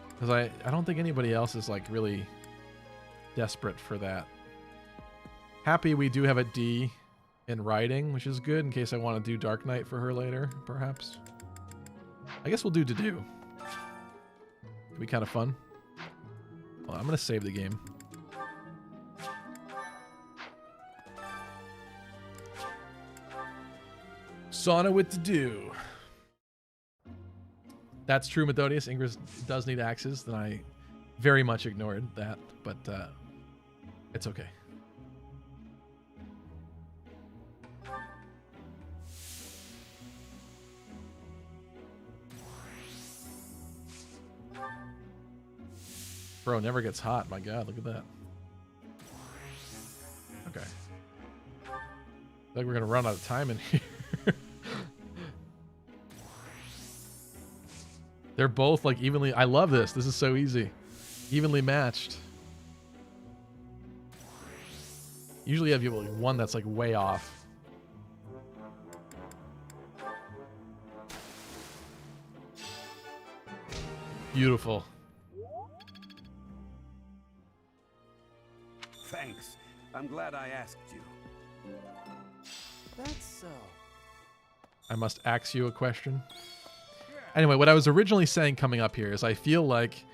Because I don't think anybody else is, like, really desperate for that. Happy we do have a D. in writing, which is good in case I want to do Dark Knight for her later, perhaps. I guess we'll do to do. It'll be kind of fun. Well, I'm going to save the game. Sauna with to do. That's true, Methodius. Ingress does need axes. Then I very much ignored that, but it's okay. Bro, never gets hot. My God, look at that. Okay. I feel like we're gonna run out of time in here. They're both like evenly. I love this. This is so easy. Evenly matched. Usually you have people like one that's like way off. Beautiful. Thanks. I'm glad I asked you. That's so. I must ask you a question. Anyway, what I was originally saying coming up here is I feel like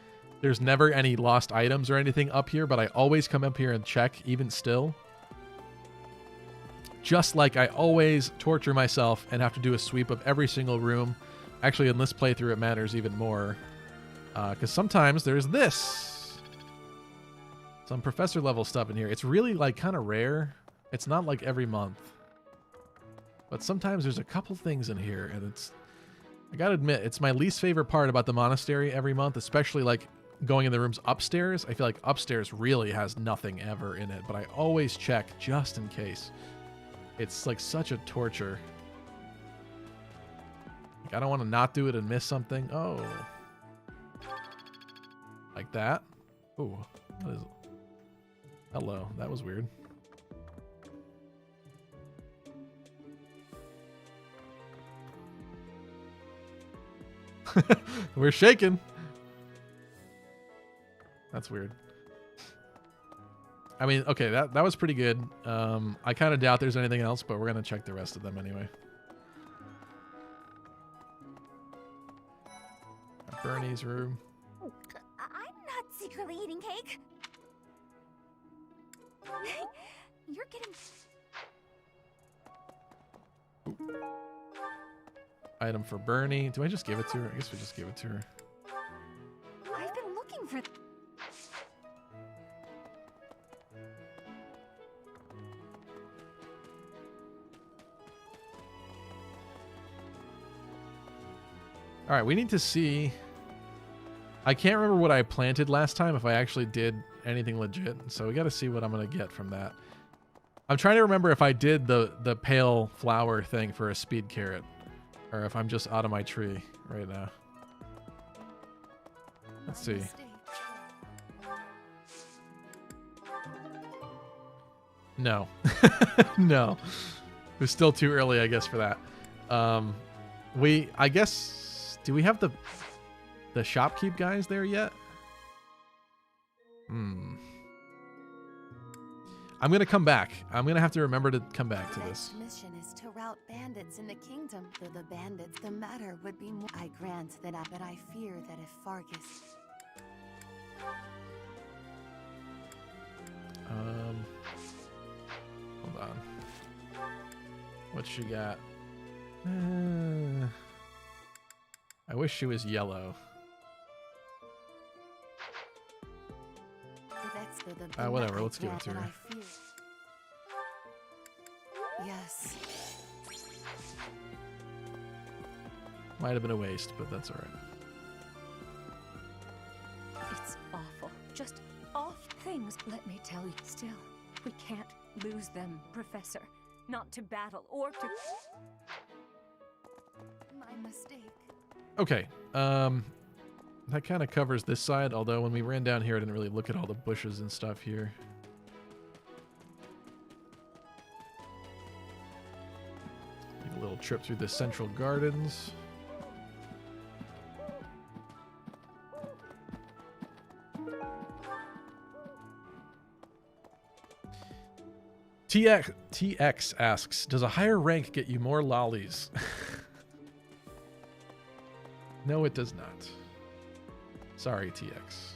there's never any lost items or anything up here, but I always come up here and check even still. Just like I always torture myself and have to do a sweep of every single room. Actually, in this playthrough, it matters even more. Because sometimes there's this. Some professor level stuff in here. It's really like kind of rare. It's not like every month. But sometimes there's a couple things in here and it's... I gotta admit, it's my least favorite part about the monastery every month, especially like going in the rooms upstairs. I feel like upstairs really has nothing ever in it, but I always check just in case. It's like such a torture. Like, I don't want to not do it and miss something. Oh. Like that? Ooh. What is it? Hello. That was weird. We're shaking. That's weird. I mean, okay, that was pretty good. I kind of doubt there's anything else, but we're going to check the rest of them anyway. Bernie's room. I'm not secretly eating cake. You're getting... Item for Bernie. Do I just give it to her? I guess we just give it to her. I've been looking for... All right, we need to see... I can't remember what I planted last time, if I actually did anything legit. So we got to see what I'm going to get from that. I'm trying to remember if I did the pale flower thing for a speed carrot. Or if I'm just out of my tree right now. Let's see. No. No. It was still too early, I guess, for that. I guess, do we have the shopkeep guys there yet? I'm going to come back. I'm going to have to remember to come back to this. Mission is to rout bandits in the kingdom. For the bandits, the matter would be more. I grant that, but I fear that if Fargus... Hold on. What she got? I wish she was yellow. Whatever, let's give it to her. Yes. Might have been a waste, but that's alright. It's awful. Just awful things. Let me tell you, still, we can't lose them, Professor. Not to battle or to... My mistake. Okay, that kind of covers this side, although when we ran down here, I didn't really look at all the bushes and stuff here. Take a little trip through the central gardens. TX asks, does a higher rank get you more lollies? No, it does not. Sorry, TX.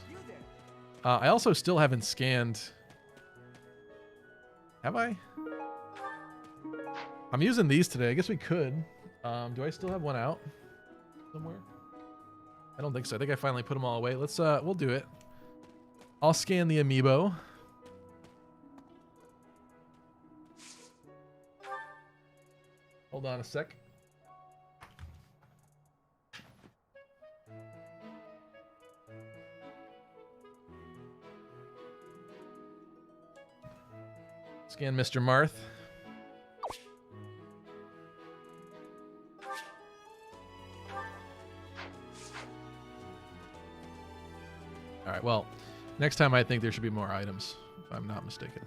I also still haven't scanned. Have I? I'm using these today. I guess we could. Do I still have one out somewhere? I don't think so. I think I finally put them all away. Let's we'll do it. I'll scan the amiibo. Hold on a sec. Scan Mr. Marth. All right, well, next time I think there should be more items, if I'm not mistaken.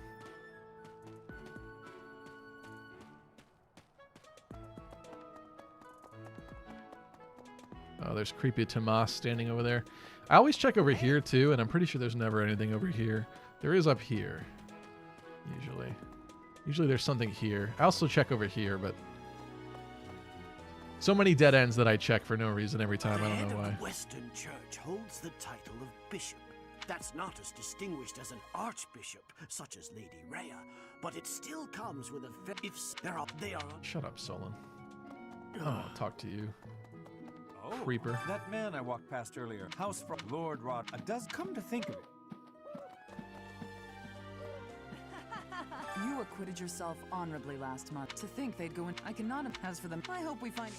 Oh, there's creepy Tomas standing over there. I always check over here too, and I'm pretty sure there's never anything over here. There is up here. Usually there's something here. I also check over here, but so many dead ends that I check for no reason every time. I don't know why. The Western Church holds the title of bishop. That's not as distinguished as an archbishop, such as Lady Rhea, but it still comes with a Shut up, Solon. Oh, I'll talk to you. Oh, Creeper. That man I walked past earlier, House from Lord Rod, does come to think of it. You acquitted yourself honorably last month. To think they'd go in. I cannot as for them. I hope we find.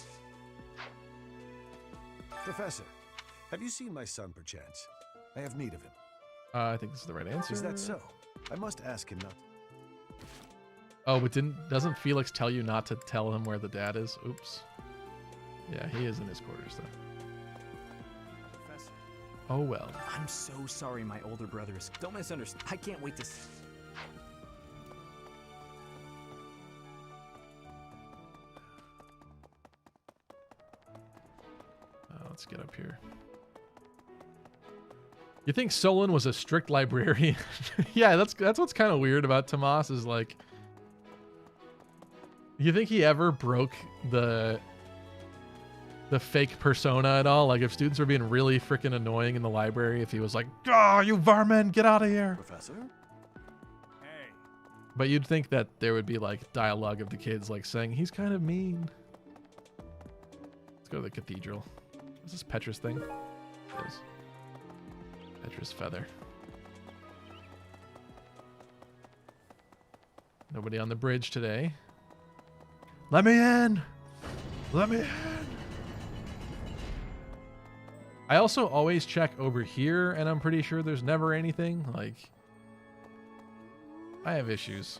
Professor, have you seen my son perchance? I have need of him. I think this is the right answer. Is that so? I must ask him not. Oh, but doesn't Felix tell you not to tell him where the dad is? Oops. Yeah, he is in his quarters though. Professor. Oh well. I'm so sorry my older brother is. Don't misunderstand. I can't wait to. Let's get up here. You think Solon was a strict librarian? Yeah, that's what's kind of weird about Tomas is like, you think he ever broke the fake persona at all? Like if students were being really freaking annoying in the library, if he was like, "Oh, you varmin, get out of here." Professor? Hey. But you'd think that there would be like dialogue of the kids like saying, "He's kind of mean." Let's go to the cathedral. Is this Petra's thing? It is. Petra's feather. Nobody on the bridge today. Let me in! Let me in! I also always check over here, and I'm pretty sure there's never anything. Like, I have issues.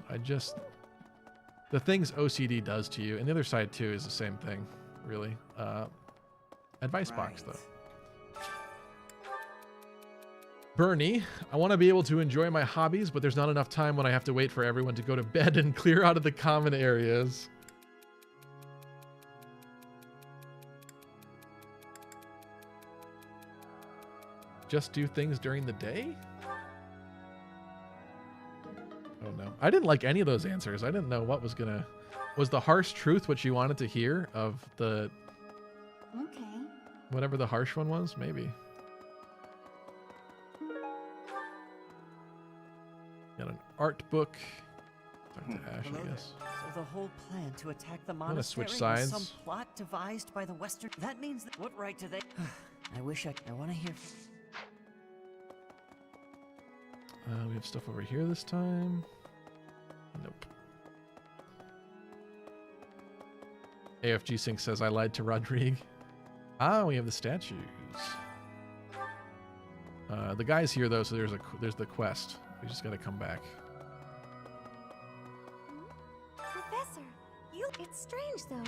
The things OCD does to you, and the other side too is the same thing, really. Advice box, though. Bernie, I want to be able to enjoy my hobbies, but there's not enough time when I have to wait for everyone to go to bed and clear out of the common areas. Just do things during the day? Oh no. I didn't like any of those answers. I didn't know what was gonna... Was the harsh truth what you wanted to hear of the... Okay. Whatever the harsh one was? Maybe. Got an art book. Talk to Ash, I guess. So the whole plan to attack the I'm gonna monastery switch was sides. some plot devised by the Western... That means that... What right do they... I wish I want to hear... We have stuff over here this time. Nope. AFG Sync says, I lied to Rodrigue. Ah, we have the statues. The guy's here, though, so there's the quest. We just gotta come back. Professor, it's strange though.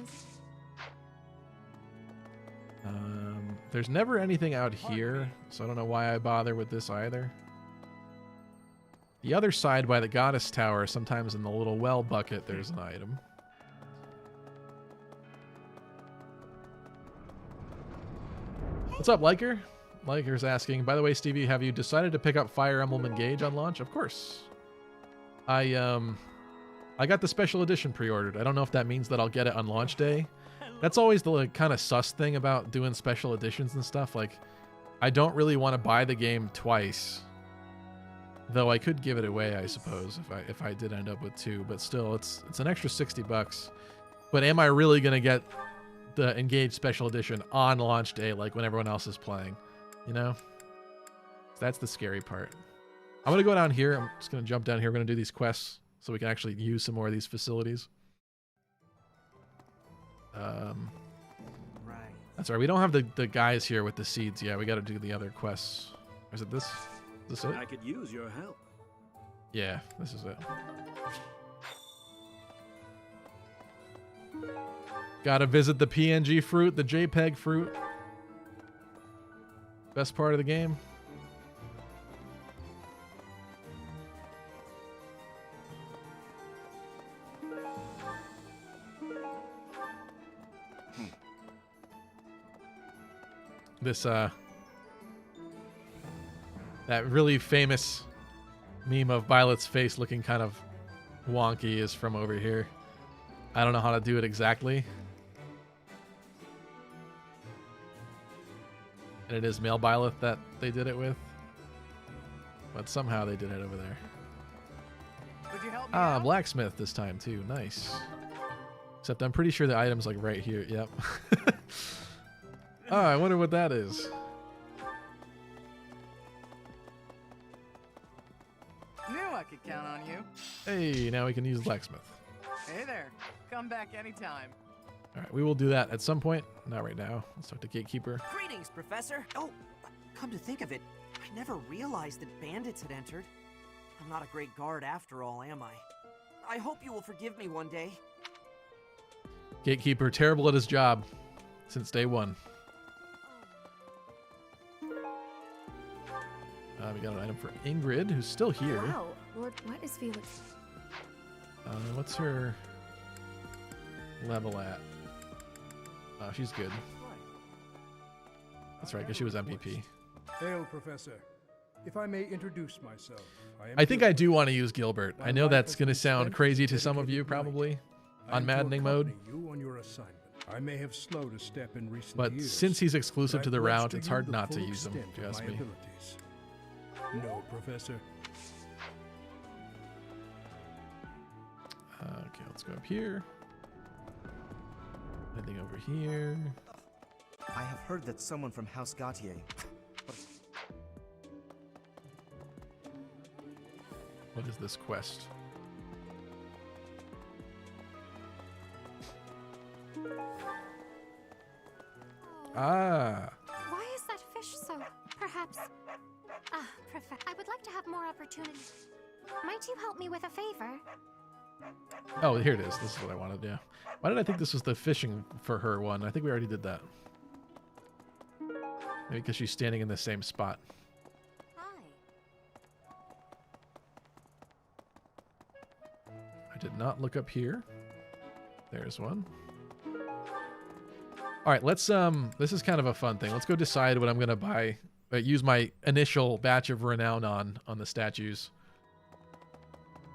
There's never anything out here, so I don't know why I bother with this either. The other side by the Goddess Tower, sometimes in the little well bucket, there's an item. What's up, Liker? Liker's asking, by the way, Stevie, have you decided to pick up Fire Emblem Engage on launch? Of course. I I got the special edition pre-ordered. I don't know if that means that I'll get it on launch day. That's always the like, kind of sus thing about doing special editions and stuff. Like, I don't really want to buy the game twice. Though I could give it away, I suppose, if I did end up with 2. But still, it's an extra $60. But am I really going to get the Engage special edition on launch day, like when everyone else is playing? You know? That's the scary part. I'm going to go down here. I'm just going to jump down here. We're going to do these quests so we can actually use some more of these facilities. Right. That's right. We don't have the guys here with the seeds yet. We got to do the other quests. Or is it this? Is this it? I could use your help. Yeah, this is it. Gotta visit the PNG fruit, the JPEG fruit. Best part of the game. This, that really famous meme of Violet's face looking kind of wonky is from over here. I don't know how to do it exactly. And it is male Violet that they did it with. But somehow they did it over there. Would you help me out? Blacksmith this time too. Nice. Except I'm pretty sure the item's like right here. Yep. Oh, I wonder what that is. Knew I could count on you. Hey, now we can use blacksmith. Hey there. Come back anytime. All right, we will do that at some point. Not right now. Let's talk to Gatekeeper. Greetings, Professor. Oh, come to think of it, I never realized that bandits had entered. I'm not a great guard after all, am I? I hope you will forgive me one day. Gatekeeper, terrible at his job since day one. We got an item for Ingrid, who's still here. Wow, Lord, what is Felix? What's her level at? She's good. That's right, because she was MVP. Hail, Professor. If I may introduce myself. I think I do want to use Gilbert. I know that's going to sound crazy to some of you, probably, on Maddening mode. You on your assignment. I may have slowed a step in recent But years, since he's exclusive to the but I route, pledge it's you hard the not to full use him, extent if you of ask my me. abilities. No, Professor. Okay, let's go up here. Anything over here? I have heard that someone from House Gautier. What is this quest? Ah. Why is that fish so? Perhaps. I would like to have more opportunities. Might you help me with a favor? Oh, here it is. This is what I wanted, yeah. Why did I think this was the fishing for her one? I think we already did that. Maybe because she's standing in the same spot. I did not look up here. There's one. All right, let's this is kind of a fun thing. Let's go decide what I'm going to buy. Use my initial batch of renown on the statues.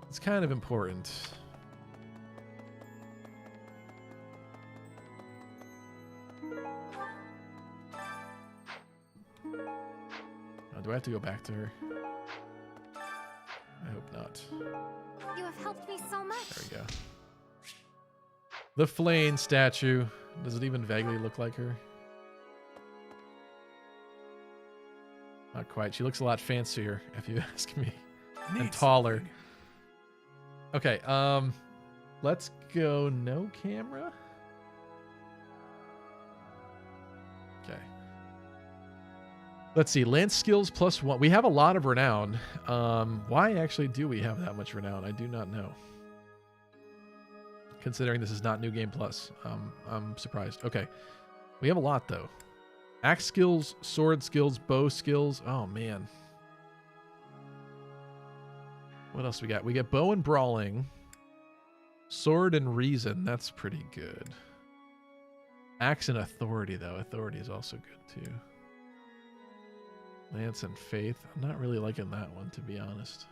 It's kind of important. Oh, do I have to go back to her? I hope not. You have helped me so much. There we go. The Flane statue. Does it even vaguely look like her? Not quite. She looks a lot fancier, if you ask me. And taller. Okay, let's go no camera. Okay. Let's see, lance skills +1. We have a lot of renown. Why actually do we have that much renown? I do not know. Considering this is not New Game Plus. I'm surprised. Okay. We have a lot, though. Axe skills, sword skills, bow skills. Oh, man. What else we got? We get bow and brawling. Sword and reason. That's pretty good. Axe and authority, though. Authority is also good, too. Lance and faith. I'm not really liking that one, to be honest.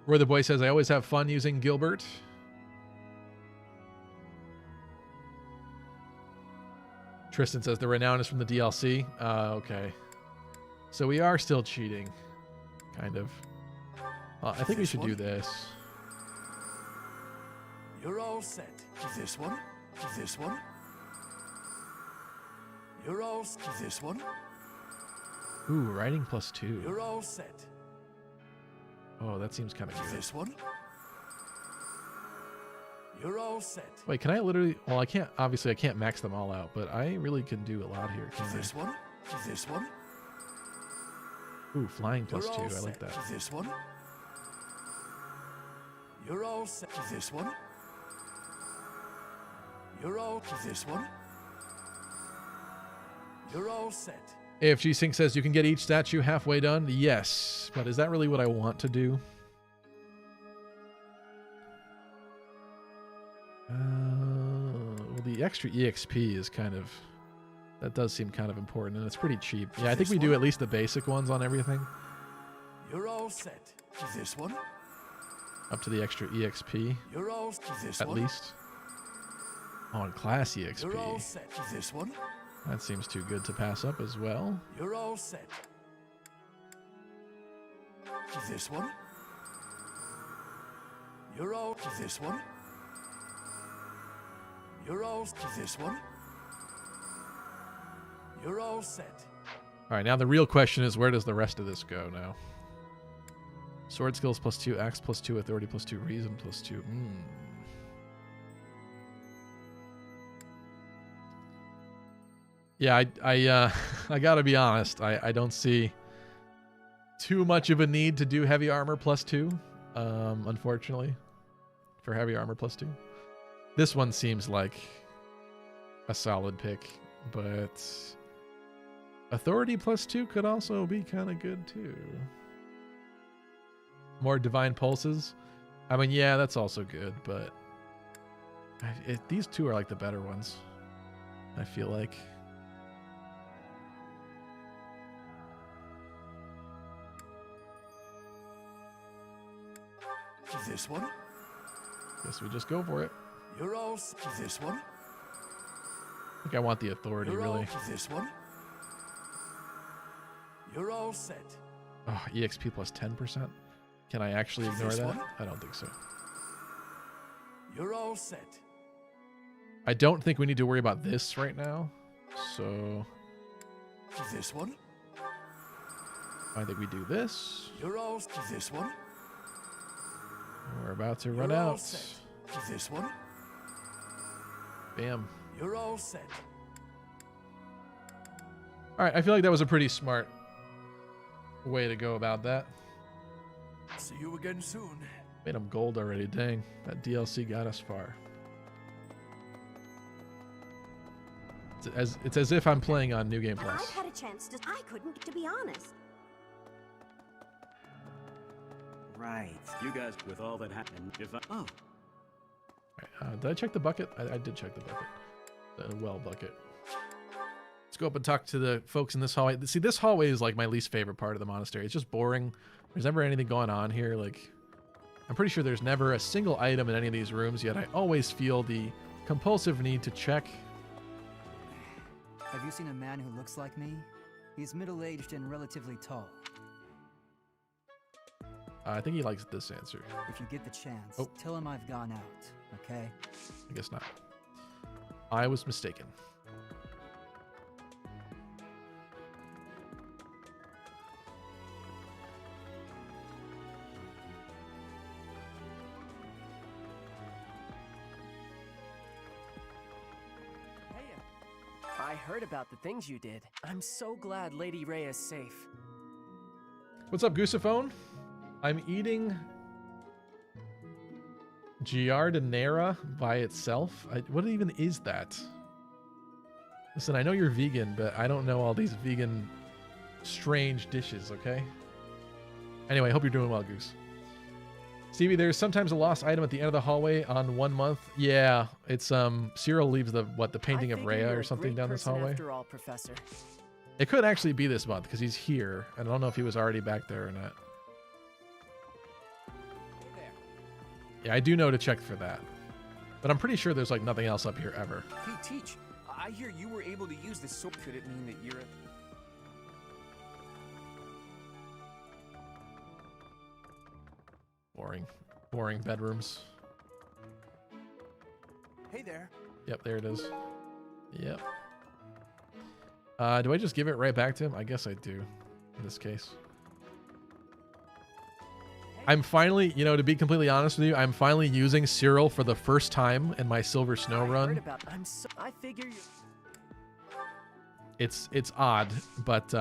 Roy the Boy says, I always have fun using Gilbert. Tristan says, the renown is from the DLC. Okay. So we are still cheating. Kind of. I think we should do this. You're all set. This one? This one? You're all set. This one? Ooh, writing +2. You're all set. Oh, that seems kind of good. This one? You're all set. Wait, can I literally... Well, I can't... Obviously, I can't max them all out, but I really can do a lot here. This one? This one? Ooh, flying +2. I like that. This one? You're all set. This one? You're all... This one? You're all set. AFG Sync says you can get each statue halfway done. Yes, but is that really what I want to do? Well, the extra EXP is kind of... That does seem kind of important, and it's pretty cheap. Yeah, I think we do at least the basic ones on everything. You're all set. This one? Up to the extra EXP. You're all... This at one? least. On class EXP. You're all set. This one? That seems too good to pass up as well. You're all set. This one? You're all... This one? You're all... This one? You're all set. All right, now the real question is, where does the rest of this go now? Sword skills +2, axe +2, authority +2, reason +2. Yeah, I gotta be honest. I don't see too much of a need to do heavy armor +2, unfortunately, for heavy armor +2. This one seems like a solid pick, but authority +2 could also be kind of good too. More divine pulses. I mean, yeah, that's also good, but these two are like the better ones, I feel like. This one? Guess we just go for it. You're all... This one? I think I want the authority, You're really. All, this one? You're all set. Oh, EXP +10%. Can I actually ignore This that? one? I don't think so. You're all set. I don't think we need to worry about this right now. So This one? I think we do this. You're all... This one? We're about to run You're all out. set. This one? Bam. You're all set. All right, I feel like that was a pretty smart way to go about that. See you again soon. Made them gold already. Dang, that DLC got us far. It's as if I'm playing on New Game Plus. I've had a chance to... I couldn't, to be honest. Right. You guys, with all that happened, if I... Oh. Right, did I check the bucket? I did check the bucket. The well bucket. Let's go up and talk to the folks in this hallway. See, this hallway is like my least favorite part of the monastery. It's just boring. There's never anything going on here. Like, I'm pretty sure there's never a single item in any of these rooms, yet I always feel the compulsive need to check. Have you seen a man who looks like me? He's middle-aged and relatively tall. I think he likes this answer. If you get the chance, Oh. tell him I've gone out, okay? I guess not. I was mistaken. I heard about the things you did. I'm so glad Lady Rhea is safe. What's up, Goosephone? I'm eating giardinera by itself. What even is that? Listen, I know you're vegan, but I don't know all these vegan strange dishes, okay? Anyway, hope you're doing well, Goose. Stevie, there's sometimes a lost item at the end of the hallway on 1 month. Yeah, it's Cyril leaves the painting of Rhea or something down this hallway. After all, Professor. It could actually be this month because he's here. I don't know if he was already back there or not. Yeah, I do know to check for that. But I'm pretty sure there's like nothing else up here ever. Hey, Teach, I hear you were able to use this sword. Could it mean that you're Boring bedrooms. Hey there. Yep, there it is. Yep. Do I just give it right back to him? I guess I do in this case. I'm finally, you know, to be completely honest with you, I'm finally using Cyril for the first time in my Silver Snow run. I figure you. It's odd, but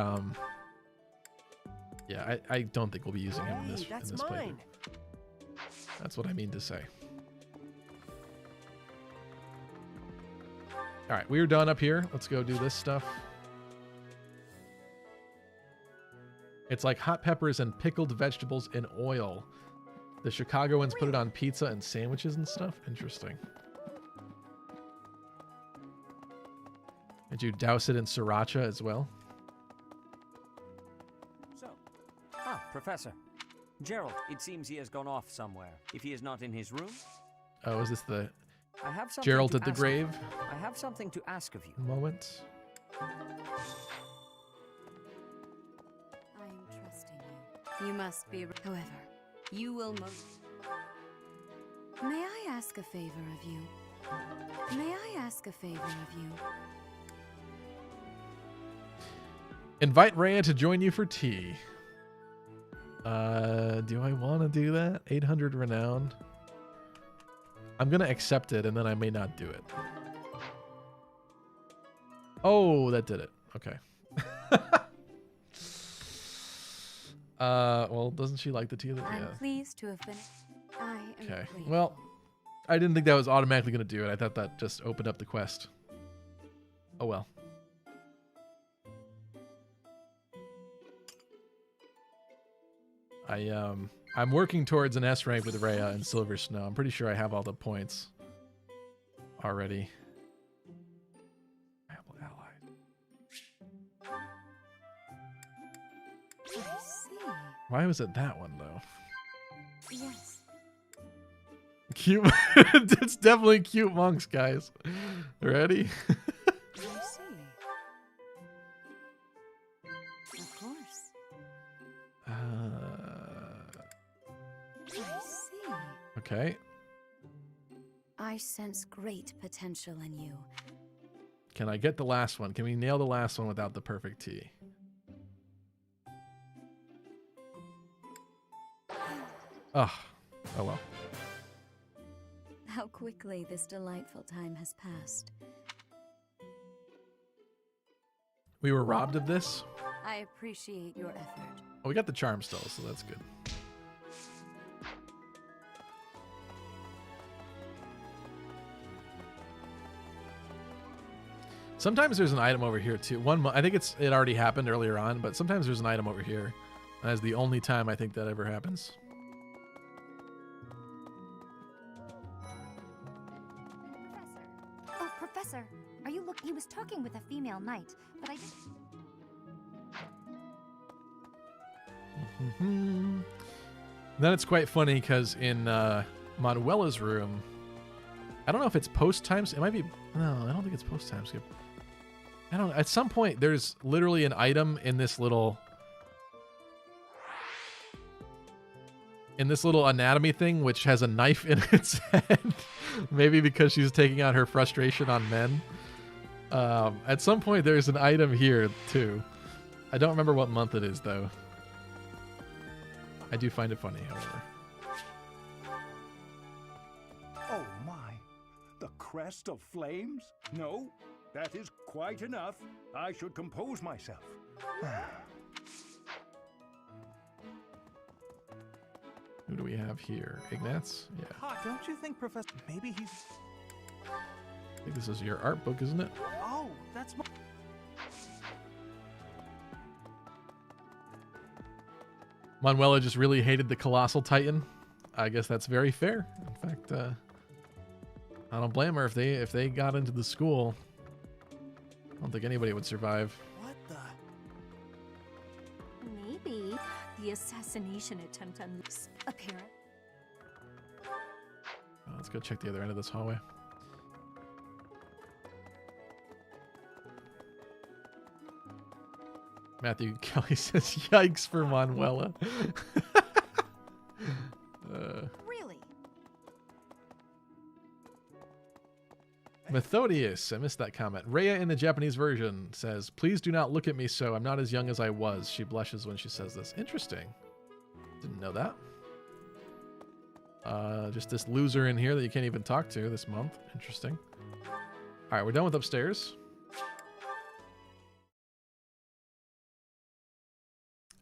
yeah, I don't think we'll be using him in this playthrough. That's what I mean to say. All right, we're done up here. Let's go do this stuff. It's like hot peppers and pickled vegetables in oil. The Chicagoans put it on pizza and sandwiches and stuff. Interesting. Did you douse it in sriracha as well? Professor. Gerald, it seems he has gone off somewhere. If he is not in his room... Oh, is this the I have something Gerald to at the ask grave of you. I have something to ask of you. moment? I am trusting you. You must be... However, you will most... May I ask a favor of you? May I ask a favor of you? Invite Rhea to join you for tea. Do I want to do that? 800 renown. I'm going to accept it, and then I may not do it. Oh, that did it. Okay. Well, doesn't she like the tea? I'm pleased to have been... I am Okay. grateful. Well, I didn't think that was automatically going to do it. I thought that just opened up the quest. Oh, well. I'm working towards an S rank with Rhea and Silver Snow. I'm pretty sure I have all the points already. I see. Why was it that one though? Yes. Cute. It's definitely cute monks, guys. Ready? I see. Of course. I see. Okay. I sense great potential in you. Can I get the last one? Can we nail the last one without the perfect T? Oh well. How quickly this delightful time has passed. We were robbed of this. I appreciate your effort. Oh, we got the charm still, so that's good. Sometimes there's an item over here too. I think it already happened earlier on, but sometimes there's an item over here. That's the only time I think that ever happens. Oh, Professor, are you look? He was talking with a female knight, but I didn't. Then it's quite funny because in Manuela's room, I don't know if it's post time. It might be. No, I don't think it's post time skip. I don't know. At some point, there's literally an item in this little anatomy thing, which has a knife in its head. Maybe because she's taking out her frustration on men. At some point, there's an item here too. I don't remember what month it is though. I do find it funny, however. Oh my, the crest of flames? No, that is quite enough. I should compose myself. Who do we have here? Ignatz? Yeah. Don't you think, Professor? Maybe he's... I think this is your art book, isn't it? Oh, that's my... Manuela just really hated the Colossal Titan. I guess that's very fair. In fact, I don't blame her. If they got into the school, I don't think anybody would survive. What the? Maybe the assassination attempt on Luke's apparent. Let's go check the other end of this hallway. Matthew Kelly says, "Yikes for Manuela." Really? Methodius, I missed that comment. Rhea in the Japanese version says, "Please do not look at me so. I'm not as young as I was." She blushes when she says this. Interesting. Didn't know that. Just this loser in here that you can't even talk to this month. Interesting. All right, we're done with upstairs.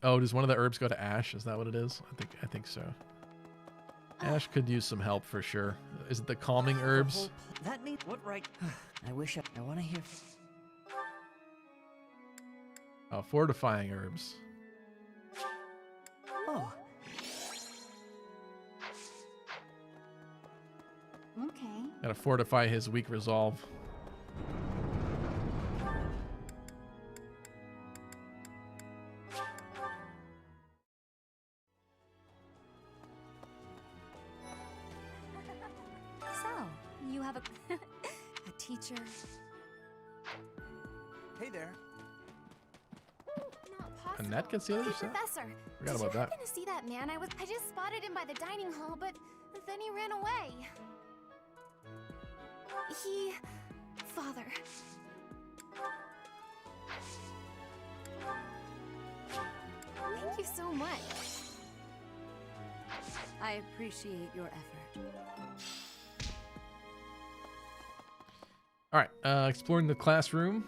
Oh, does one of the herbs go to Ash? Is that what it is? I think so. Ash could use some help for sure. Is it the calming herbs? That means what right? I wish I want to hear. Oh, fortifying herbs. Oh. Okay. Gotta fortify his weak resolve. You have a teacher. Hey there. Not possible. Annette gets the other Hey, set? Professor. Forgot did about you that. happen to see that man? I just spotted him by the dining hall, but then he ran away. Father. Thank you so much. I appreciate your effort. All right, exploring the classroom.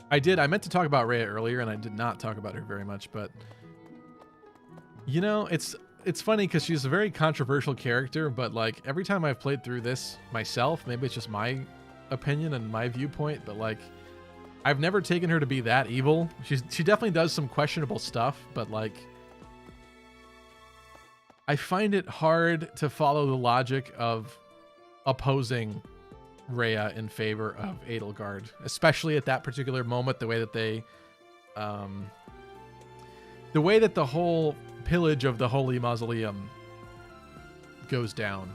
I meant to talk about Rhea earlier, and I did not talk about her very much, but you know, it's funny because she's a very controversial character, but like every time I've played through this myself, maybe it's just my opinion and my viewpoint, but like I've never taken her to be that evil. She definitely does some questionable stuff, but like I find it hard to follow the logic of opposing Rhea in favor of Edelgard, especially at that particular moment, the way that the whole pillage of the Holy Mausoleum goes down.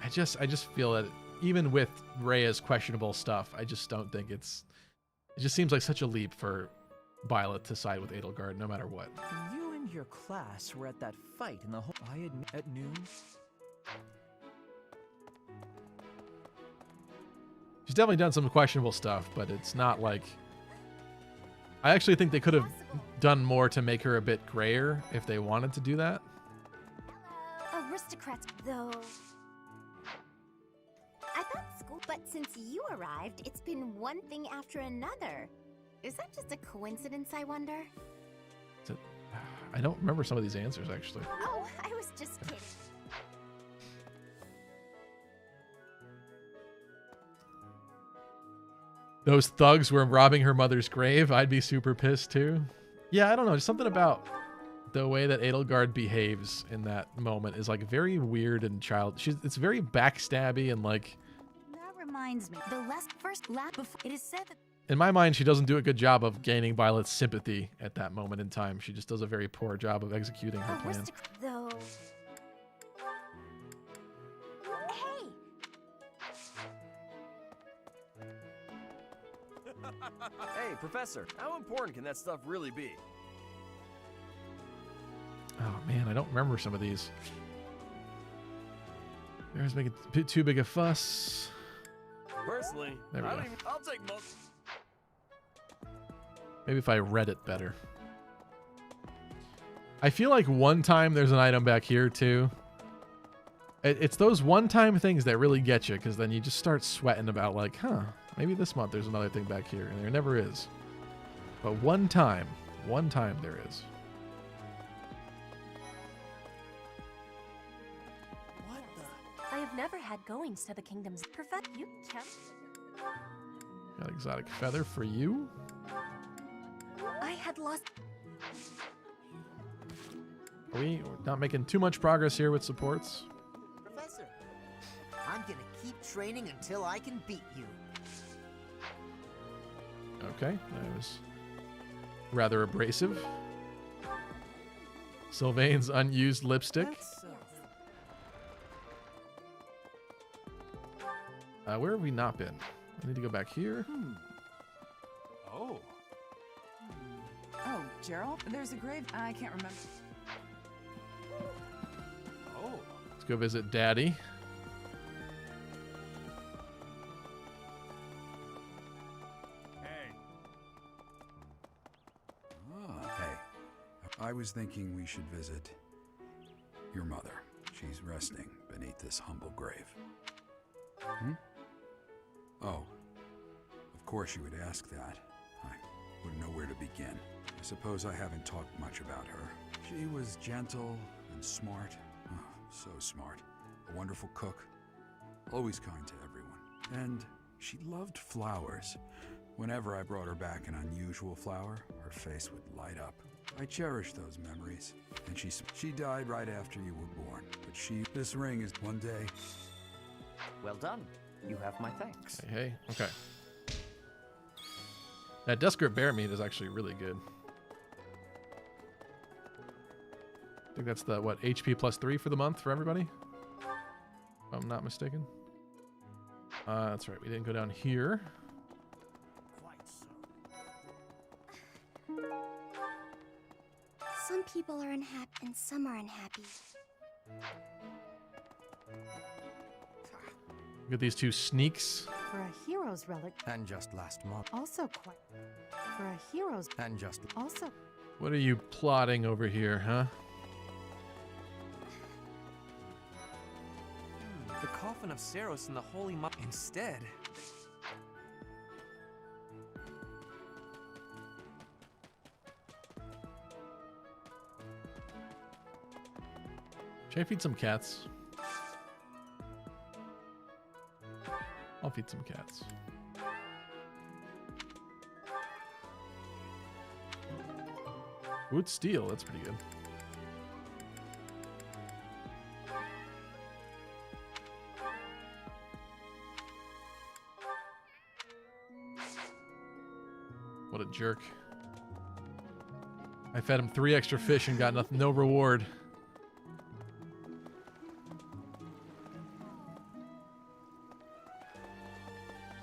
I just feel that even with Rhea's questionable stuff, I just don't think it just seems like such a leap for Violet to side with Edelgard no matter what. You and your class were at that fight in the whole at noon. She's definitely done some questionable stuff, but it's not like... I actually think they could have done more to make her a bit grayer if they wanted to do that. Aristocrats, though. I thought school, but since you arrived, it's been one thing after another. Is that just a coincidence, I wonder? I don't remember some of these answers, actually. Oh, I was just kidding. Those thugs were robbing her mother's grave. I'd be super pissed too. Yeah, I don't know. Just something about the way that Edelgard behaves in that moment is like very weird and it's very backstabby and like... That reminds me. The first lap before it is said that... In my mind, she doesn't do a good job of gaining Violet's sympathy at that moment in time. She just does a very poor job of executing her plan. Though... Hey! Hey, Professor, how important can that stuff really be? Oh man, I don't remember some of these. There's making too big a fuss. Personally, There we go. I'll take most. Maybe if I read it better. I feel like one time there's an item back here too. It's those one-time things that really get you, because then you just start sweating about like, huh, maybe this month there's another thing back here, and there never is. But one time there is. What the? I have never had goings to the kingdoms. Perfect. You count. Got exotic feather for you. I had lost. Are we not making too much progress here with supports? Professor, I'm gonna keep training until I can beat you. Okay, that was rather abrasive. Sylvain's unused lipstick. Where have we not been? I need to go back here. Oh. Oh, Gerald? There's a grave. I can't remember. Oh. Let's go visit Daddy. Hey. Hey. I was thinking we should visit your mother. She's resting beneath this humble grave. Oh. Of course you would ask that. I wouldn't know where to begin. I suppose I haven't talked much about her. She was gentle and smart. Oh, so smart. A wonderful cook. Always kind to everyone. And she loved flowers. Whenever I brought her back an unusual flower, her face would light up. I cherish those memories. And she died right after you were born. But this ring is one day. Well done. You have my thanks. Hey. Okay. That desperate bear meat is actually really good. I think that's the, what, HP +3 for the month for everybody? If I'm not mistaken. That's right. We didn't go down here. Some people are unhappy and some are unhappy. Look at these two sneaks. For a hero's relic. And just last month. Also quite. For a hero's. And just. Also. What are you plotting over here, huh? The coffin of Seros and the Holy Mother. Instead. Should I feed some cats? I'll feed some cats. Wood steel, that's pretty good. What a jerk. I fed him 3 extra fish and got no reward.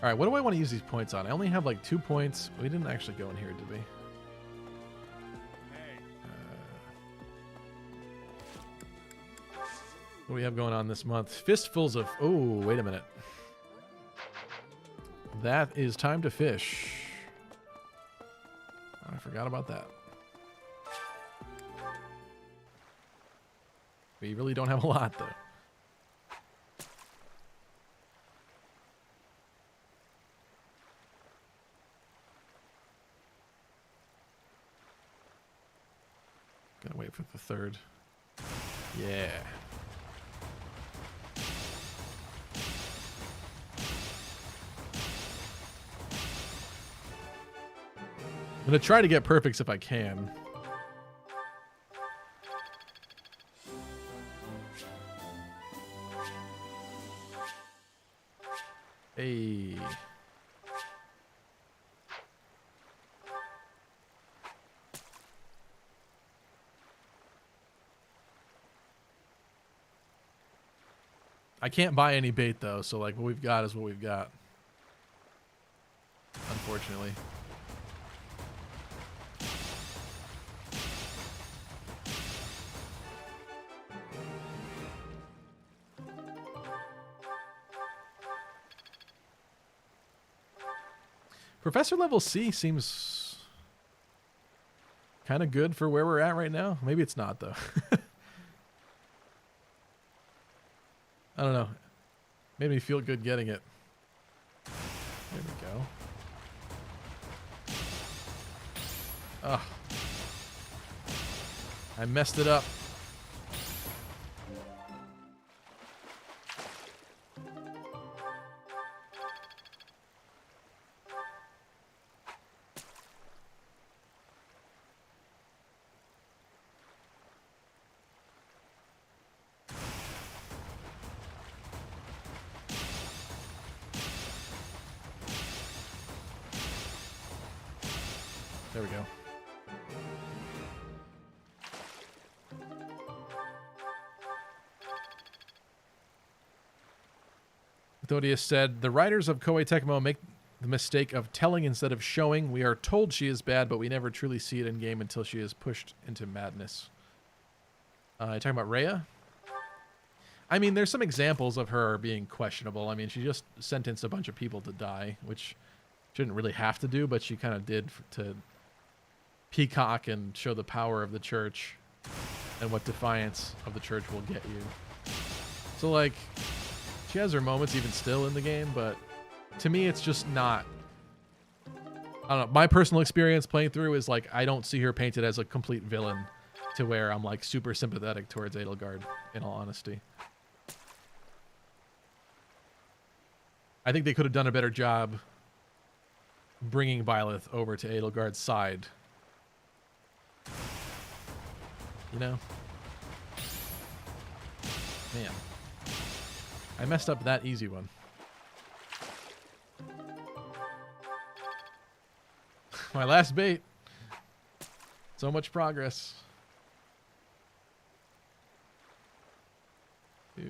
All right, what do I want to use these points on? I only have like 2 points. We didn't actually go in here, did we? What do we have going on this month? Fistfuls of... Oh, wait a minute. That is time to fish. I forgot about that. We really don't have a lot, though. Gotta wait for the third. Yeah. I'm gonna try to get perfects if I can. Hey. I can't buy any bait though, so like what we've got is what we've got. Unfortunately. Professor level C seems kind of good for where we're at right now. Maybe it's not though. I don't know. Made me feel good getting it. There we go. Ugh. I messed it up. There we go. Methodius said, the writers of Koei Tecmo make the mistake of telling instead of showing. We are told she is bad, but we never truly see it in game until she is pushed into madness. You talking about Rhea? I mean, there's some examples of her being questionable. I mean, she just sentenced a bunch of people to die, which she didn't really have to do, but she kind of did to peacock and show the power of the church and what defiance of the church will get you. So, like, she has her moments even still in the game, but to me, it's just not... I don't know. My personal experience playing through is, like, I don't see her painted as a complete villain to where I'm, like, super sympathetic towards Edelgard, in all honesty. I think they could have done a better job bringing Byleth over to Edelgard's side. You know? Man. I messed up that easy one. My last bait. So much progress. Oh,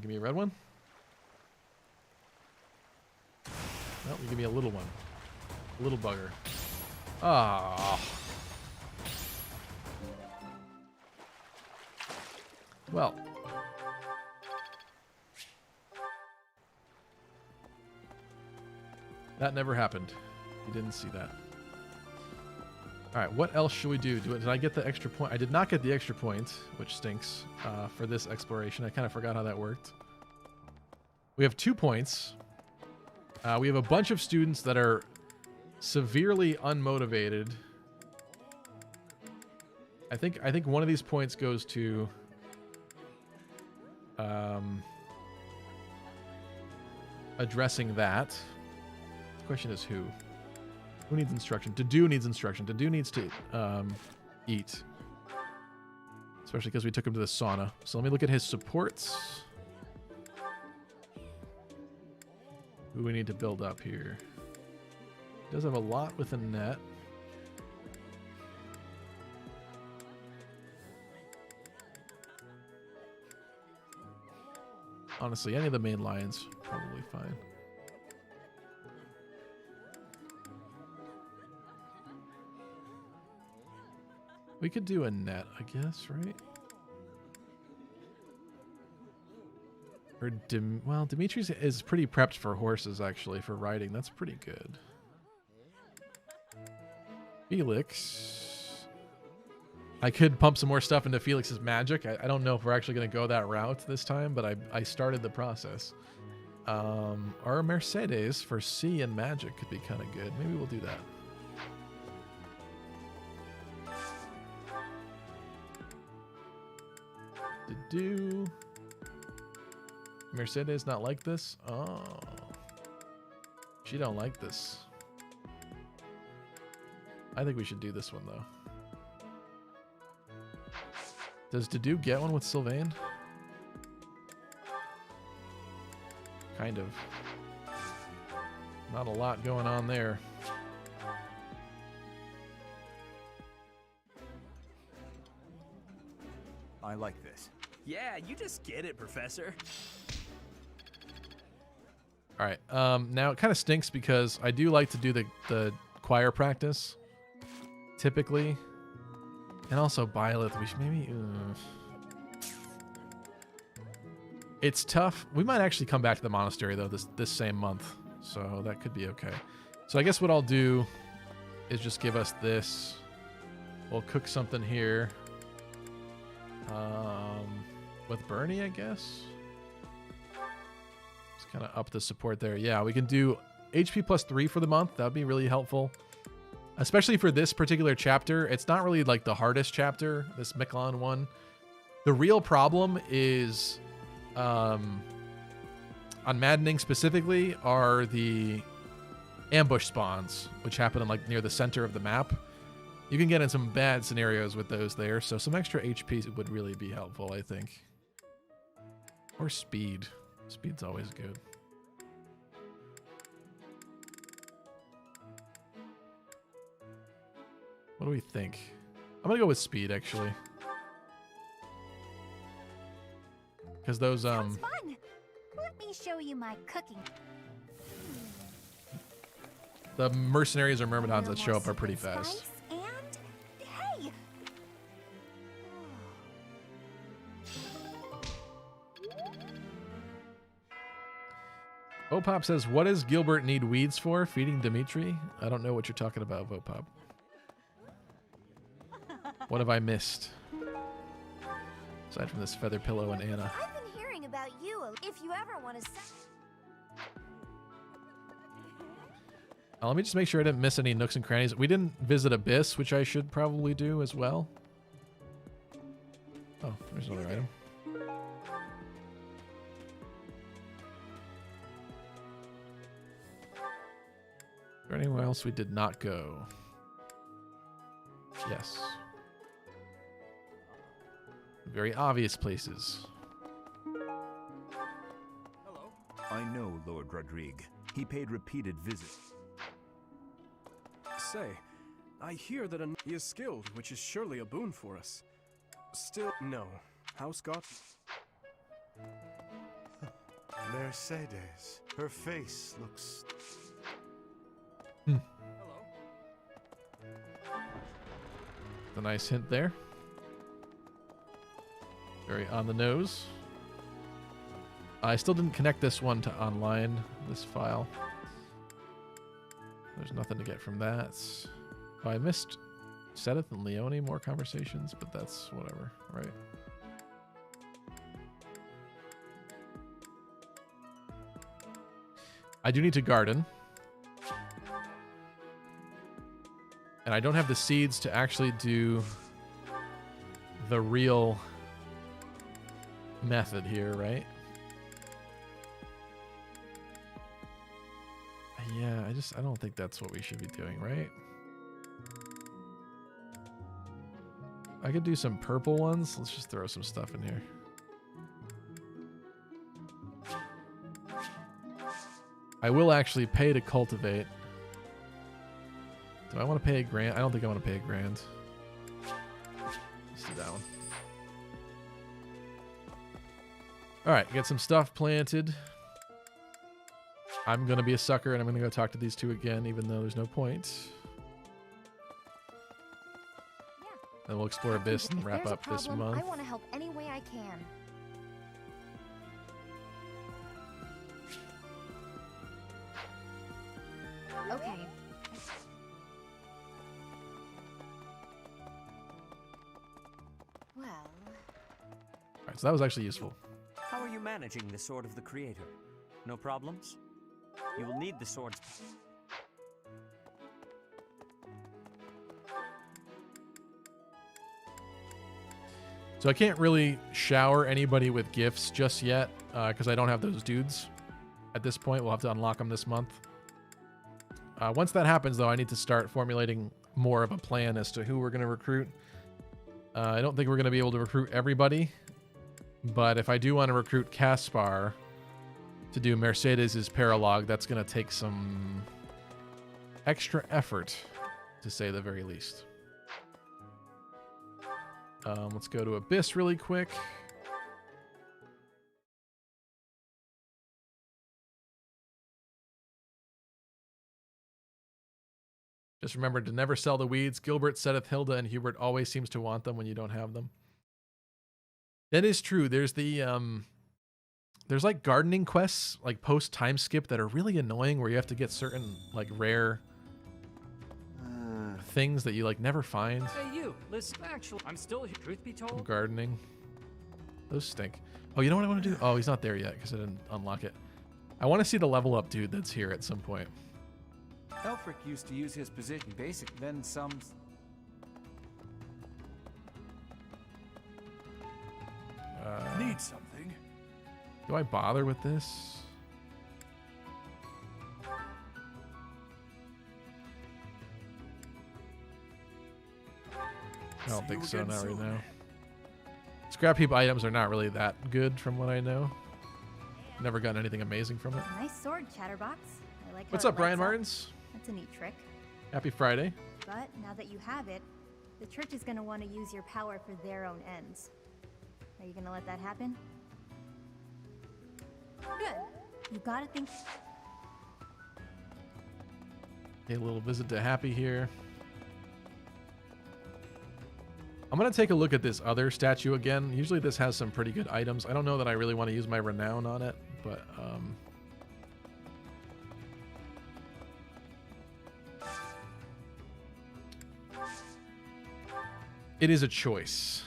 give me a red one? No, you give me a little one. A little bugger. Ah. Well. That never happened. You didn't see that. Alright, what else should we do? Did I get the extra point? I did not get the extra point, which stinks, for this exploration. I kind of forgot how that worked. We have 2 points. We have a bunch of students that are severely unmotivated. I think one of these points goes to addressing that. The question is who? Who needs instruction? Dedue needs instruction. Dedue needs to eat. Especially because we took him to the sauna. So let me look at his supports. Who we need to build up here? He does have a lot with a net. Honestly, any of the main lines probably fine. We could do a net, I guess, right? Or well, Dimitri's is pretty prepped for horses, actually, for riding. That's pretty good. Felix. I could pump some more stuff into Felix's magic. I don't know if we're actually going to go that route this time, but I started the process. Our Mercedes for sea and magic could be kind of good. Maybe we'll do that. Do Mercedes not like this? Oh, she don't like this. I think we should do this one though. Does Dedue get one with Sylvain? Kind of. Not a lot going on there. I like this. Yeah, you just get it, Professor. All right. Now it kind of stinks because I do like to do the choir practice, typically, and also Byleth. We should maybe. It's tough. We might actually come back to the monastery though this same month, so that could be okay. So I guess what I'll do is just give us this. We'll cook something here. With Bernie, I guess. Just kind of up the support there. Yeah, we can do HP plus 3 for the month. That would be really helpful. Especially for this particular chapter. It's not really like the hardest chapter, this Miklon one. The real problem is, on Maddening specifically, are the ambush spawns, which happen in, like, near the center of the map. You can get in some bad scenarios with those there, so some extra HP would really be helpful, I think. Or speed. Speed's always good. What do we think? I'm gonna go with speed, actually. Because those, Sounds fun. Let me show you my cooking. The mercenaries or myrmidons that show up are pretty fast. Spice and hey, Vopop says, what does Gilbert need weeds for? Feeding Dimitri? I don't know what you're talking about, Vopop. What have I missed? Aside from this feather pillow and Anna. I've been hearing about you. If you ever want to Let me just make sure I didn't miss any nooks and crannies. We didn't visit Abyss, which I should probably do as well. Oh, there's another item. Is there anywhere else we did not go? Yes. Very obvious places. I know Lord Rodrigue. He paid repeated visits. Say, I hear that he is skilled, which is surely a boon for us. Still, no. House got... Mercedes. Her face looks... A nice hint there. Very on the nose. I still didn't connect this one to online, this file. There's nothing to get from that. Oh, I missed Sedith and Leone, more conversations, but that's whatever, right? I do need to garden. And I don't have the seeds to actually do the real method here, right? Yeah, I don't think that's what we should be doing, right? I could do some purple ones. Let's just throw some stuff in here. I will actually pay to cultivate. Do I want to pay a grand? I don't think I want to pay a grand. Let's do that one. Alright, get some stuff planted. I'm going to be a sucker and I'm going to go talk to these two again, even though there's no point. Then we'll explore Abyss and wrap up this month. I want to help any way I can. Okay. Well... Alright, so that was actually useful. How are you managing the Sword of the Creator? No problems? You will need the swords. So I can't really shower anybody with gifts just yet, because I don't have those dudes at this point. We'll have to unlock them this month. Once that happens, though, I need to start formulating more of a plan as to who we're going to recruit. I don't think we're going to be able to recruit everybody, but if I do want to recruit Caspar to do Mercedes' paralogue, that's going to take some extra effort, to say the very least. Let's go to Abyss really quick. Just remember to never sell the weeds. Gilbert, Sedith, Hilda, and Hubert always seems to want them when you don't have them. That is true. There's the there's like gardening quests, like post time skip, that are really annoying, where you have to get certain like rare things that you like never find. Hey you, listen, actually, I'm still here. Truth be told, Gardening. Those stink. Oh, you know what I want to do? Oh, he's not there yet because I didn't unlock it. I want to see the level up dude that's here at some point. Elfric used to use his position basic, then some... Need something? Do I bother with this? I don't think so, not right now. Scrap heap items are not really that good from what I know. Never gotten anything amazing from it. Nice sword, Chatterbox. I like how What's it up, Brian lights Martins? That's a neat trick. Happy Friday. But now that you have it, the church is going to want to use your power for their own ends. Are you going to let that happen? Good. You gotta think. Okay, a little visit to Happy here. I'm going to take a look at this other statue again. Usually this has some pretty good items. I don't know that I really want to use my renown on it, but it is a choice.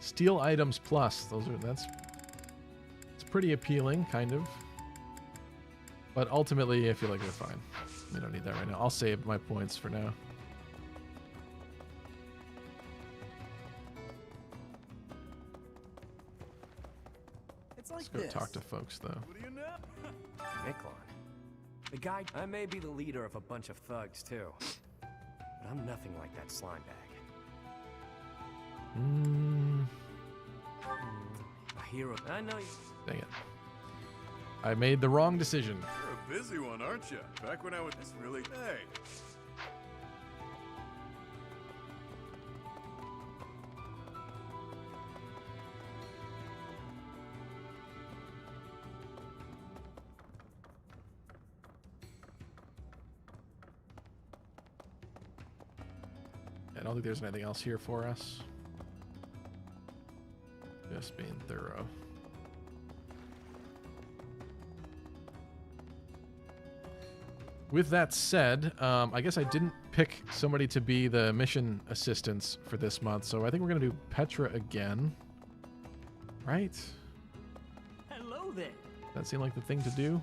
Steal items plus. That's pretty appealing, kind of. But ultimately, I feel like they're fine. We don't need that right now. I'll save my points for now. Let's go talk to folks, though. What do you know? Miklon. The guy. I may be the leader of a bunch of thugs, too. But I'm nothing like that slime bag. A hero. I know you. Dang it. I made the wrong decision. You're a busy one, aren't you? Back when I was really... Hey. I don't think there's anything else here for us. Just being thorough. With that said, I guess I didn't pick somebody to be the mission assistants for this month, so I think we're going to do Petra again. Right? Hello there. That seemed like the thing to do.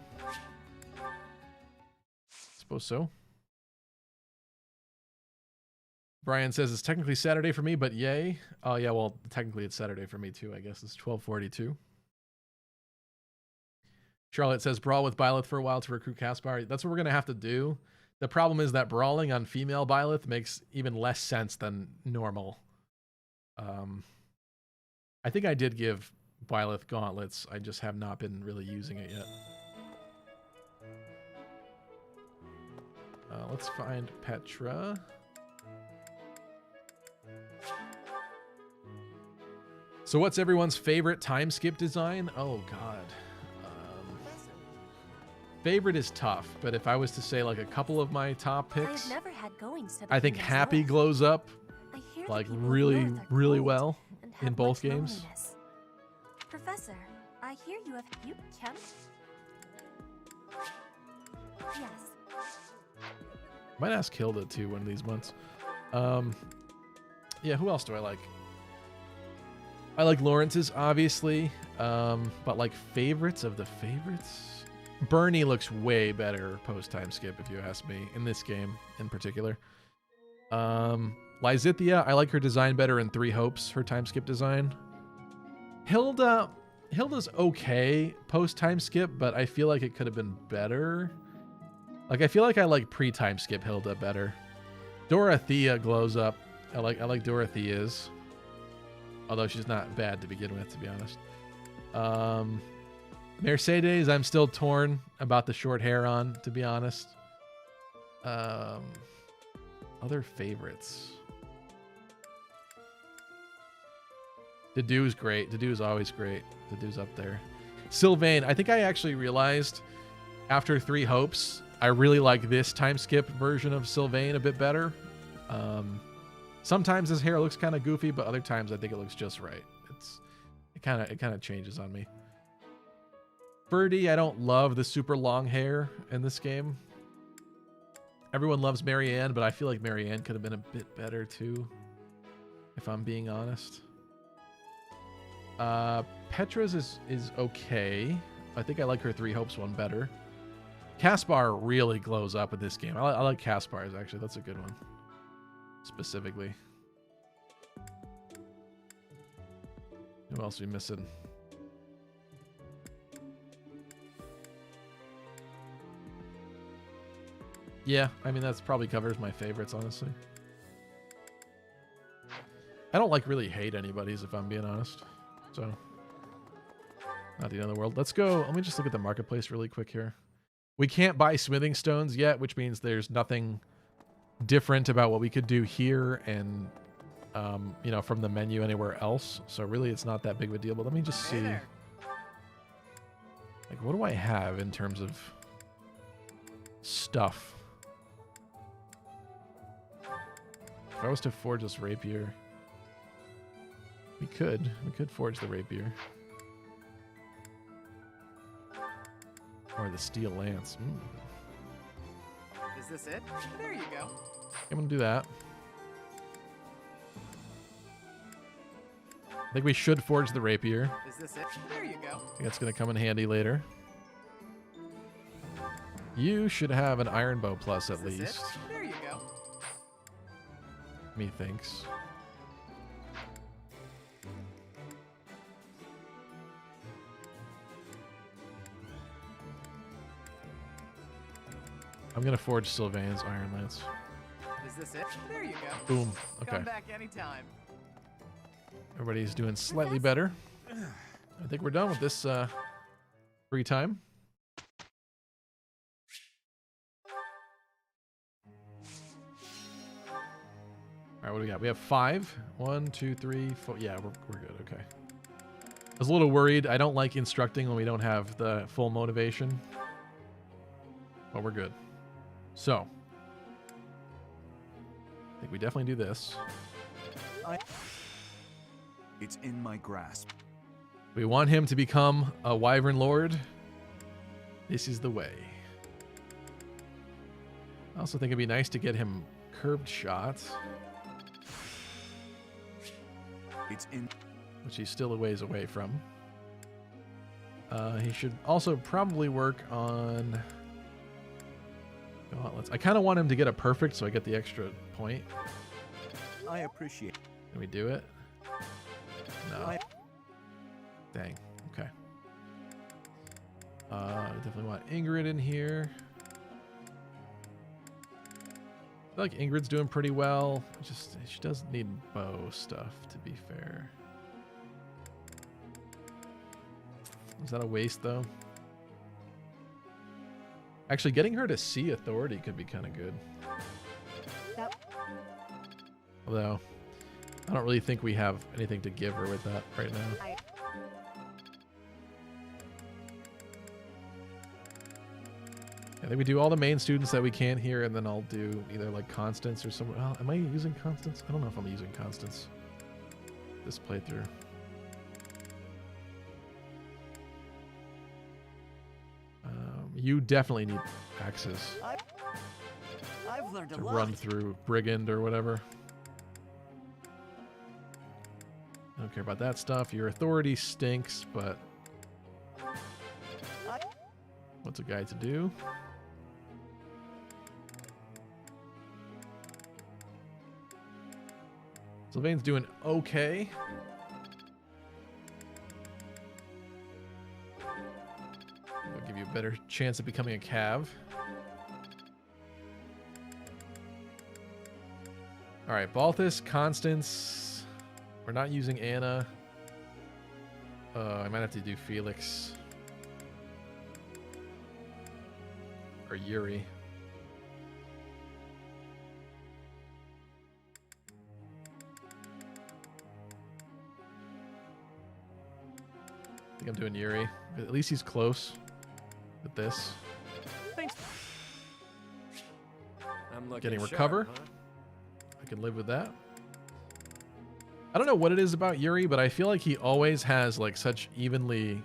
Suppose so. Brian says it's technically Saturday for me, but yay. Oh, yeah, well, technically it's Saturday for me, too, I guess. It's 12:42. Charlotte says, brawl with Byleth for a while to recruit Caspar. That's what we're going to have to do. The problem is that brawling on female Byleth makes even less sense than normal. I think I did give Byleth gauntlets. I just have not been really using it yet. Let's find Petra. So what's everyone's favorite time skip design? Oh, God. Favorite is tough, but if I was to say like a couple of my top picks, I've never had going I think Happy glows up like really, really well in both games. Loneliness. Professor, I hear you have kept. Yes. Might ask Hilda too one of these months. Yeah, who else do I like? I like Lawrence's, obviously, but like favorites of the favorites? Bernie looks way better post-time skip, if you ask me, in this game in particular. Lysithia, I like her design better in Three Hopes, her time skip design. Hilda's okay post-time skip, but I feel like it could have been better. Like, I feel like I like pre-time skip Hilda better. Dorothea glows up. I like Dorothea's. Although she's not bad to begin with, to be honest. Mercedes, I'm still torn about the short hair on, to be honest. Other favorites. Dedue's great. Dedue's always great. Dedue's up there. Sylvain, I think I actually realized after Three Hopes, I really like this time skip version of Sylvain a bit better. Sometimes his hair looks kind of goofy, but other times I think it looks just right. It kind of changes on me. Birdie, I don't love the super long hair in this game. Everyone loves Marianne, but I feel like Marianne could have been a bit better too, if I'm being honest. Petra's is okay. I think I like her Three Hopes one better. Caspar really glows up in this game. I like Caspar's, actually. That's a good one. Specifically. Who else are we missing? Yeah, I mean, that's probably covers my favorites, honestly. I don't really hate anybody's, if I'm being honest. So, not the end of the world. Let's go. Let me just look at the marketplace really quick here. We can't buy smithing stones yet, which means there's nothing different about what we could do here and, you know, from the menu anywhere else. So really it's not that big of a deal, but let me just see. Like, what do I have in terms of stuff? If I was to forge this rapier, we could forge the rapier. Or the steel lance. Is this it? There you go. I'm gonna do that. I think we should forge the rapier. Is this it? There you go. I think that's gonna come in handy later. You should have an iron bow plus at least. There you go. Methinks. I'm gonna forge Sylvain's iron lance. Is this it? There you go. Boom. Okay. Come back anytime. Everybody's doing slightly better. I think we're done with this free time. All right, what do we got? We have 5. 1, 2, 3, 4. Yeah, we're good. Okay. I was a little worried. I don't like instructing when we don't have the full motivation. But we're good. So, I think we definitely do this. It's in my grasp. We want him to become a Wyvern Lord. This is the way. I also think it'd be nice to get him curved shot. It's in, which he's still a ways away from. He should also probably work on gauntlets. I kind of want him to get a perfect so I get the extra point. I appreciate. Can we do it? No. Dang. Okay. Definitely want Ingrid in here. I feel like Ingrid's doing pretty well. Just she does need bow stuff, to be fair. Is that a waste though? Actually, getting her to see authority could be kind of good. Although, I don't really think we have anything to give her with that right now. I think we do all the main students that we can here, and then I'll do either like Constance or somewhere. Well, am I using Constance? I don't know if I'm using Constance this playthrough. You definitely need axes I've learned a to lot. run through Brigand or whatever. I don't care about that stuff. Your authority stinks, but what's a guy to do? Sylvain's doing okay. I'll give you a better chance of becoming a cav. All right, Balthus, Constance. We're not using Anna. I might have to do Felix. Or Yuri. I think I'm doing Yuri. At least he's close with this. Thanks. I'm looking Getting sharp, recover. huh? I can live with that. I don't know what it is about Yuri, but I feel like he always has like such evenly,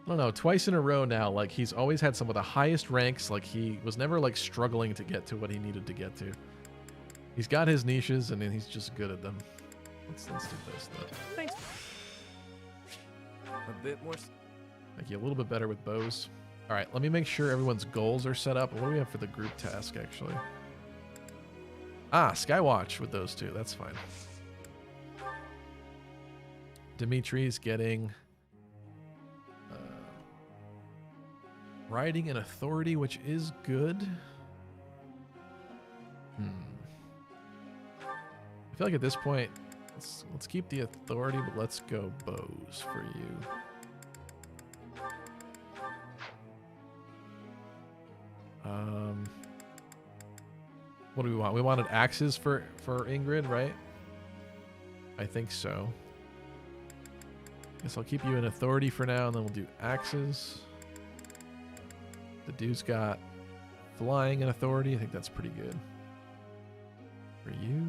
I don't know, twice in a row now, like he's always had some of the highest ranks. Like he was never like struggling to get to what he needed to get to. He's got his niches and then he's just good at them. Let's do this though. Thanks. A bit more. Make you a little bit better with bows. All right, let me make sure everyone's goals are set up. What do we have for the group task actually? Ah, Skywatch with those two. That's fine. Dimitri's getting riding and authority, which is good. I feel like at this point, let's keep the authority, but let's go bows for you. What do we want? We wanted axes for Ingrid, right? I think so. Guess I'll keep you in authority for now, and then we'll do axes. The dude's got flying and authority. I think that's pretty good. For you.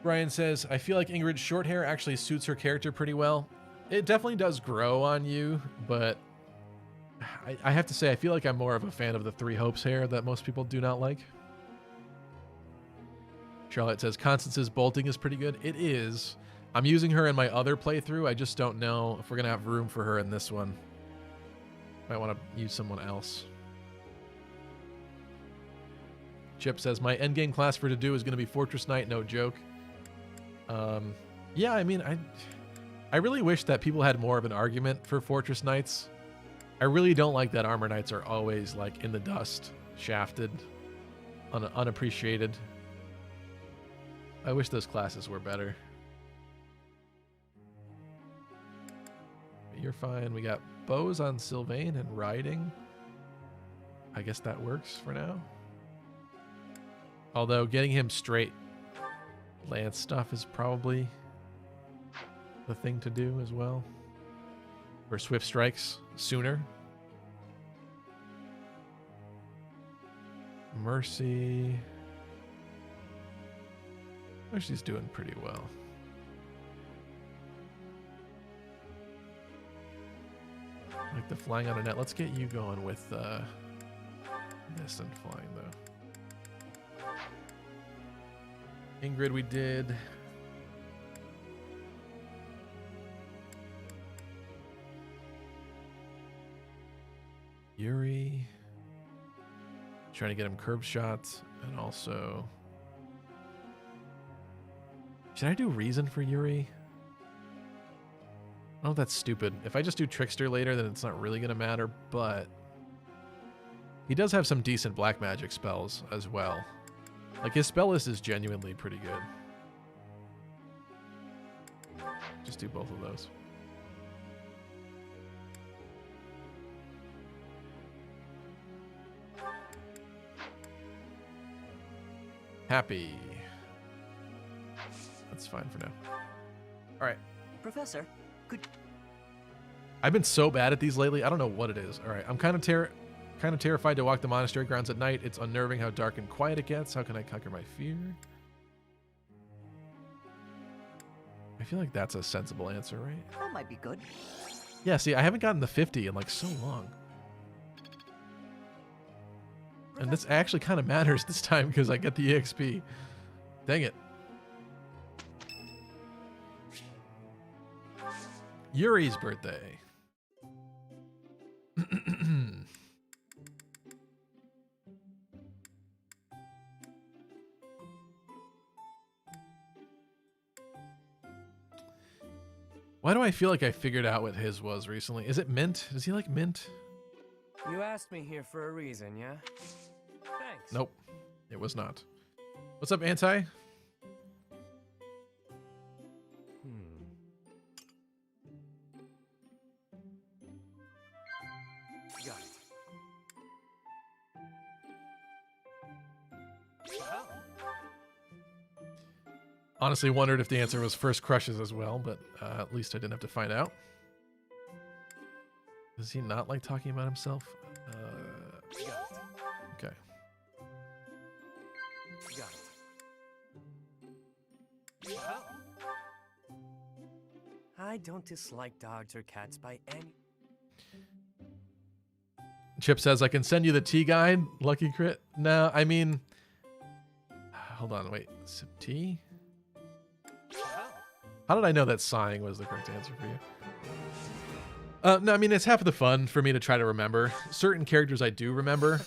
Brian says, I feel like Ingrid's short hair actually suits her character pretty well. It definitely does grow on you, but I have to say, I feel like I'm more of a fan of the Three Hopes hair that most people do not like. Charlotte says, Constance's bolting is pretty good. It is. I'm using her in my other playthrough. I just don't know if we're going to have room for her in this one. Might want to use someone else. Chip says, my endgame class for to do is going to be Fortress Knight. No joke. Yeah, I mean, I really wish that people had more of an argument for Fortress Knights. I really don't like that Armor Knights are always like in the dust, shafted, unappreciated. I wish those classes were better. But you're fine. We got bows on Sylvain and riding. I guess that works for now. Although getting him straight lance stuff is probably the thing to do as well. Or swift strikes sooner. Mercy. Mercy's doing pretty well. Like the flying on a net. Let's get you going with this and flying though. Ingrid we did. Yuri. Trying to get him curb shots and also... Should I do reason for Yuri? Oh, that's stupid. If I just do Trickster later, then it's not really going to matter, but... He does have some decent black magic spells as well. Like, his spell list is genuinely pretty good. Just do both of those. Happy. That's fine for now. All right. Professor, could... I've been so bad at these lately. I don't know what it is. All right. I'm kind of terrified to walk the monastery grounds at night. It's unnerving how dark and quiet it gets. How can I conquer my fear? I feel like that's a sensible answer, right? That might be good. Yeah, see, I haven't gotten the 50 in like so long. And this actually kind of matters this time because I get the EXP. Dang it. Yuri's birthday. Why do I feel like I figured out what his was recently? Is it mint? Does he like mint? You asked me here for a reason, yeah? Thanks. Nope, it was not. What's up, Anti? Got it. Honestly wondered if the answer was first crushes as well, but at least I didn't have to find out. Does he not like talking about himself? Okay. Got it. I don't dislike dogs or cats by any... Chip says, I can send you the tea guide. Lucky crit. No, I mean... Hold on, wait. Tea? How did I know that sighing was the correct answer for you? No, I mean, it's half of the fun for me to try to remember. Certain characters I do remember.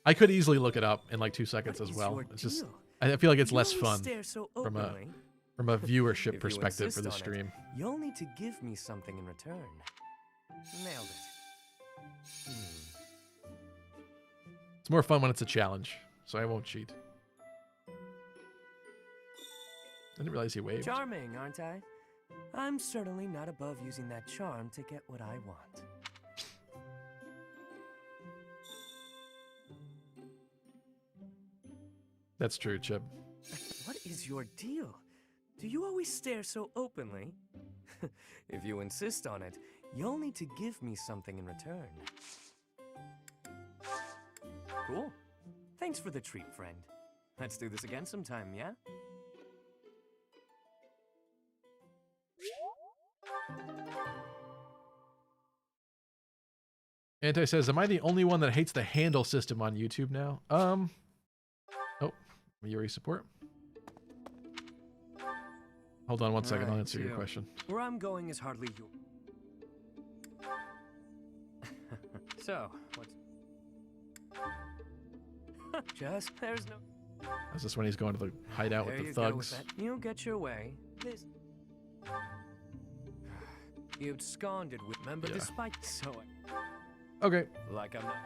I could easily look it up in like 2 seconds as well. It's just, I feel like it's less fun from a viewership perspective for the stream. You'll need to give me something in return. Nailed it. It's more fun when it's a challenge, so I won't cheat. I didn't realize he waved. Charming, aren't I? I'm certainly not above using that charm to get what I want. That's true, Chip. What is your deal? Do you always stare so openly? If you insist on it, you'll need to give me something in return. Cool. Thanks for the treat, friend. Let's do this again sometime, yeah? Anti says, am I the only one that hates the handle system on YouTube now? Oh, Yuri support. Hold on one second, I'll answer your question. Where I'm going is hardly your... So, what's... Just, there's no... Is this when he's going to the hideout with the thugs? You get your way. This... You absconded with them, but despite so... Okay. Like I'm not...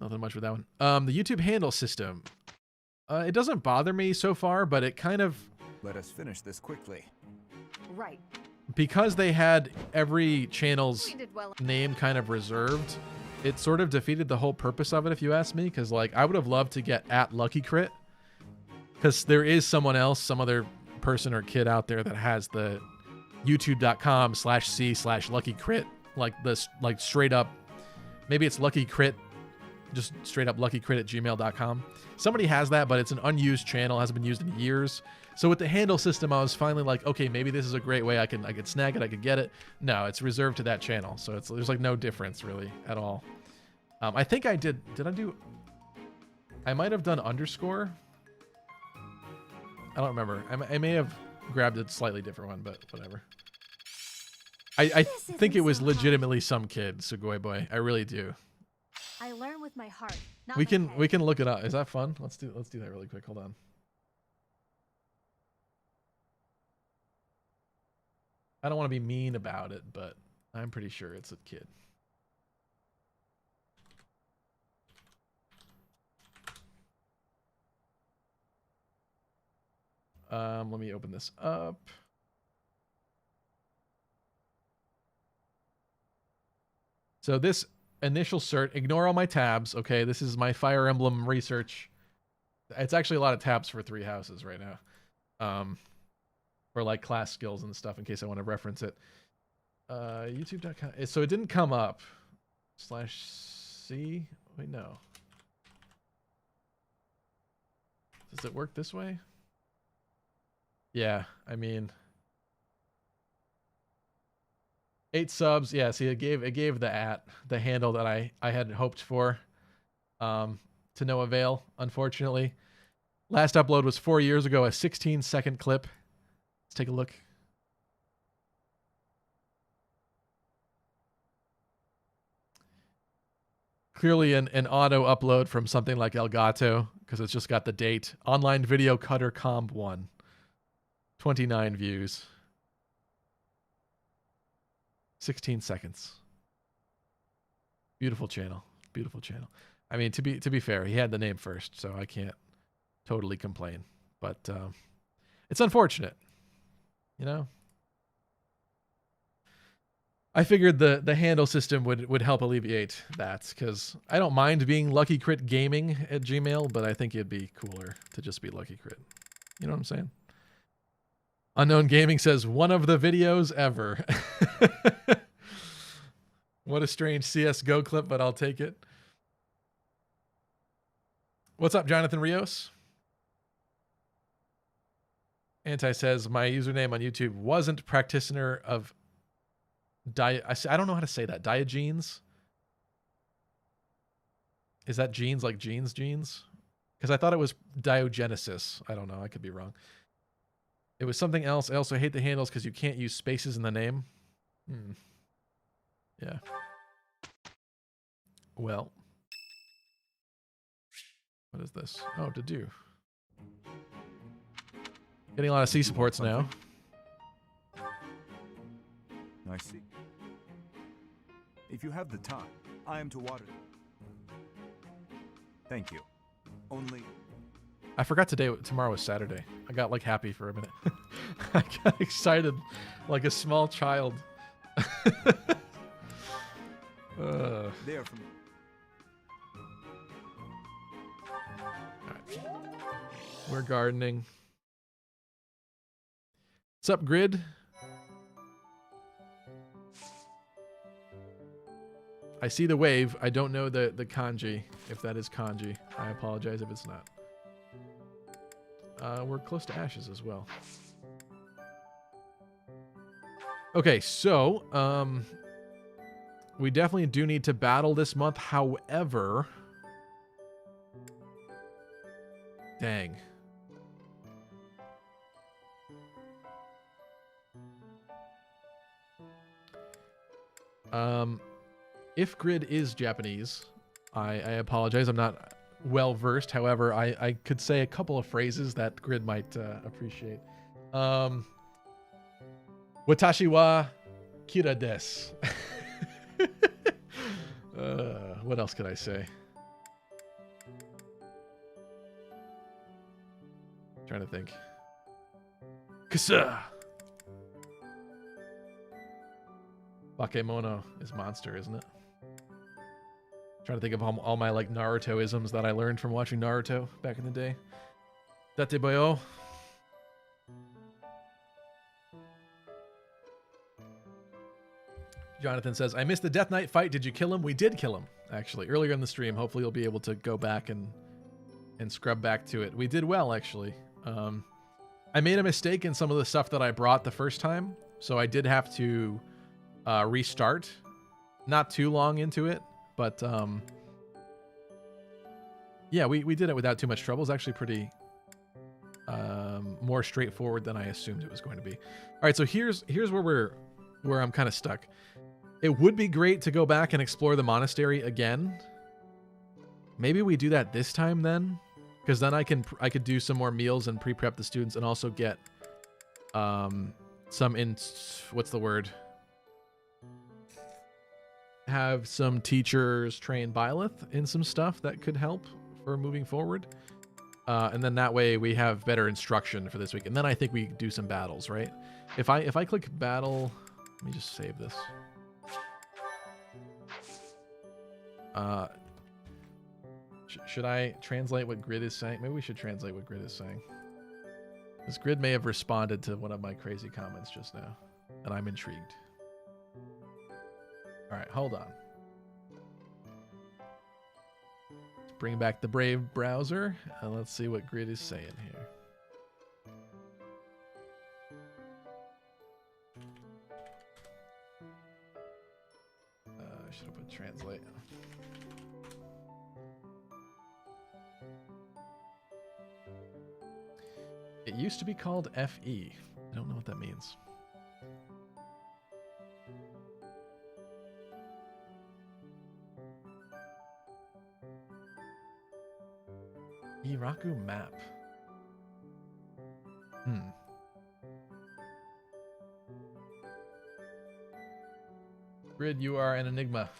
Nothing much with that one. The YouTube handle system. It doesn't bother me so far, but it kind of... Let us finish this quickly. Right. Because they had every channel's name kind of reserved, it sort of defeated the whole purpose of it, if you ask me. Because, like, I would have loved to get @LuckyCrit. Because there is someone else, some other person or kid out there that has the youtube.com/c/LuckyCrit. Like straight up, maybe it's LuckyCrit, just straight up LuckyCrit@gmail.com. Somebody has that, but it's an unused channel, hasn't been used in years. So with the handle system, I was finally like, okay, maybe this is a great way I could snag it, I could get it. No, it's reserved to that channel, so there's like no difference really at all. I think I did I do? I might have done underscore. I don't remember. I may have grabbed a slightly different one, but whatever. I think it was legitimately some kid, Sugoi Boy. I really do. I learn with my heart. We can look it up. Is that fun? Let's do that really quick. Hold on. I don't want to be mean about it, but I'm pretty sure it's a kid. Let me open this up. So this initial cert, ignore all my tabs, okay? This is my Fire Emblem research. It's actually a lot of tabs for Three Houses right now. For like class skills and stuff in case I want to reference it. YouTube.com. So it didn't come up. /C. Wait, no. Does it work this way? Yeah, I mean, 8 subs. Yeah, see, it gave the handle that I had hoped for, to no avail, unfortunately. Last upload was 4 years ago, a 16-second clip. Let's take a look. Clearly an auto upload from something like Elgato, because it's just got the date. Online Video Cutter Comb 1. 29 views. 16 seconds. Beautiful channel. Beautiful channel. I mean, to be fair, he had the name first, so I can't totally complain. But it's unfortunate. You know? I figured the handle system would help alleviate that, because I don't mind being Lucky Crit Gaming at Gmail, but I think it'd be cooler to just be Lucky Crit. You know what I'm saying? Unknown Gaming says, one of the videos ever. What a strange CSGO clip, but I'll take it. What's up, Jonathan Rios? Anti says, my username on YouTube wasn't practitioner of I don't know how to say that. Diogenes? Is that genes like genes? Because I thought it was Diogenesis. I don't know. I could be wrong. It was something else. I also hate the handles because you can't use spaces in the name. Yeah. Well. What is this? Oh, to do. Getting a lot of C supports now. I see. If you have the time, I am to water. Thank you. Only... I forgot tomorrow was Saturday. I got like happy for a minute. I got excited like a small child. They are from... Right. We're gardening. What's up, Grid? I see the wave. I don't know the kanji, if that is kanji. I apologize if it's not. We're close to ashes as well. Okay, so we definitely do need to battle this month. However, dang. If Grid is Japanese, I apologize. I'm not well versed. However, I could say a couple of phrases that Grid might appreciate. Watashi wa kira desu. What else could I say? Trying to think. Kasa. Bakemono is monster, isn't it? Trying to think of all my like Naruto-isms that I learned from watching Naruto back in the day. Dateboyo. Jonathan says, I missed the Death Knight fight. Did you kill him? We did kill him, actually, earlier in the stream. Hopefully you'll be able to go back and scrub back to it. We did well, actually. I made a mistake in some of the stuff that I brought the first time, so I did have to restart. Not too long into it, but yeah, we did it without too much trouble. It's actually pretty more straightforward than I assumed it was going to be. All right, so here's where I'm kind of stuck. It would be great to go back and explore the monastery again. Maybe we do that this time then, because then I could do some more meals and pre-prep the students and also get what's the word? Have some teachers train Byleth in some stuff that could help for moving forward. And then that way we have better instruction for this week. And then I think we do some battles, right? If I click battle, let me just save this. Should I translate what Grid is saying? Maybe we should translate what Grid is saying. This Grid may have responded to one of my crazy comments just now, and I'm intrigued. All right, hold on. Let's bring back the Brave browser, and let's see what Grid is saying here. I should have put translate. It used to be called FE. I don't know what that means. Iraku map. Grid, you are an enigma.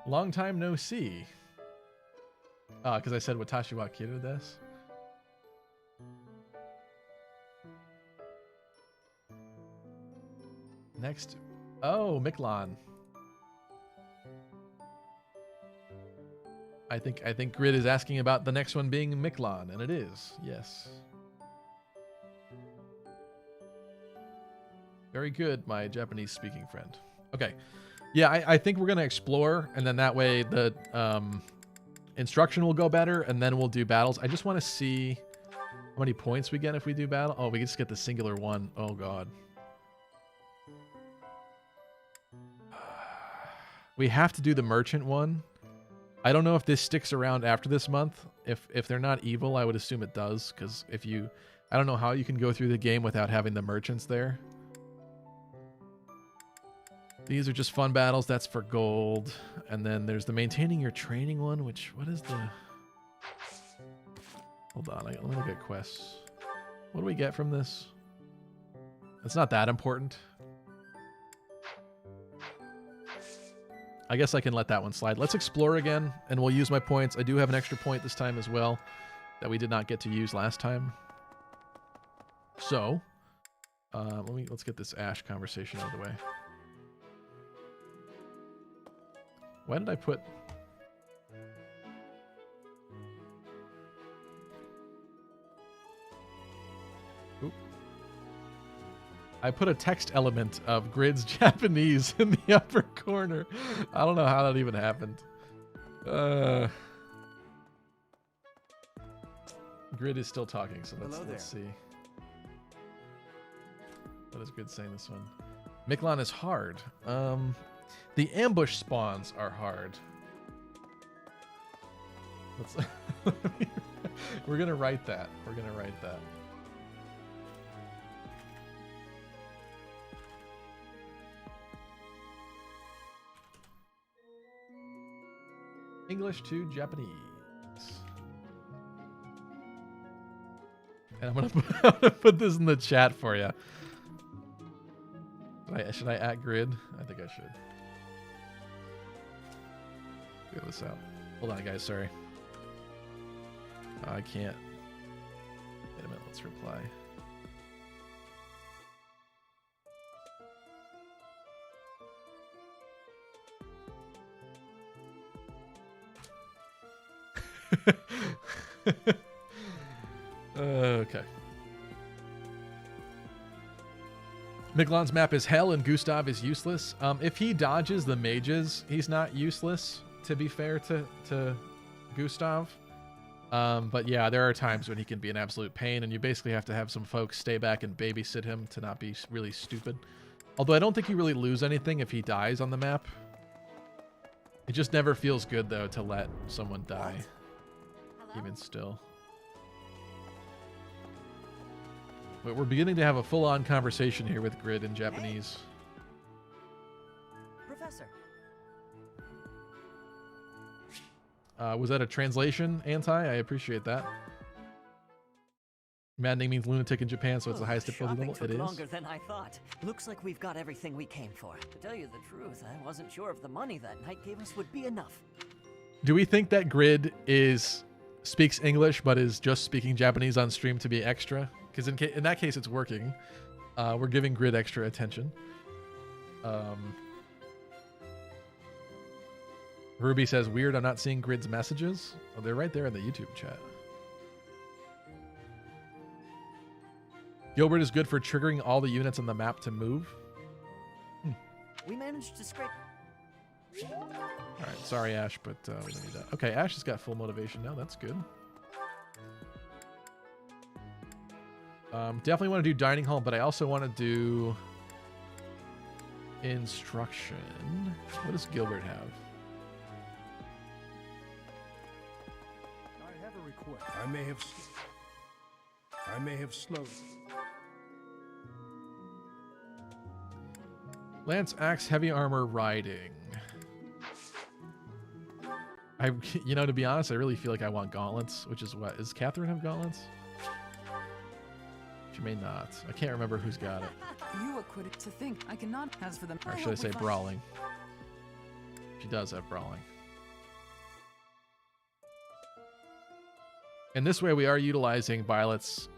Long time no see. Because I said Watashi wa kira desu. Next. Oh, Miklon. I think Grid is asking about the next one being Miklon, and it is. Yes. Very good, my Japanese speaking friend. Okay. Yeah, I think we're going to explore, and then that way the instruction will go better, and then we'll do battles. I just want to see how many points we get if we do battle. Oh, we just get the singular one. Oh, God. We have to do the merchant one. I don't know if this sticks around after this month. If they're not evil, I would assume it does, because if you... I don't know how you can go through the game without having the merchants there. These are just fun battles. That's for gold. And then there's the maintaining your training one, which... What is the... Hold on. Let me look at quests. What do we get from this? It's not that important. I guess I can let that one slide. Let's explore again, and we'll use my points. I do have an extra point this time as well that we did not get to use last time. So, let's get this Ash conversation out of the way. Why did I put... Oop. I put a text element of Grid's Japanese in the upper corner. I don't know how that even happened. Grid is still talking, so let's see. What is Grid saying this one? Miklon is hard. The ambush spawns are hard. We're gonna write that. We're gonna write that. English to Japanese. And I'm gonna put this in the chat for you. Should I at Grid? I think I should. Figure this out. Hold on, guys. Sorry. I can't. Wait a minute. Let's reply. Okay. Miklon's map is hell and Gustav is useless. If he dodges the mages, he's not useless, to be fair to Gustav. But yeah, there are times when he can be an absolute pain, and you basically have to have some folks stay back and babysit him to not be really stupid. Although I don't think you really lose anything if he dies on the map. It just never feels good, though, to let someone die. Even still. But we're beginning to have a full-on conversation here with Grid in Japanese. Professor. Was that a translation, Anti? I appreciate that. Maddening means lunatic in Japan, so it's the highest difficulty level. It is. Longer than I thought. Looks like we've got everything we came for. To tell you the truth, I wasn't sure if the money that Knight gave us would be enough. Do we think that Grid speaks English but is just speaking Japanese on stream to be extra? Because in that case, it's working. We're giving Grid extra attention. Ruby says, weird, I'm not seeing Grid's messages. Oh, they're right there in the YouTube chat. Gilbert is good for triggering all the units on the map to move. We managed to scrape... Alright, sorry, Ash, but we don't need that. Okay, Ash has got full motivation now. That's good. Definitely want to do dining hall, but I also want to do instruction. What does Gilbert have? I have a request. I may have slowed. Lance Axe Heavy Armor Riding. You know, to be honest, I really feel like I want gauntlets, which is what? Does Catherine have gauntlets? She may not. I can't remember who's got it. You acquitted to think I cannot. As for them, or should I say brawling? She does have brawling. And this way we are utilizing Violet's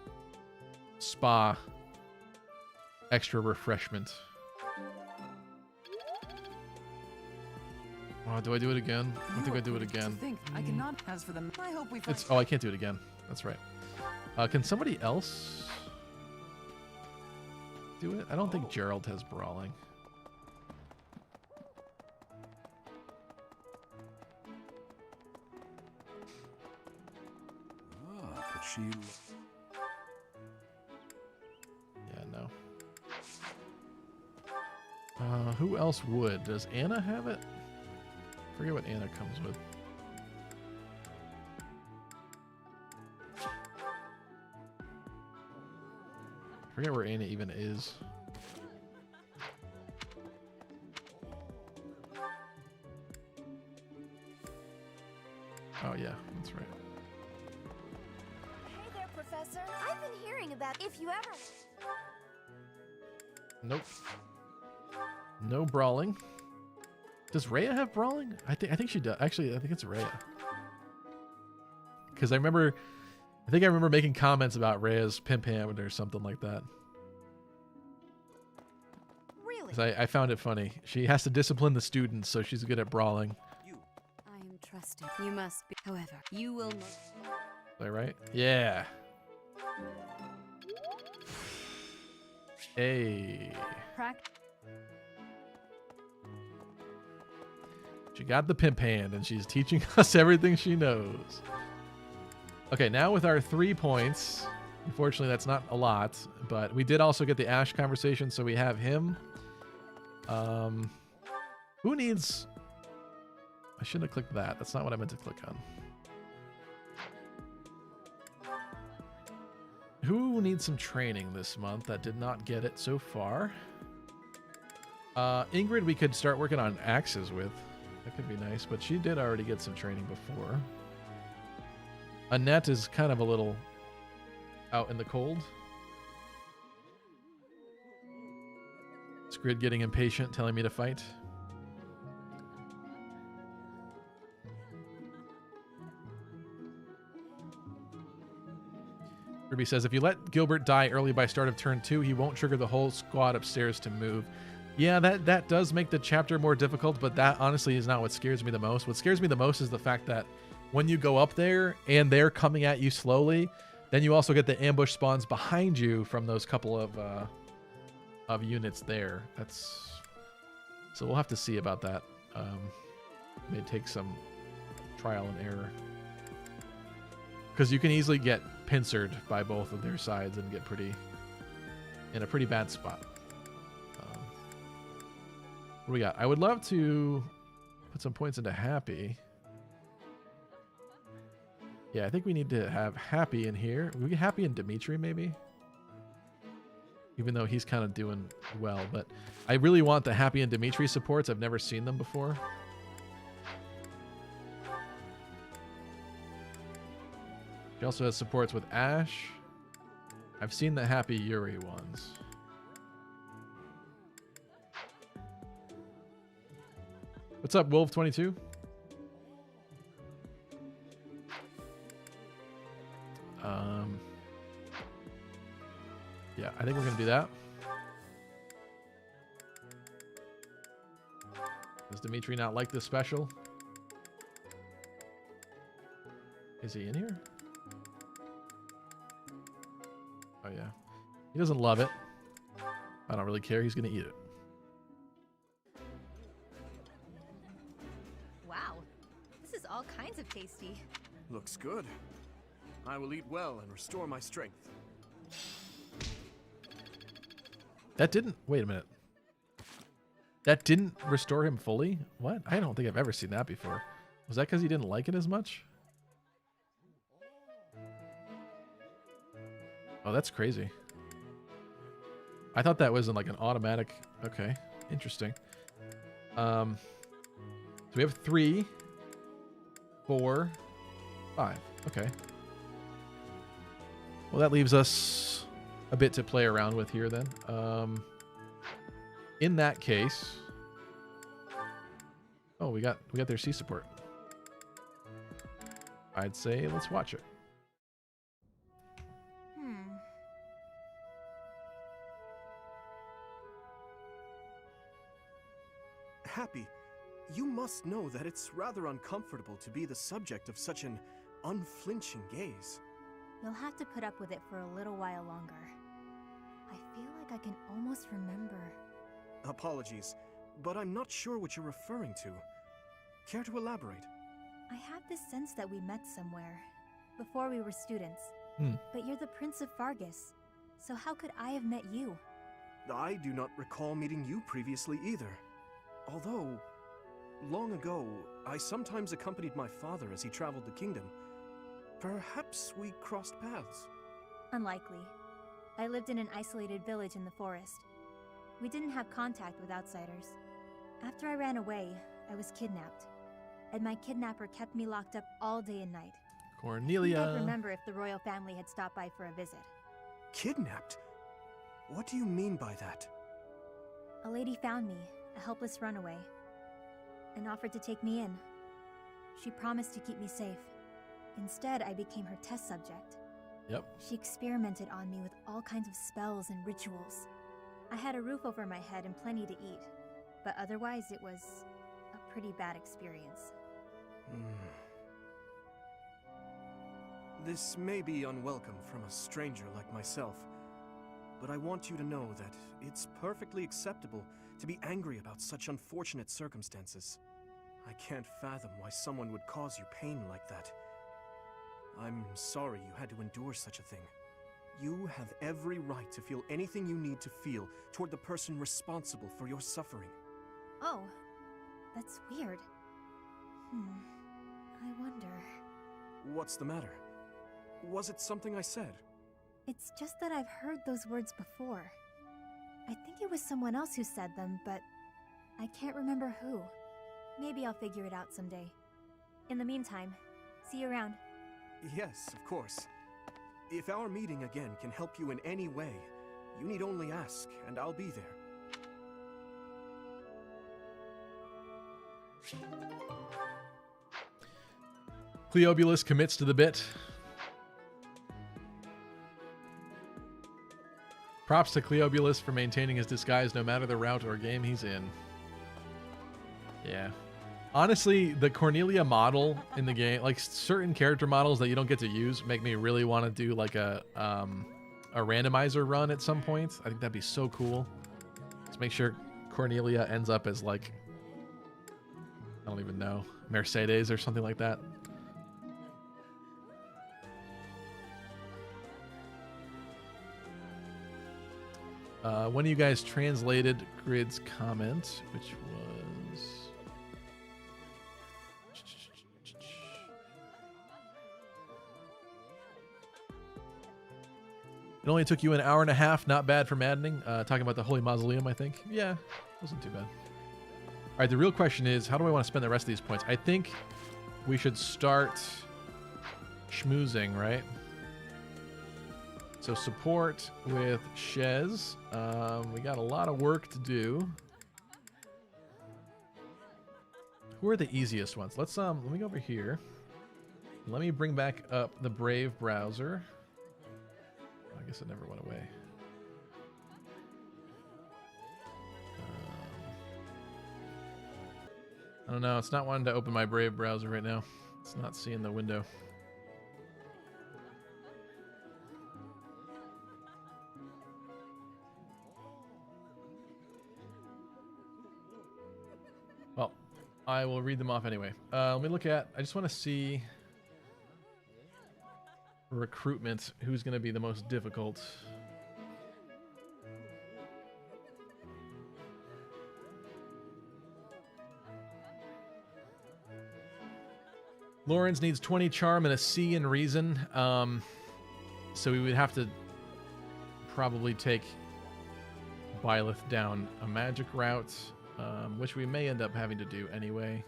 spa extra refreshment. Oh, do I do it again? I think I do it again. I cannot. As for them, I hope we find... Oh, I can't do it again. That's right. Can somebody else do it? I don't think Gerald has brawling. Oh, but she... Yeah, no. Who else would? Does Anna have it? I forget what Anna comes with. I forget where Anna even is. Oh yeah, that's right. Hey there, Professor. I've been hearing about if you ever... Nope. No brawling. Does Rhea have brawling? I think she does. Actually, I think it's Rhea. Because I think I remember making comments about Rhea's pimp hand or something like that. Really? 'Cause I found it funny. She has to discipline the students, so she's good at brawling. I am trusting. You must be. However, you will. Is that right? Yeah. Hey. She got the pimp hand, and she's teaching us everything she knows. Okay, now with our 3 points, unfortunately that's not a lot, but we did also get the Ash conversation, so we have him. Who needs... I shouldn't have clicked that. That's not what I meant to click on. Who needs some training this month that did not get it so far? Ingrid we could start working on axes with. That could be nice, but she did already get some training before. Annette is kind of a little out in the cold. Squid getting impatient, telling me to fight. Ruby says, if you let Gilbert die early by start of turn 2, he won't trigger the whole squad upstairs to move. Yeah, that does make the chapter more difficult, but that honestly is not what scares me the most. What scares me the most is the fact that when you go up there and they're coming at you slowly, then you also get the ambush spawns behind you from those couple of units there. So we'll have to see about that. May take some trial and error. Because you can easily get pincered by both of their sides and get in a pretty bad spot. What do we got? I would love to put some points into Happy. Yeah, I think we need to have Happy in here. We get Happy and Dimitri maybe? Even though he's kind of doing well, but I really want the Happy and Dimitri supports. I've never seen them before. She also has supports with Ash. I've seen the Happy Yuri ones. What's up, Wolf22? Yeah, I think we're going to do that. Does Dimitri not like this special? Is he in here? Oh, yeah. He doesn't love it. I don't really care. He's going to eat it. Wow, this is all kinds of tasty. Looks good. I will eat well and restore my strength. That didn't... Wait a minute. That didn't restore him fully? What? I don't think I've ever seen that before. Was that because he didn't like it as much? Oh, that's crazy. I thought that was in like an automatic... Okay, interesting. So we have 3, 4, 5. Okay. Well, that leaves us a bit to play around with here then. In that case... Oh, we got their C support. I'd say let's watch it. Happy, you must know that it's rather uncomfortable to be the subject of such an unflinching gaze. You'll have to put up with it for a little while longer. I feel like I can almost remember. Apologies, but I'm not sure what you're referring to. Care to elaborate? I have this sense that we met somewhere, before we were students. But you're the Prince of Fargus, so how could I have met you? I do not recall meeting you previously either. Although, long ago, I sometimes accompanied my father as he traveled the kingdom. Perhaps we crossed paths. Unlikely. I lived in an isolated village in the forest. We didn't have contact with outsiders. After I ran away, I was kidnapped. And my kidnapper kept me locked up all day and night. Cornelia. I can't remember if the royal family had stopped by for a visit. Kidnapped? What do you mean by that? A lady found me, a helpless runaway. and offered to take me in. She promised to keep me safe. Instead, I became her test subject. Yep. She experimented on me with all kinds of spells and rituals. I had a roof over my head and plenty to eat, but otherwise it was a pretty bad experience. This may be unwelcome from a stranger like myself, but I want you to know that it's perfectly acceptable to be angry about such unfortunate circumstances. I can't fathom why someone would cause you pain like that. I'm sorry you had to endure such a thing. You have every right to feel anything you need to feel toward the person responsible for your suffering. Oh, that's weird. I wonder... What's the matter? Was it something I said? It's just that I've heard those words before. I think it was someone else who said them, but I can't remember who. Maybe I'll figure it out someday. In the meantime, see you around. Yes, of course. If our meeting again can help you in any way, you need only ask, and I'll be there. Cleobulus commits to the bit. Props to Cleobulus for maintaining his disguise no matter the route or game he's in. Yeah. Honestly, the Cornelia model in the game, like certain character models that you don't get to use, make me really want to do like a randomizer run at some point. I think that'd be so cool. Let's make sure Cornelia ends up as like, I don't even know, Mercedes or something like that. One of you guys translated Grid's comment, which was... It only took you an hour and a half. Not bad for Maddening. Talking about the Holy Mausoleum, I think. Yeah, wasn't too bad. All right, the real question is, how do I want to spend the rest of these points? I think we should start schmoozing, right? So support with Shez. We got a lot of work to do. Who are the easiest ones? Let's let me go over here. Let me bring back up the Brave browser. I guess it never went away. I don't know. It's not wanting to open my Brave browser right now. It's not seeing the window. Well, I will read them off anyway. Let me look at... I just want to see... recruitment, who's going to be the most difficult. Lawrence needs 20 charm and a C in reason. So we would have to probably take Byleth down a magic route, which we may end up having to do anyway.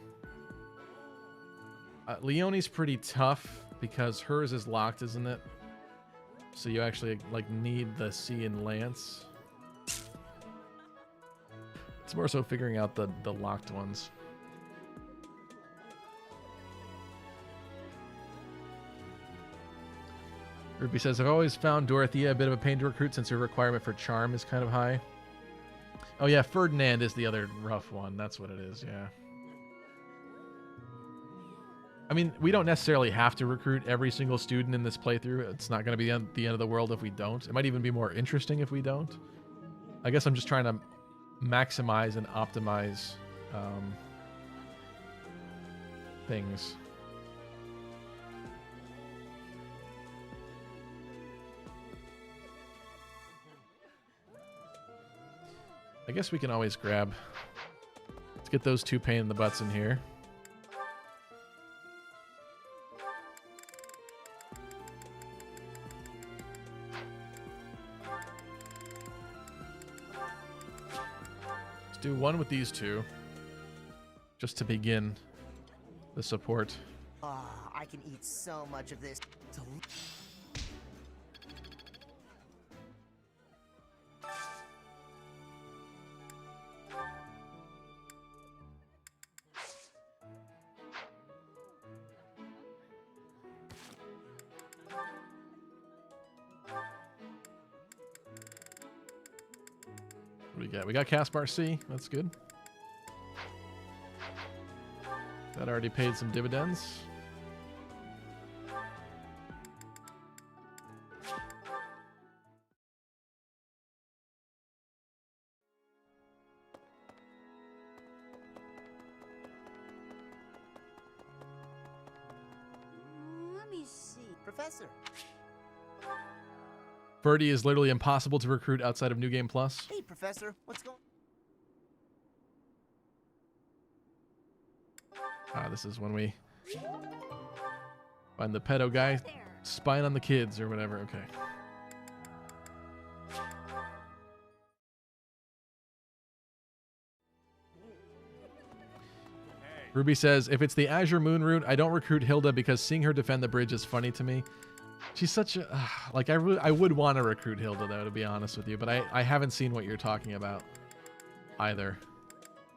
Leonie's pretty tough because hers is locked, isn't it? So you actually like need the C in Lance. It's more so figuring out the locked ones. Ruby says, I've always found Dorothea a bit of a pain to recruit since her requirement for charm is kind of high. Oh yeah, Ferdinand is the other rough one. That's what it is, yeah. I mean, we don't necessarily have to recruit every single student in this playthrough. It's not going to be the end of the world if we don't. It might even be more interesting if we don't. I guess I'm just trying to maximize and optimize things. I guess we can always grab... Let's get those two pain in the butts in here. Let's do one with these two. Just to begin the support. I can eat so much of this. we got? We got Caspar C. That's good. That already paid some dividends. Let me see. Professor. Birdie is literally impossible to recruit outside of New Game Plus. Hey, Professor. What's going Ah, this is when we find the pedo guy spying on the kids or whatever. Okay. Ruby says, if it's the Azure Moon route, I don't recruit Hilda because seeing her defend the bridge is funny to me. She's such a... like, I would want to recruit Hilda, though, to be honest with you. But I haven't seen what you're talking about either,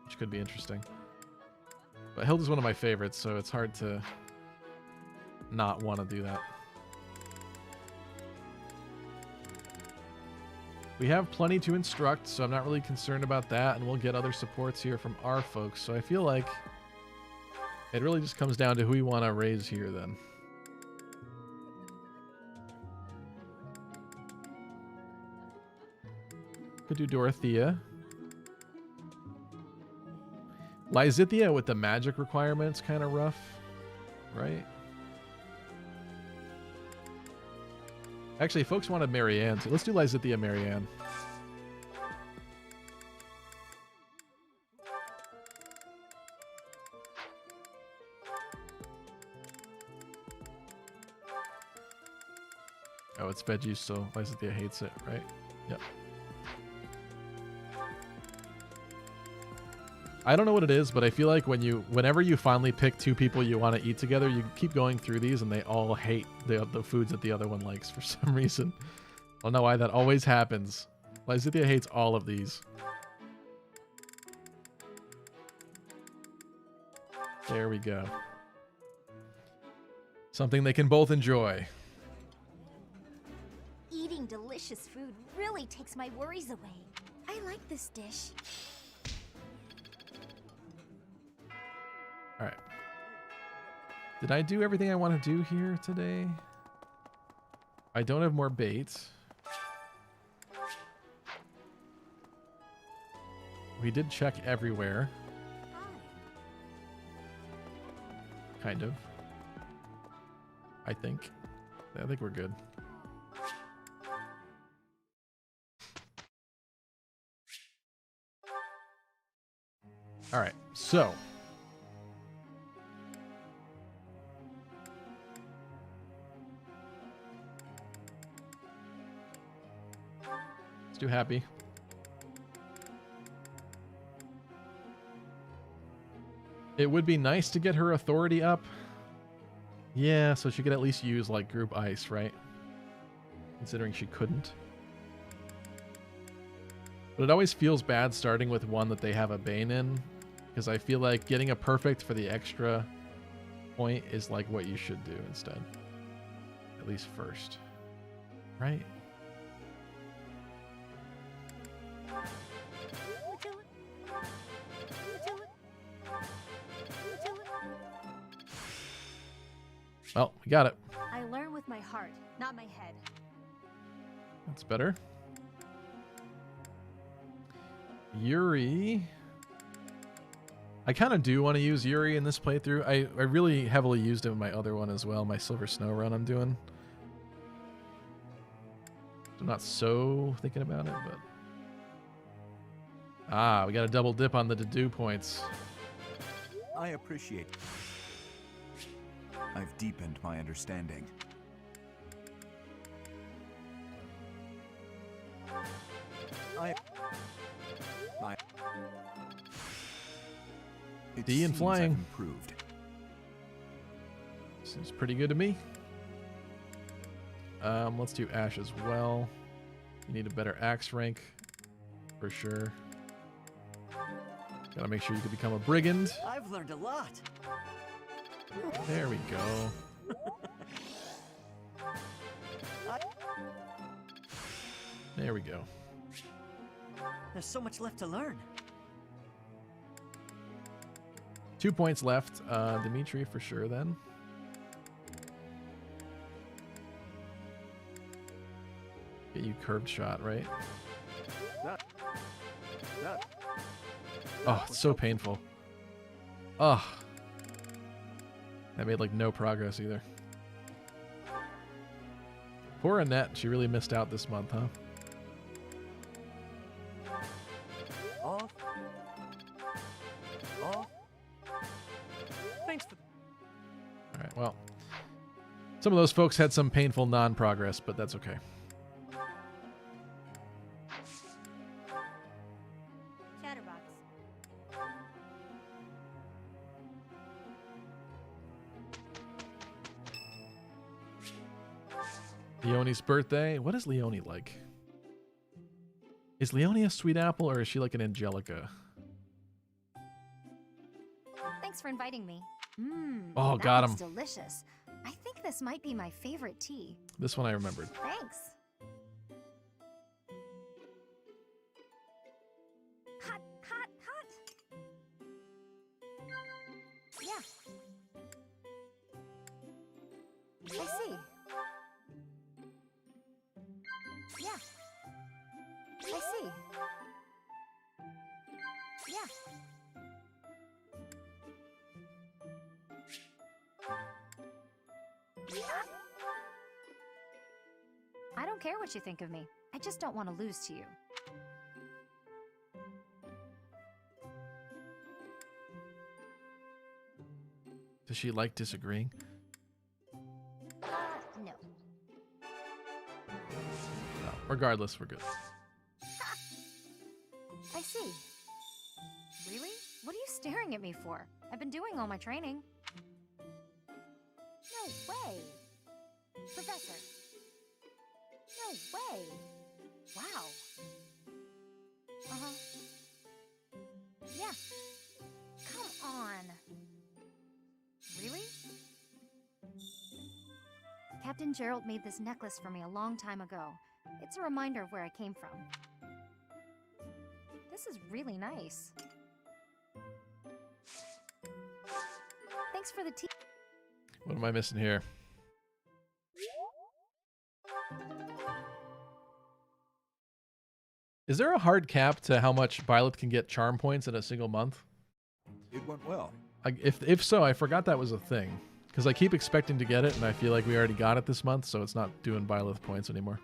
which could be interesting. But Hilda's one of my favorites, so it's hard to not want to do that. We have plenty to instruct, so I'm not really concerned about that. And we'll get other supports here from our folks. So I feel like it really just comes down to who you want to raise here, then. Could do Dorothea. Lysithea with the magic requirements kind of rough, right? Actually, folks wanted Marianne, so let's do Lysithea Marianne. Oh, it's veggies, so Lysithea hates it, right? Yep. I don't know what it is, but I feel like whenever you finally pick two people you want to eat together, you keep going through these and they all hate the foods that the other one likes for some reason. I don't know why that always happens. Lysithea hates all of these. There we go. Something they can both enjoy. Eating delicious food really takes my worries away. I like this dish. All right. Did I do everything I want to do here today? I don't have more bait. We did check everywhere. Kind of. I think we're good. All right, so let's do happy. It would be nice to get her authority up. Yeah, so she could at least use like group ice, right? Considering she couldn't. But it always feels bad starting with one that they have a Bane in, because I feel like getting a perfect for the extra point is like what you should do instead. At least first. Right? Well, we got it. I learn with my heart, not my head. That's better. Yuri. I kind of do want to use Yuri in this playthrough. I really heavily used him in my other one as well, my Silver Snow run I'm doing. I'm not so thinking about it, but... Ah, we got a double dip on the Dedu points. I appreciate it. I've deepened my understanding. D and flying. Improved. Seems pretty good to me. Let's do Ash as well. You need a better axe rank for sure. Gotta make sure you can become a brigand. I've learned a lot. There we go. There we go. There's so much left to learn. 2 points left. Dimitri for sure then. Get you curved shot, right? Oh, it's so painful. Oh. I made like no progress either. Poor Annette, she really missed out this month, huh? Off. Off. Thanks for... Alright, well. Some of those folks had some painful non-progress, but that's okay. Leonie's birthday. What is Leonie like? Is Leonie a sweet apple or is she like an Angelica? Thanks for inviting me. Oh, got him. Delicious. I think this might be my favorite tea. This one I remembered. Thanks. Hot, hot, hot. Yeah. I see. Yeah. I see. Yeah. I don't care what you think of me. I just don't want to lose to you. Does she like disagreeing? No. No. Regardless, we're good. I see. Really? What are you staring at me for? I've been doing all my training. No way. Professor. No way. Wow. Uh-huh. Yeah. Come on. Really? Captain Gerald made this necklace for me a long time ago. It's a reminder of where I came from. This is really nice. Thanks for the tea. What am I missing here? Is there a hard cap to how much Violet can get charm points in a single month? It went well. If so, I forgot that was a thing. Because I keep expecting to get it, and I feel like we already got it this month, so it's not doing Violet points anymore.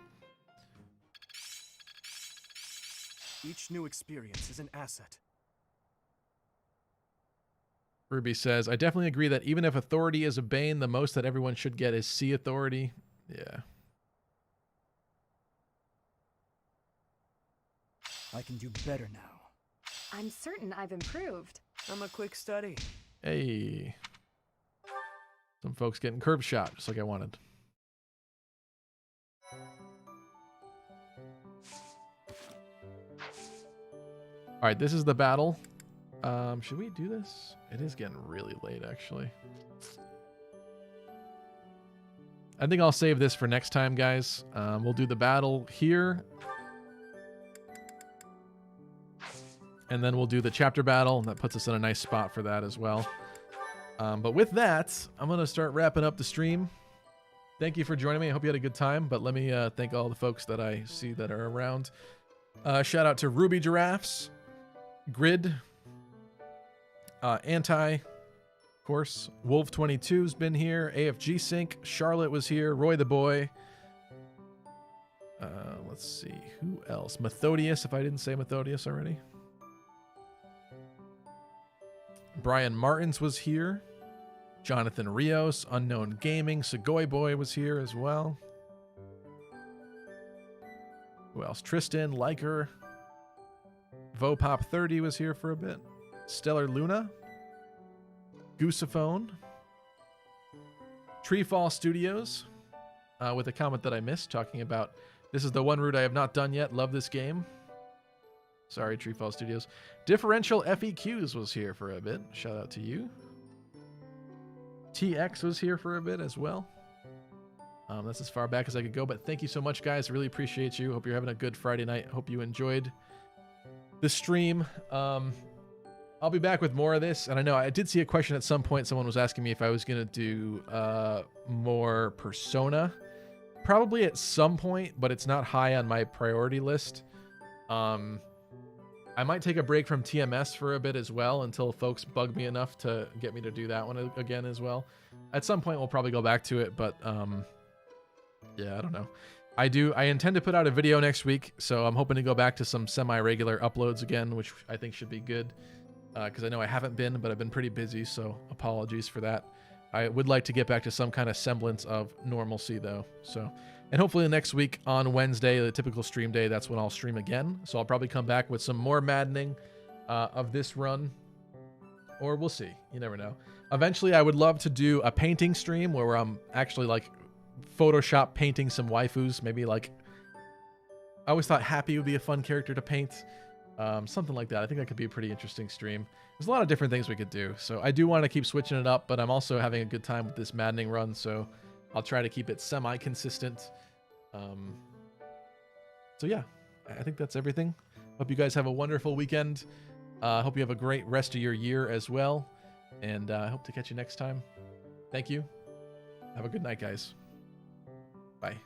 Each new experience is an asset. Ruby says, I definitely agree that even if authority is a bane, the most that everyone should get is C authority. Yeah. I can do better now. I'm certain I've improved. I'm a quick study. Hey. Some folks getting curb shot, just like I wanted. All right, this is the battle. Should we do this? It is getting really late, actually. I think I'll save this for next time, guys. We'll do the battle here. And then we'll do the chapter battle, and that puts us in a nice spot for that as well. But with that, I'm going to start wrapping up the stream. Thank you for joining me. I hope you had a good time. But let me thank all the folks that I see that are around. Shout out to Ruby Giraffes, Grid, Anti, of course. Wolf22's been here. AFG Sync. Charlotte was here. Roy the Boy. Let's see. Who else? Methodius, if I didn't say Methodius already. Brian Martins was here. Jonathan Rios, Unknown Gaming, Segoy Boy was here as well. Who else? Tristan, Liker. Vopop30 was here for a bit. Stellar Luna. Goosephone. Treefall Studios. With a comment that I missed, talking about, this is the one route I have not done yet. Love this game. Sorry, Treefall Studios. Differential FEQs was here for a bit. Shout out to you. TX was here for a bit as well. That's as far back as I could go, but thank you so much, guys. Really appreciate you. Hope you're having a good Friday night. Hope you enjoyed the stream. I'll be back with more of this. And I know I did see a question at some point. Someone was asking me if I was going to do more Persona. Probably at some point, but it's not high on my priority list. I might take a break from TMS for a bit as well until folks bug me enough to get me to do that one again as well. At some point, we'll probably go back to it, but yeah, I don't know. I intend to put out a video next week, so I'm hoping to go back to some semi-regular uploads again, which I think should be good, because I know I haven't been, but I've been pretty busy, so apologies for that. I would like to get back to some kind of semblance of normalcy, though. So, and hopefully next week on Wednesday, the typical stream day, that's when I'll stream again. So I'll probably come back with some more Maddening of this run, or we'll see. You never know. Eventually, I would love to do a painting stream where I'm actually like Photoshop painting some waifus. Maybe like, I always thought Happy would be a fun character to paint. Something like that. I think that could be a pretty interesting stream. There's a lot of different things we could do. So I do want to keep switching it up, but I'm also having a good time with this Maddening run. So I'll try to keep it semi-consistent. So yeah, I think that's everything. Hope you guys have a wonderful weekend. Hope you have a great rest of your year as well. And I hope to catch you next time. Thank you. Have a good night, guys. Bye.